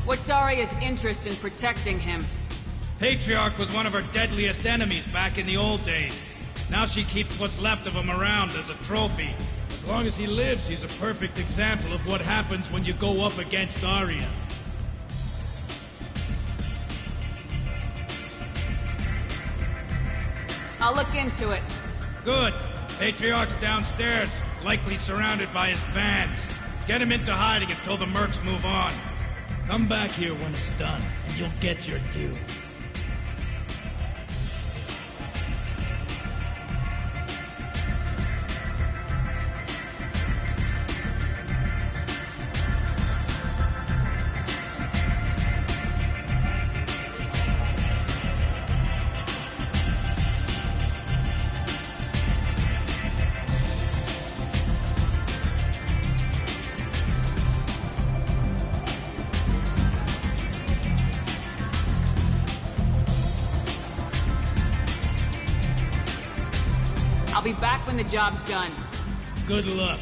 What's Arya's interest in protecting him? Patriarch was one of her deadliest enemies back in the old days. Now she keeps what's left of him around as a trophy. As long as he lives, he's a perfect example of what happens when you go up against Arya. I'll look into it. Good. Patriarch's downstairs, likely surrounded by his fans. Get him into hiding until the mercs move on. Come back here when it's done, and you'll get your due. I'll be back when the job's done. Good luck.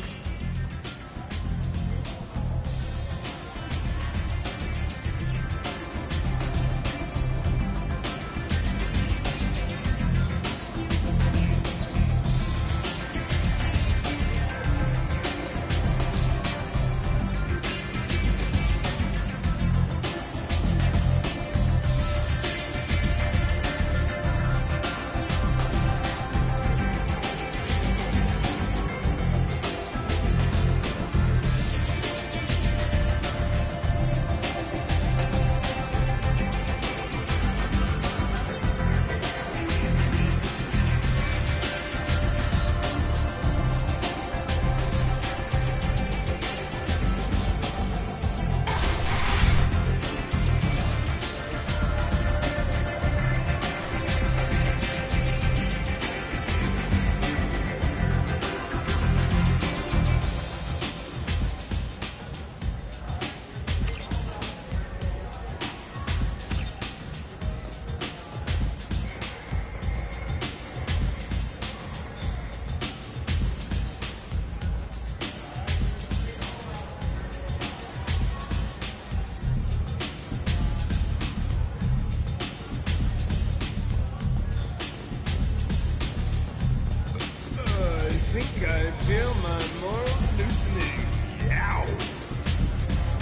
I feel my morals loosening. Yow!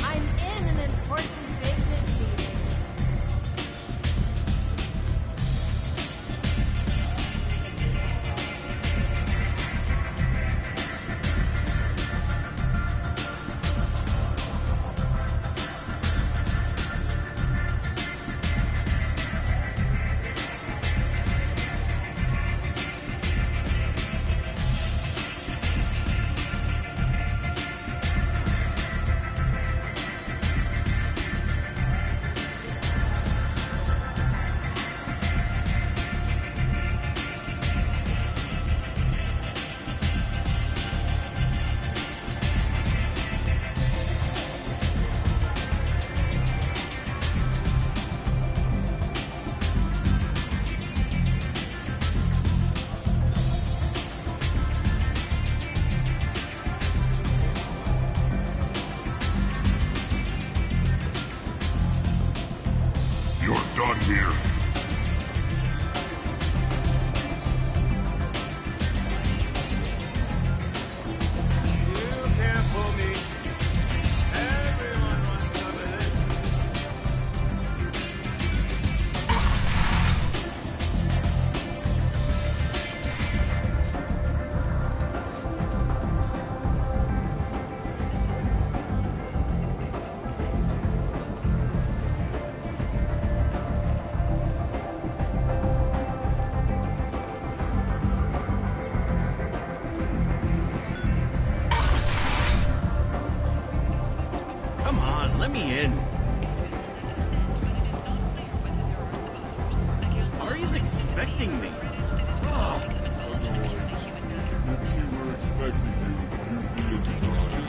I'm in an important business meeting. Done here. You can't fool me. Everyone wants some of this. Let me in. Ari's expecting me. Oh. If she were expecting you, you'd be inside.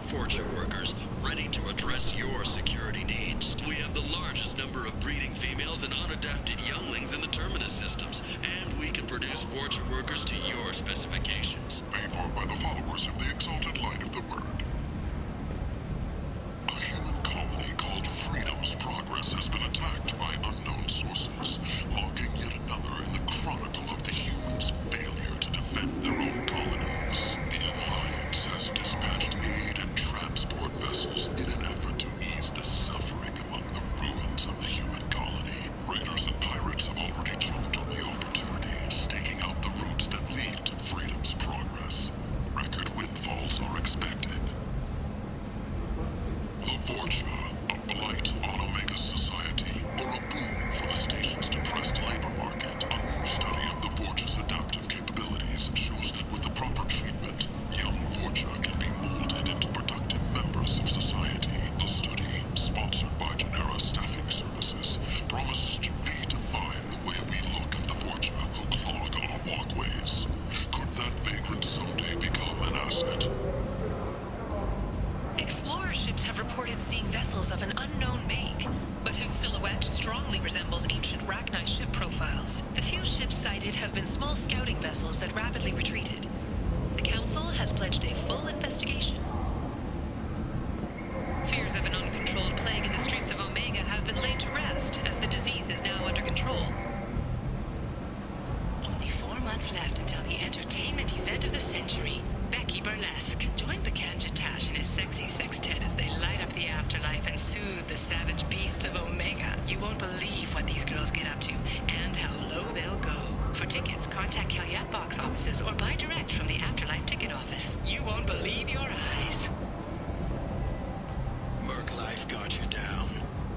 Fortune workers ready to address your security needs. We have the largest number of breeding females and unadapted younglings in the Terminus systems, and we can produce Fortune workers to your specifications. Paid for by the followers of the exalted light of the word. A human colony called Freedom's Progress has been attacked by unknown sources, logging yet another in the chronicle of the humans' failure to defend their own colonies. The Alliance has dispatched aid and transport vessels in an effort to ease the suffering among the ruins of the human colony. Raiders and pirates have already jumped on the opportunity, staking out the routes that lead to Freedom's Progress. Record windfalls are expected. The Vorcha, a blight on Omega's society, or a boon for the station's depressed labor market. A new study of the Vorcha's adaptive capabilities shows that with the proper treatment, young Vorcha can be molded into productive members of society. The study, sponsored by Genera Staffing Services, promises to redefine the way we look at the Vorcha who clog our walkways. Could that vagrant someday become an asset? Explorer ships have reported seeing vessels of an unknown make, but whose silhouette strongly resembles ancient Rachni ship profiles. The few ships sighted have been small scouting vessels that rapidly retreated. The Council has pledged a full investigation. Fears of an uncontrolled plague in the streets of Omega have been laid to rest, as the disease is now under control. Only 4 months left until the entertainment event of the century, Becky Burlesque. Join Bakanja Tash and his sexy sextet as they light up the afterlife and soothe the savage beasts of Omega. You won't believe what these girls get up to and how low they'll go. For tickets, contact Calyat box offices or buy direct from the Afterlife ticket office. You won't believe your eyes. Merc life got you down.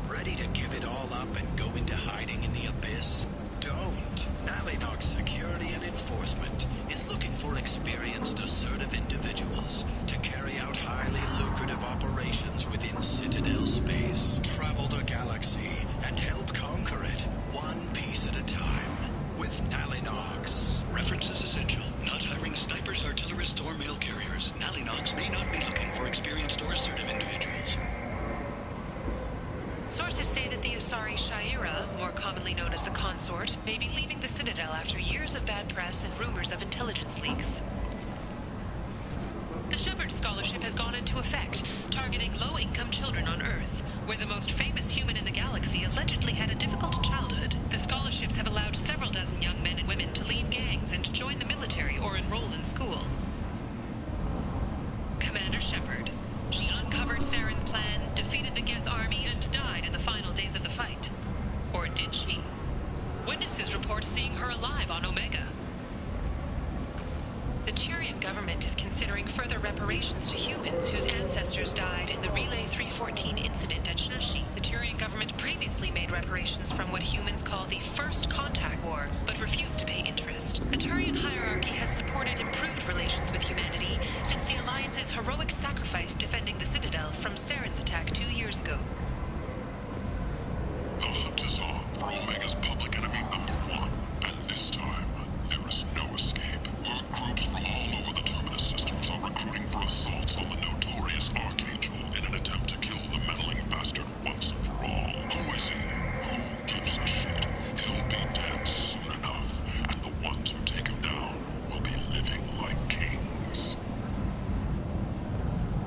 Ready to give it all up and go into hiding in the abyss? Don't. Alinox Security and Enforcement is looking for experienced, assertive individuals to carry out highly lucrative operations within Citadel space. Travel the galaxy and help conquer it, one piece at a time, with Alinox. Reference is essential. Not hiring snipers, artillerists, or mail carriers. Alinox may not be looking for experienced or assertive individuals. Sources say that the Asari Shaira, more commonly known as the Consort, may be leaving the Citadel after years of bad press and rumors of intelligence leaks. The Shepard Scholarship has gone into effect, targeting low-income children on Earth, where the most famous human in the galaxy allegedly had a difficult childhood. The scholarships have allowed several dozen young men and women to leave gangs and join the military or enroll in school. Commander Shepard. She uncovered Saren's plan, defeated the Geth army, and died in the final days of the fight. Or did she? Witnesses report seeing her alive on Omega. The Turian government is considering further reparations to humans whose ancestors died in the Relay 314 incident at Shashi. The Turian government previously made reparations from what humans call the First Contact War, but refused to pay interest. The Turian hierarchy has supported improved relations with humanity since the Alliance's heroic sacrifice defending the Citadel from Saren's attack 2 years ago. The hunt is on for Omega's public enemy #1, and this time, there is no escape. Merc groups from all over the Terminus systems are recruiting for assaults on the notorious Archangel in an attempt to kill the meddling bastard once and for all. Who is he? Who gives a shit? He'll be dead soon enough, and the ones who take him down will be living like kings.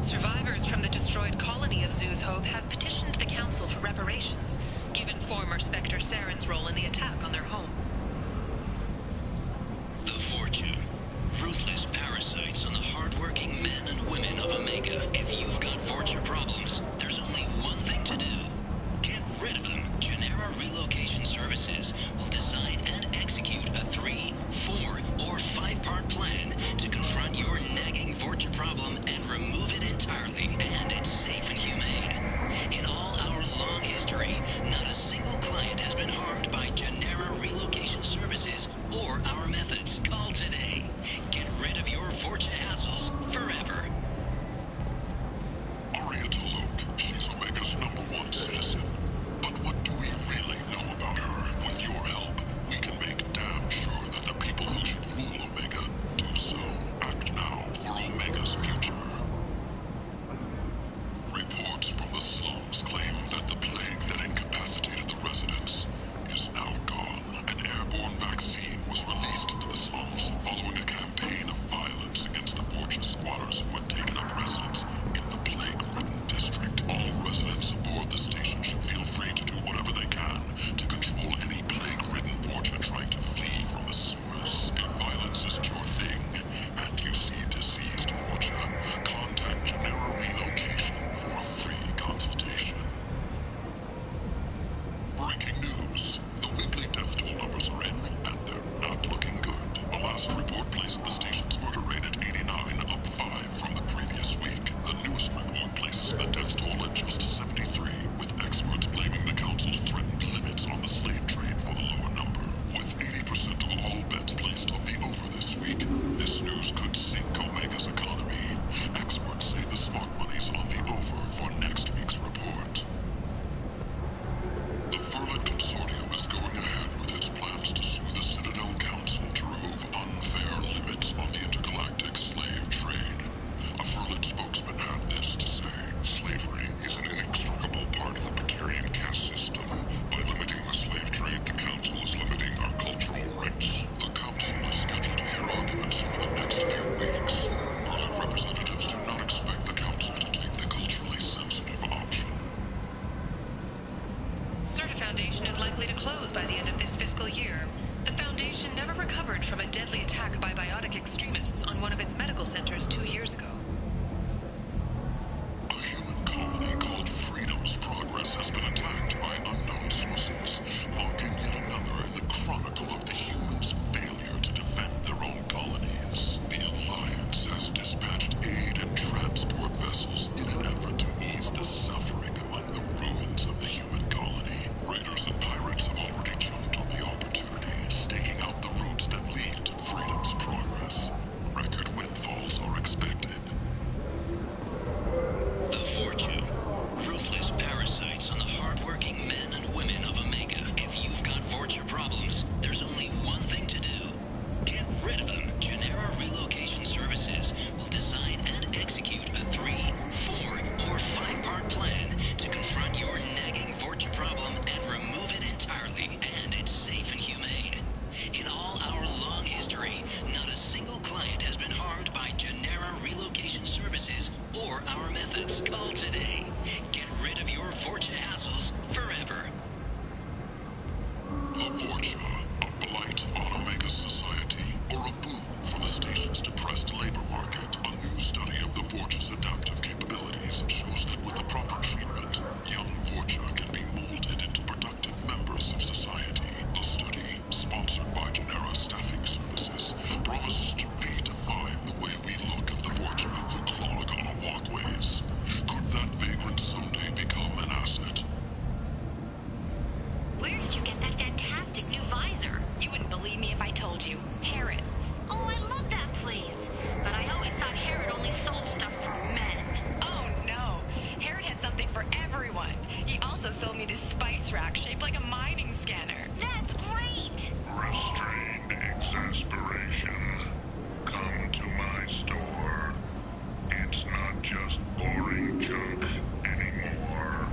Survivors from the destroyed colony of Zoo's Hope have petitioned the Council for reparations, given former Spectre Saren's role in the attack on their home. The Fortune. Ruthless parasites on the hard-working men and women of Omega. If you've got Vorcha problems, there's only one thing to do. Get rid of them. Genera Relocation Services will design and execute a 3, 4, or 5-part plan to confront your nagging Vorcha problem and remove it entirely. And it's safe and humane. In all our long history, not a single client has been harmed by Genera Relocation Services or our methods. Call today. Get rid of your Vorcha hassles forever. close by the end of this fiscal year. The Foundation never recovered from a deadly attack by biotic extremists on one of its medical centers 2 years ago. A human colony called Freedom's Progress has been attacked by unknown sources, marking yet another in the chronicle of the humans' failure to defend their own colonies. The Alliance has dispatched aid and transport vessels in an effort to ease the suffering among the ruins of the human colony. Raiders and pirates have already jumped on the opportunity, staking out the routes that lead to Freedom's Progress. Record windfalls are expected. The Fortune. Ruthless parasites on the hard-working men and women of Omega. If you've got Fortune problems, there's only one thing to do. Get rid of them. Genera Relocation Services will design and execute a 3, 4, or 5-part plan to confront your nagging Fortune problem and remove it entirely. And it's safe and humane. In all our long history, not a single client has been harmed by Genera Relocation Services or our methods. Call today. Get rid of your Fortune hassles forever. A Fortune, a blight on Omega society, or a boon for the station's depressed labor market. A new study of the Fortune's adaptive capabilities shows that with the proper treatment, young Fortune can be molded into productive members of society. The study, sponsored by Genera Staffing Services, promises to redefine the way we look at the Fortune who clog our walkways. Could that vagrant someday become an asset? Where did you get that fantastic new visor? You wouldn't believe me if I told you. Harrods. Oh, I love that place. But I always thought Harrod only sold stuff for men. Oh no! Harrod has something for everyone. He also sold me this spice rack shaped like a mining scanner. That's great! Restrained exasperation. Come to my store. It's not just boring junk anymore.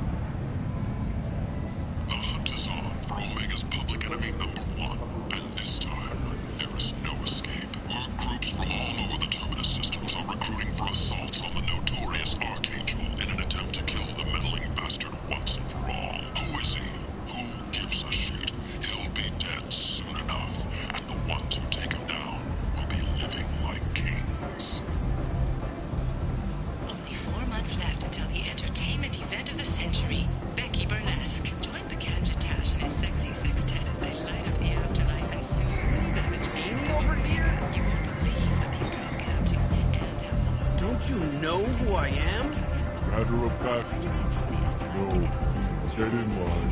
The hunt is on for Omega's public enemy #1, and this time, there is no escape. Work groups from all over the Terminus systems are recruiting for assaults on the notorious Archangel in an attempt to kill the meddling bastard once and for all. Who is he? Who gives a shit? He'll be dead soon enough, and the ones who take him down will be living like kings. Only 4 months left until the entertainment event of the century, Becky Burlesque. Join Tash and his sexy sextet as they light up the afterlife and soothe the savage beasts over here. You won't believe what these girls get up to and have fun. Don't you know who I am? Matter of fact, no. Get in line.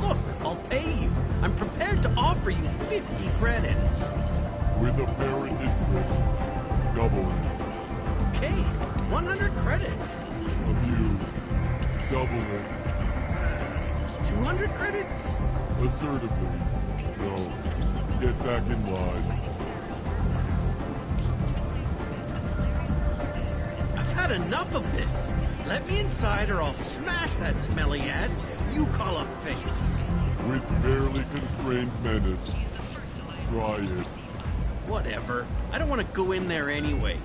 Look, I'll pay you. I'm prepared to offer you 50 credits. With apparent interest, double it. Okay, 100 credits. Amused, double it. 200 credits? Assertively, no. Get back in line. I've had enough of this. Let me inside or I'll smash that smelly ass you call a face. With barely constrained menace. Try it. Whatever. I don't want to go in there anyway.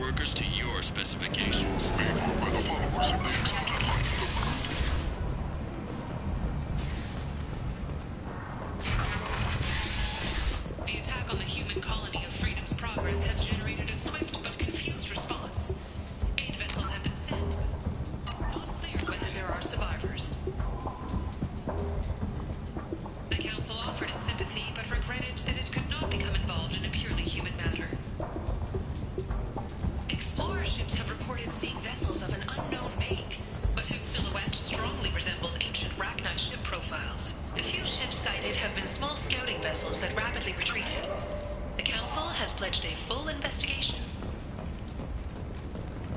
workers to your specifications. Made by the followers of the exalted light of the world. The attack on the human colony of Freedom's Progress has generated a swift but confused response. 8 vessels have been sent. Not clear whether there are survivors. The Council offered its sympathy, but regretted that it could not become involved in a purely human matter. Explorer ships have reported seeing vessels of an unknown make, but whose silhouette strongly resembles ancient Rachni ship profiles. The few ships sighted have been small scouting vessels that rapidly retreated. The Council has pledged a full investigation.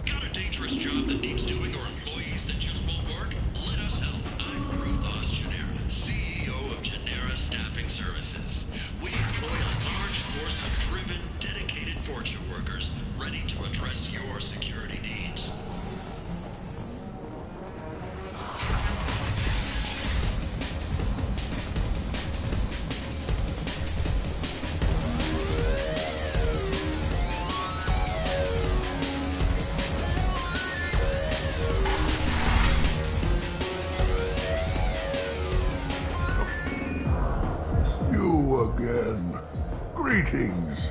Got a dangerous job that needs doing or employees that just won't work? Let us help. I'm Ruthos Genera, CEO of Genera Staffing Services. We employ a large force of driven, dedicated Fortune workers ready to address your security needs. You again. Greetings.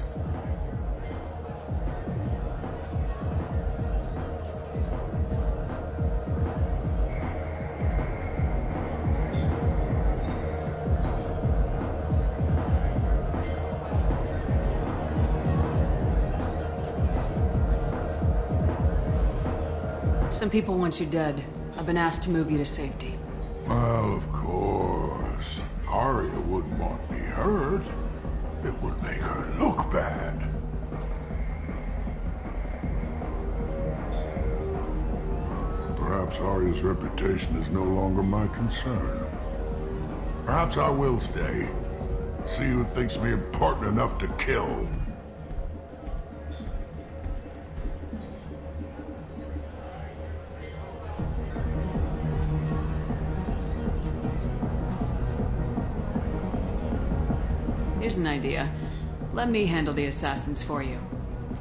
Some people want you dead. I've been asked to move you to safety. Well, of course. Arya wouldn't want me hurt. It would make her look bad. Perhaps Arya's reputation is no longer my concern. Perhaps I will stay. See who thinks me important enough to kill. Here's an idea. Let me handle the assassins for you.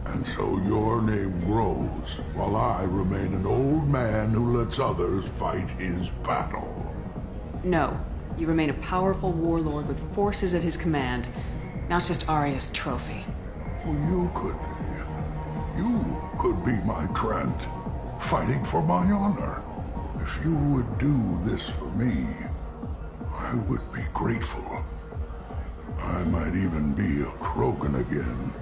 And so your name grows, while I remain an old man who lets others fight his battle. No. You remain a powerful warlord with forces at his command, not just Arya's trophy. Well, you could be my Krant, fighting for my honor. If you would do this for me, I would be grateful. I might even be a Krogan again.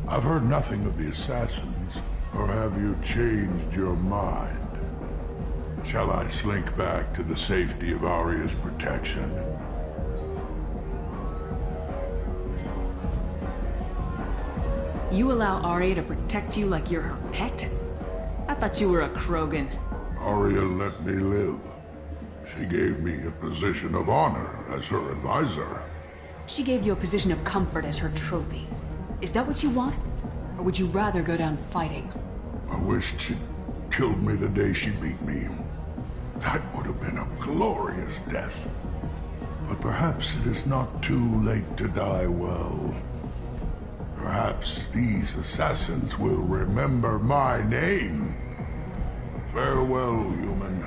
I've heard nothing of the assassins, or have you changed your mind? Shall I slink back to the safety of Arya's protection? You allow Arya to protect you like you're her pet? I thought you were a Krogan. Arya let me live. She gave me a position of honor as her advisor. She gave you a position of comfort as her trophy. Is that what you want? Or would you rather go down fighting? I wished she'd killed me the day she beat me. That would have been a glorious death. But perhaps it is not too late to die well. Perhaps these assassins will remember my name. Farewell, human.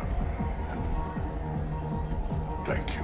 Thank you.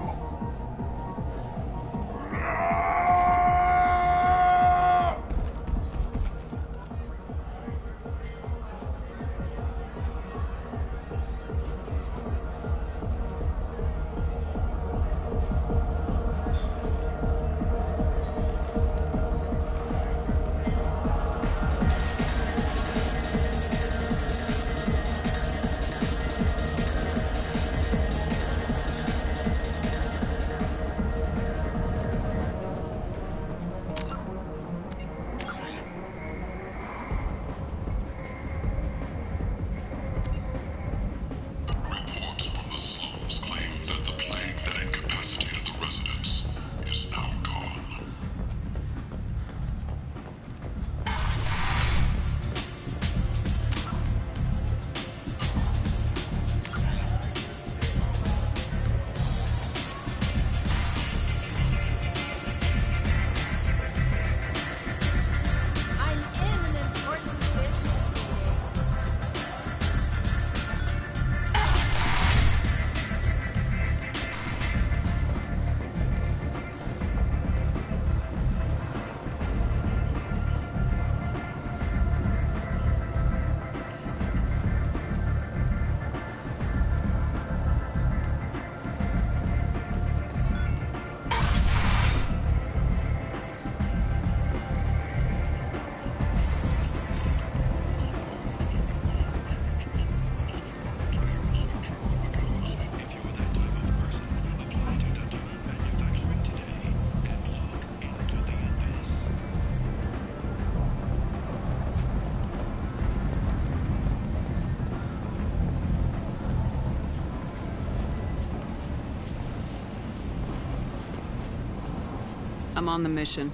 Reports from the slums claim that the plague that incapacitated the residents is now gone. I'm in an important business meeting. I'm on the mission.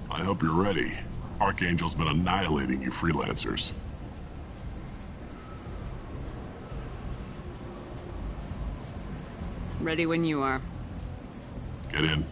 I hope you're ready. Archangel's been annihilating you freelancers. Ready when you are. Get in.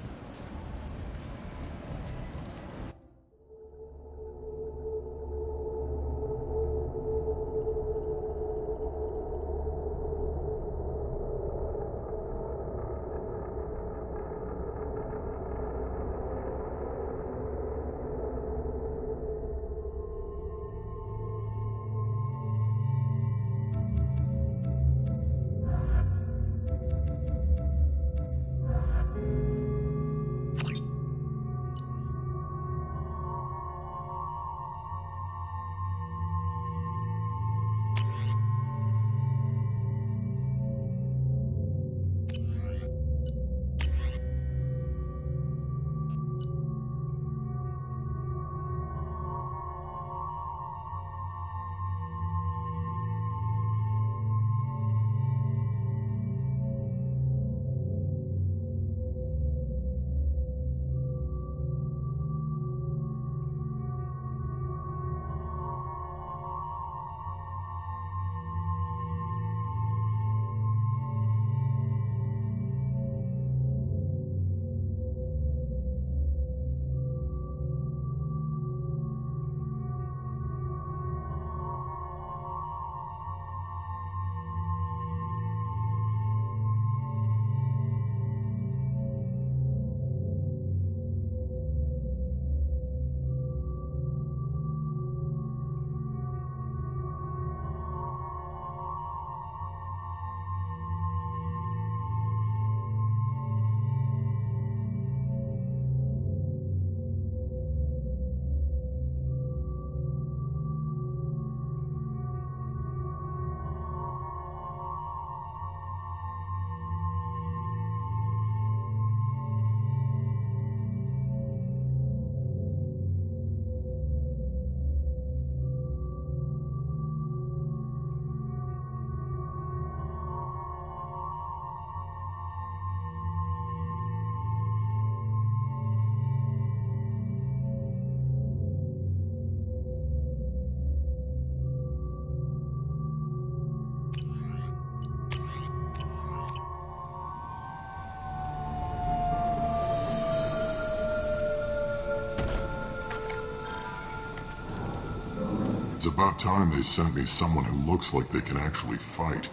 It's about time they sent me someone who looks like they can actually fight.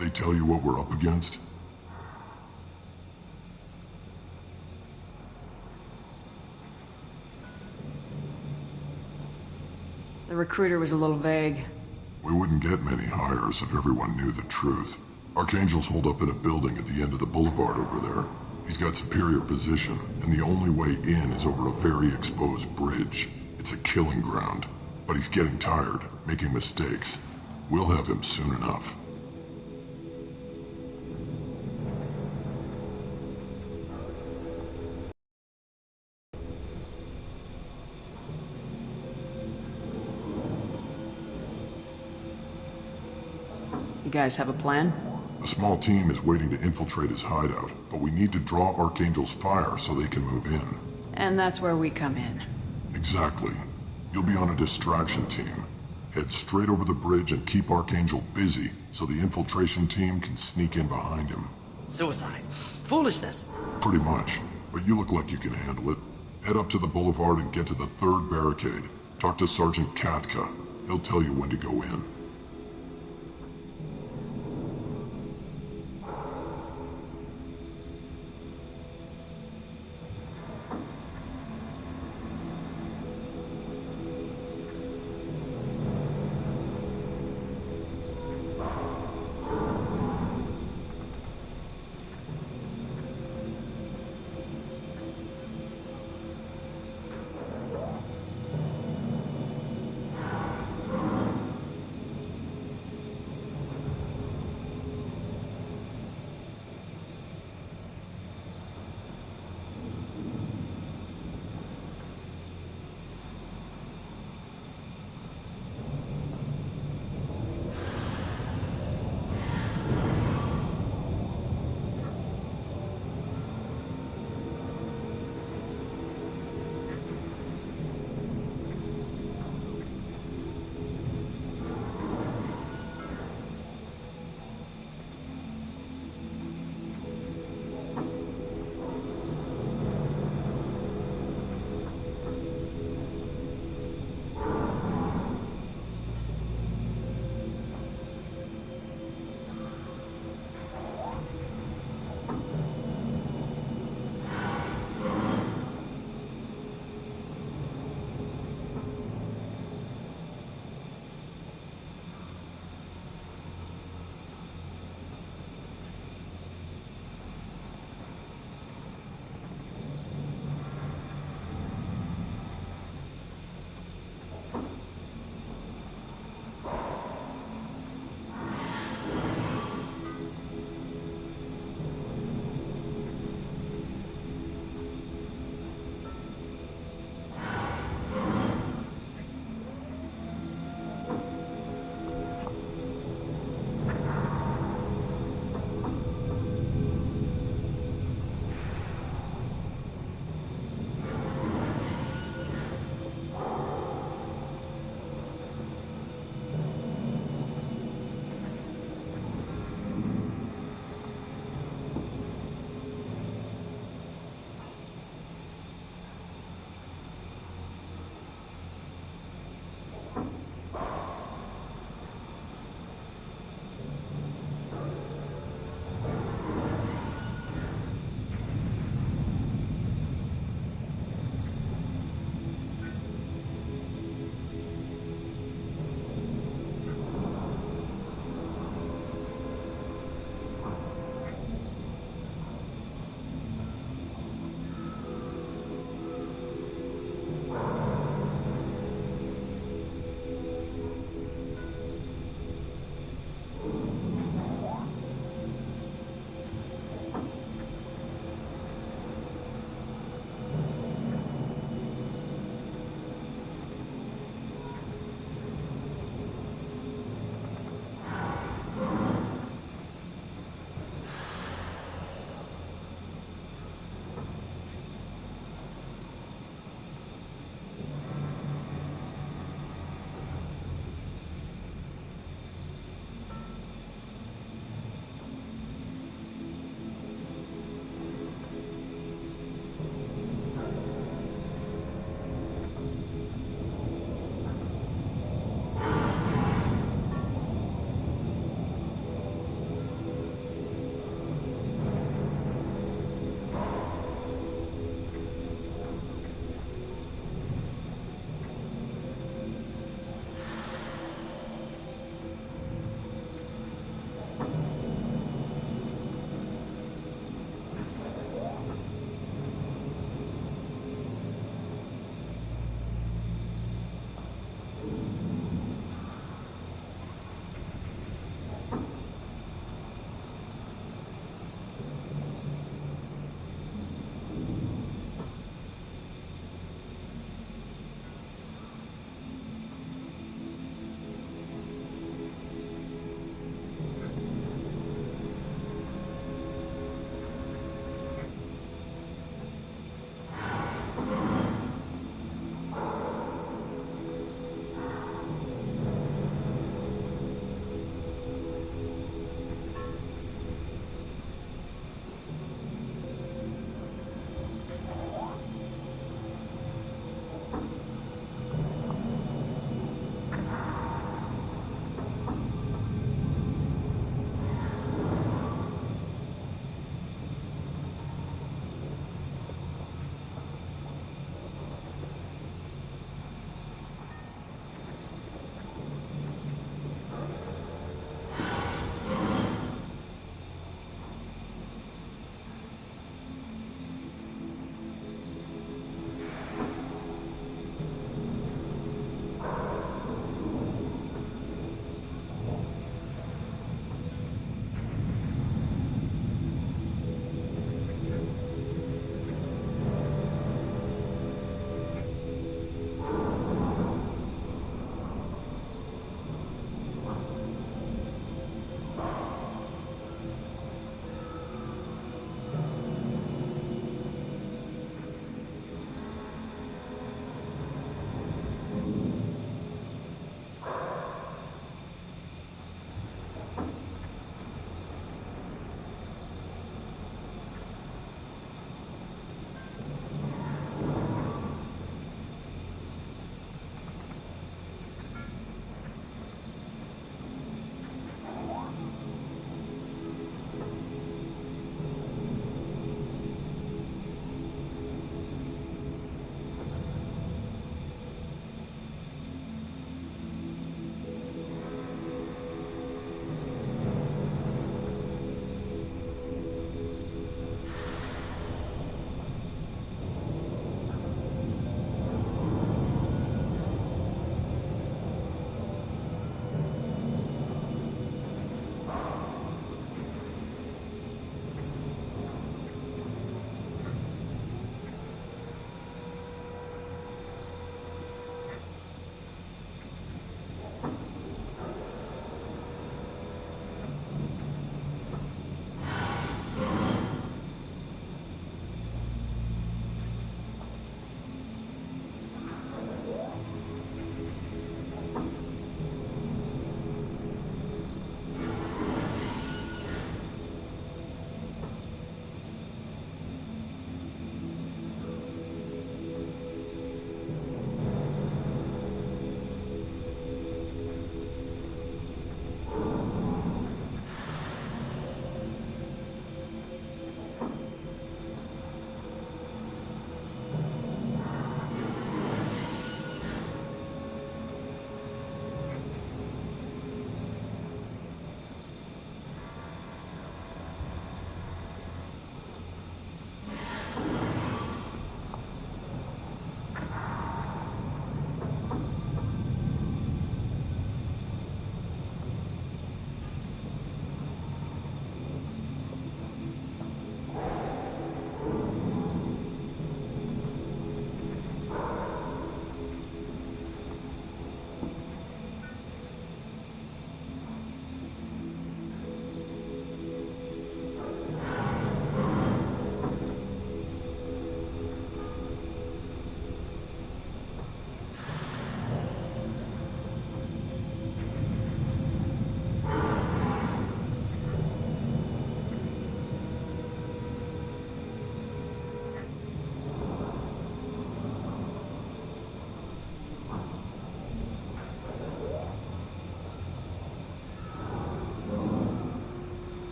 They tell you what we're up against? The recruiter was a little vague. We wouldn't get many hires if everyone knew the truth. Archangel's holed up in a building at the end of the boulevard over there. He's got superior position, and the only way in is over a very exposed bridge. It's a killing ground. But he's getting tired, making mistakes. We'll have him soon enough. You guys have a plan? A small team is waiting to infiltrate his hideout, but we need to draw Archangel's fire so they can move in. And that's where we come in. Exactly. You'll be on a distraction team. Head straight over the bridge and keep Archangel busy so the infiltration team can sneak in behind him. Suicide. Foolishness. Pretty much, but you look like you can handle it. Head up to the boulevard and get to the 3rd barricade. Talk to Sergeant Katka. He'll tell you when to go in.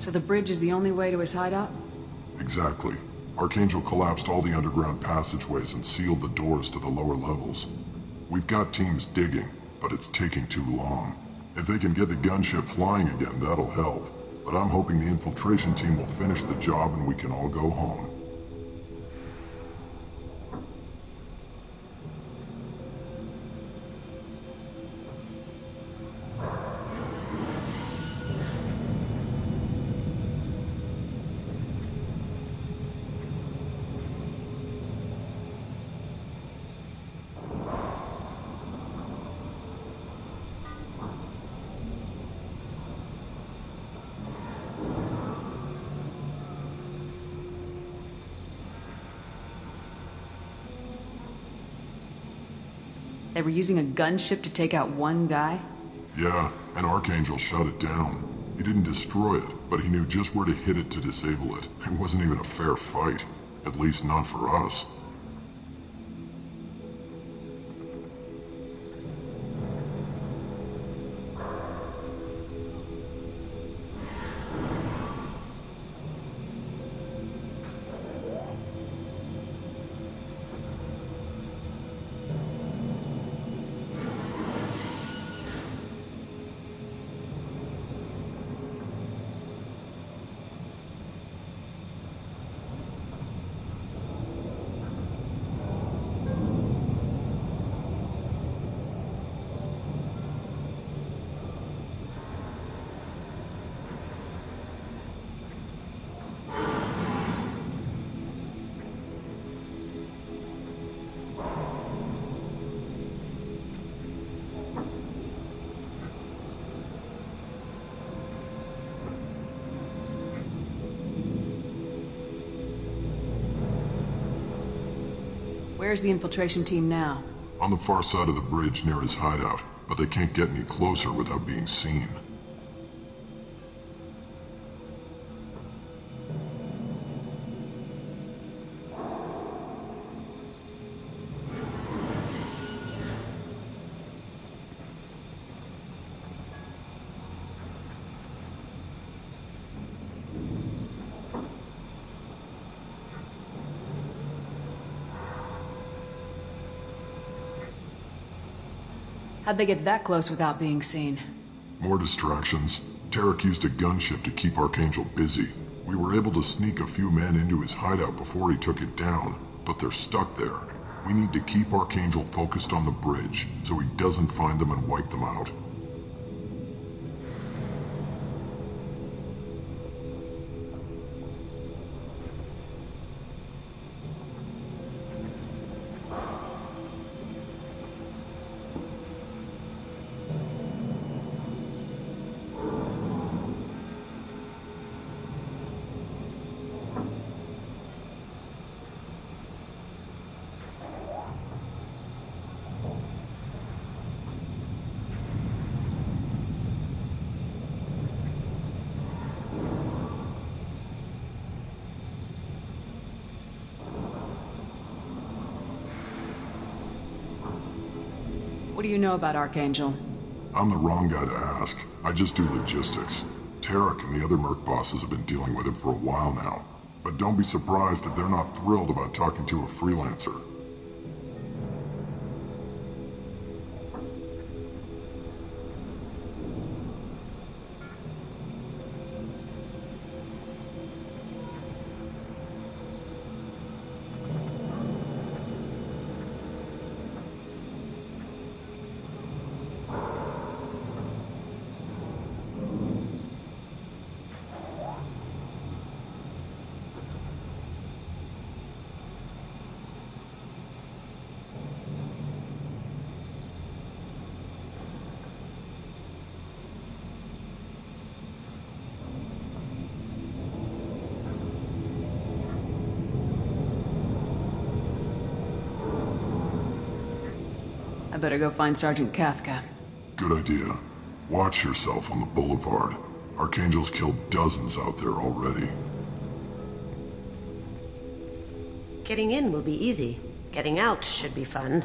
So the bridge is the only way to his hideout? Exactly. Archangel collapsed all the underground passageways and sealed the doors to the lower levels. We've got teams digging, but it's taking too long. If they can get the gunship flying again, that'll help. But I'm hoping the infiltration team will finish the job and we can all go home. They were using a gunship to take out one guy? Yeah, and Archangel shut it down. He didn't destroy it, but he knew just where to hit it to disable it. It wasn't even a fair fight. At least not for us. Where's the infiltration team now? On the far side of the bridge near his hideout, but they can't get any closer without being seen. How'd they get that close without being seen? More distractions. Tarek used a gunship to keep Archangel busy. We were able to sneak a few men into his hideout before he took it down, but they're stuck there. We need to keep Archangel focused on the bridge, so he doesn't find them and wipe them out. What do you know about Archangel? I'm the wrong guy to ask. I just do logistics. Tarek and the other Merc bosses have been dealing with him for a while now. But don't be surprised if they're not thrilled about talking to a freelancer. I better go find Sergeant Kafka. Good idea. Watch yourself on the boulevard. Archangel's killed dozens out there already. Getting in will be easy. Getting out should be fun.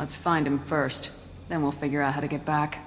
Let's find him first. Then we'll figure out how to get back.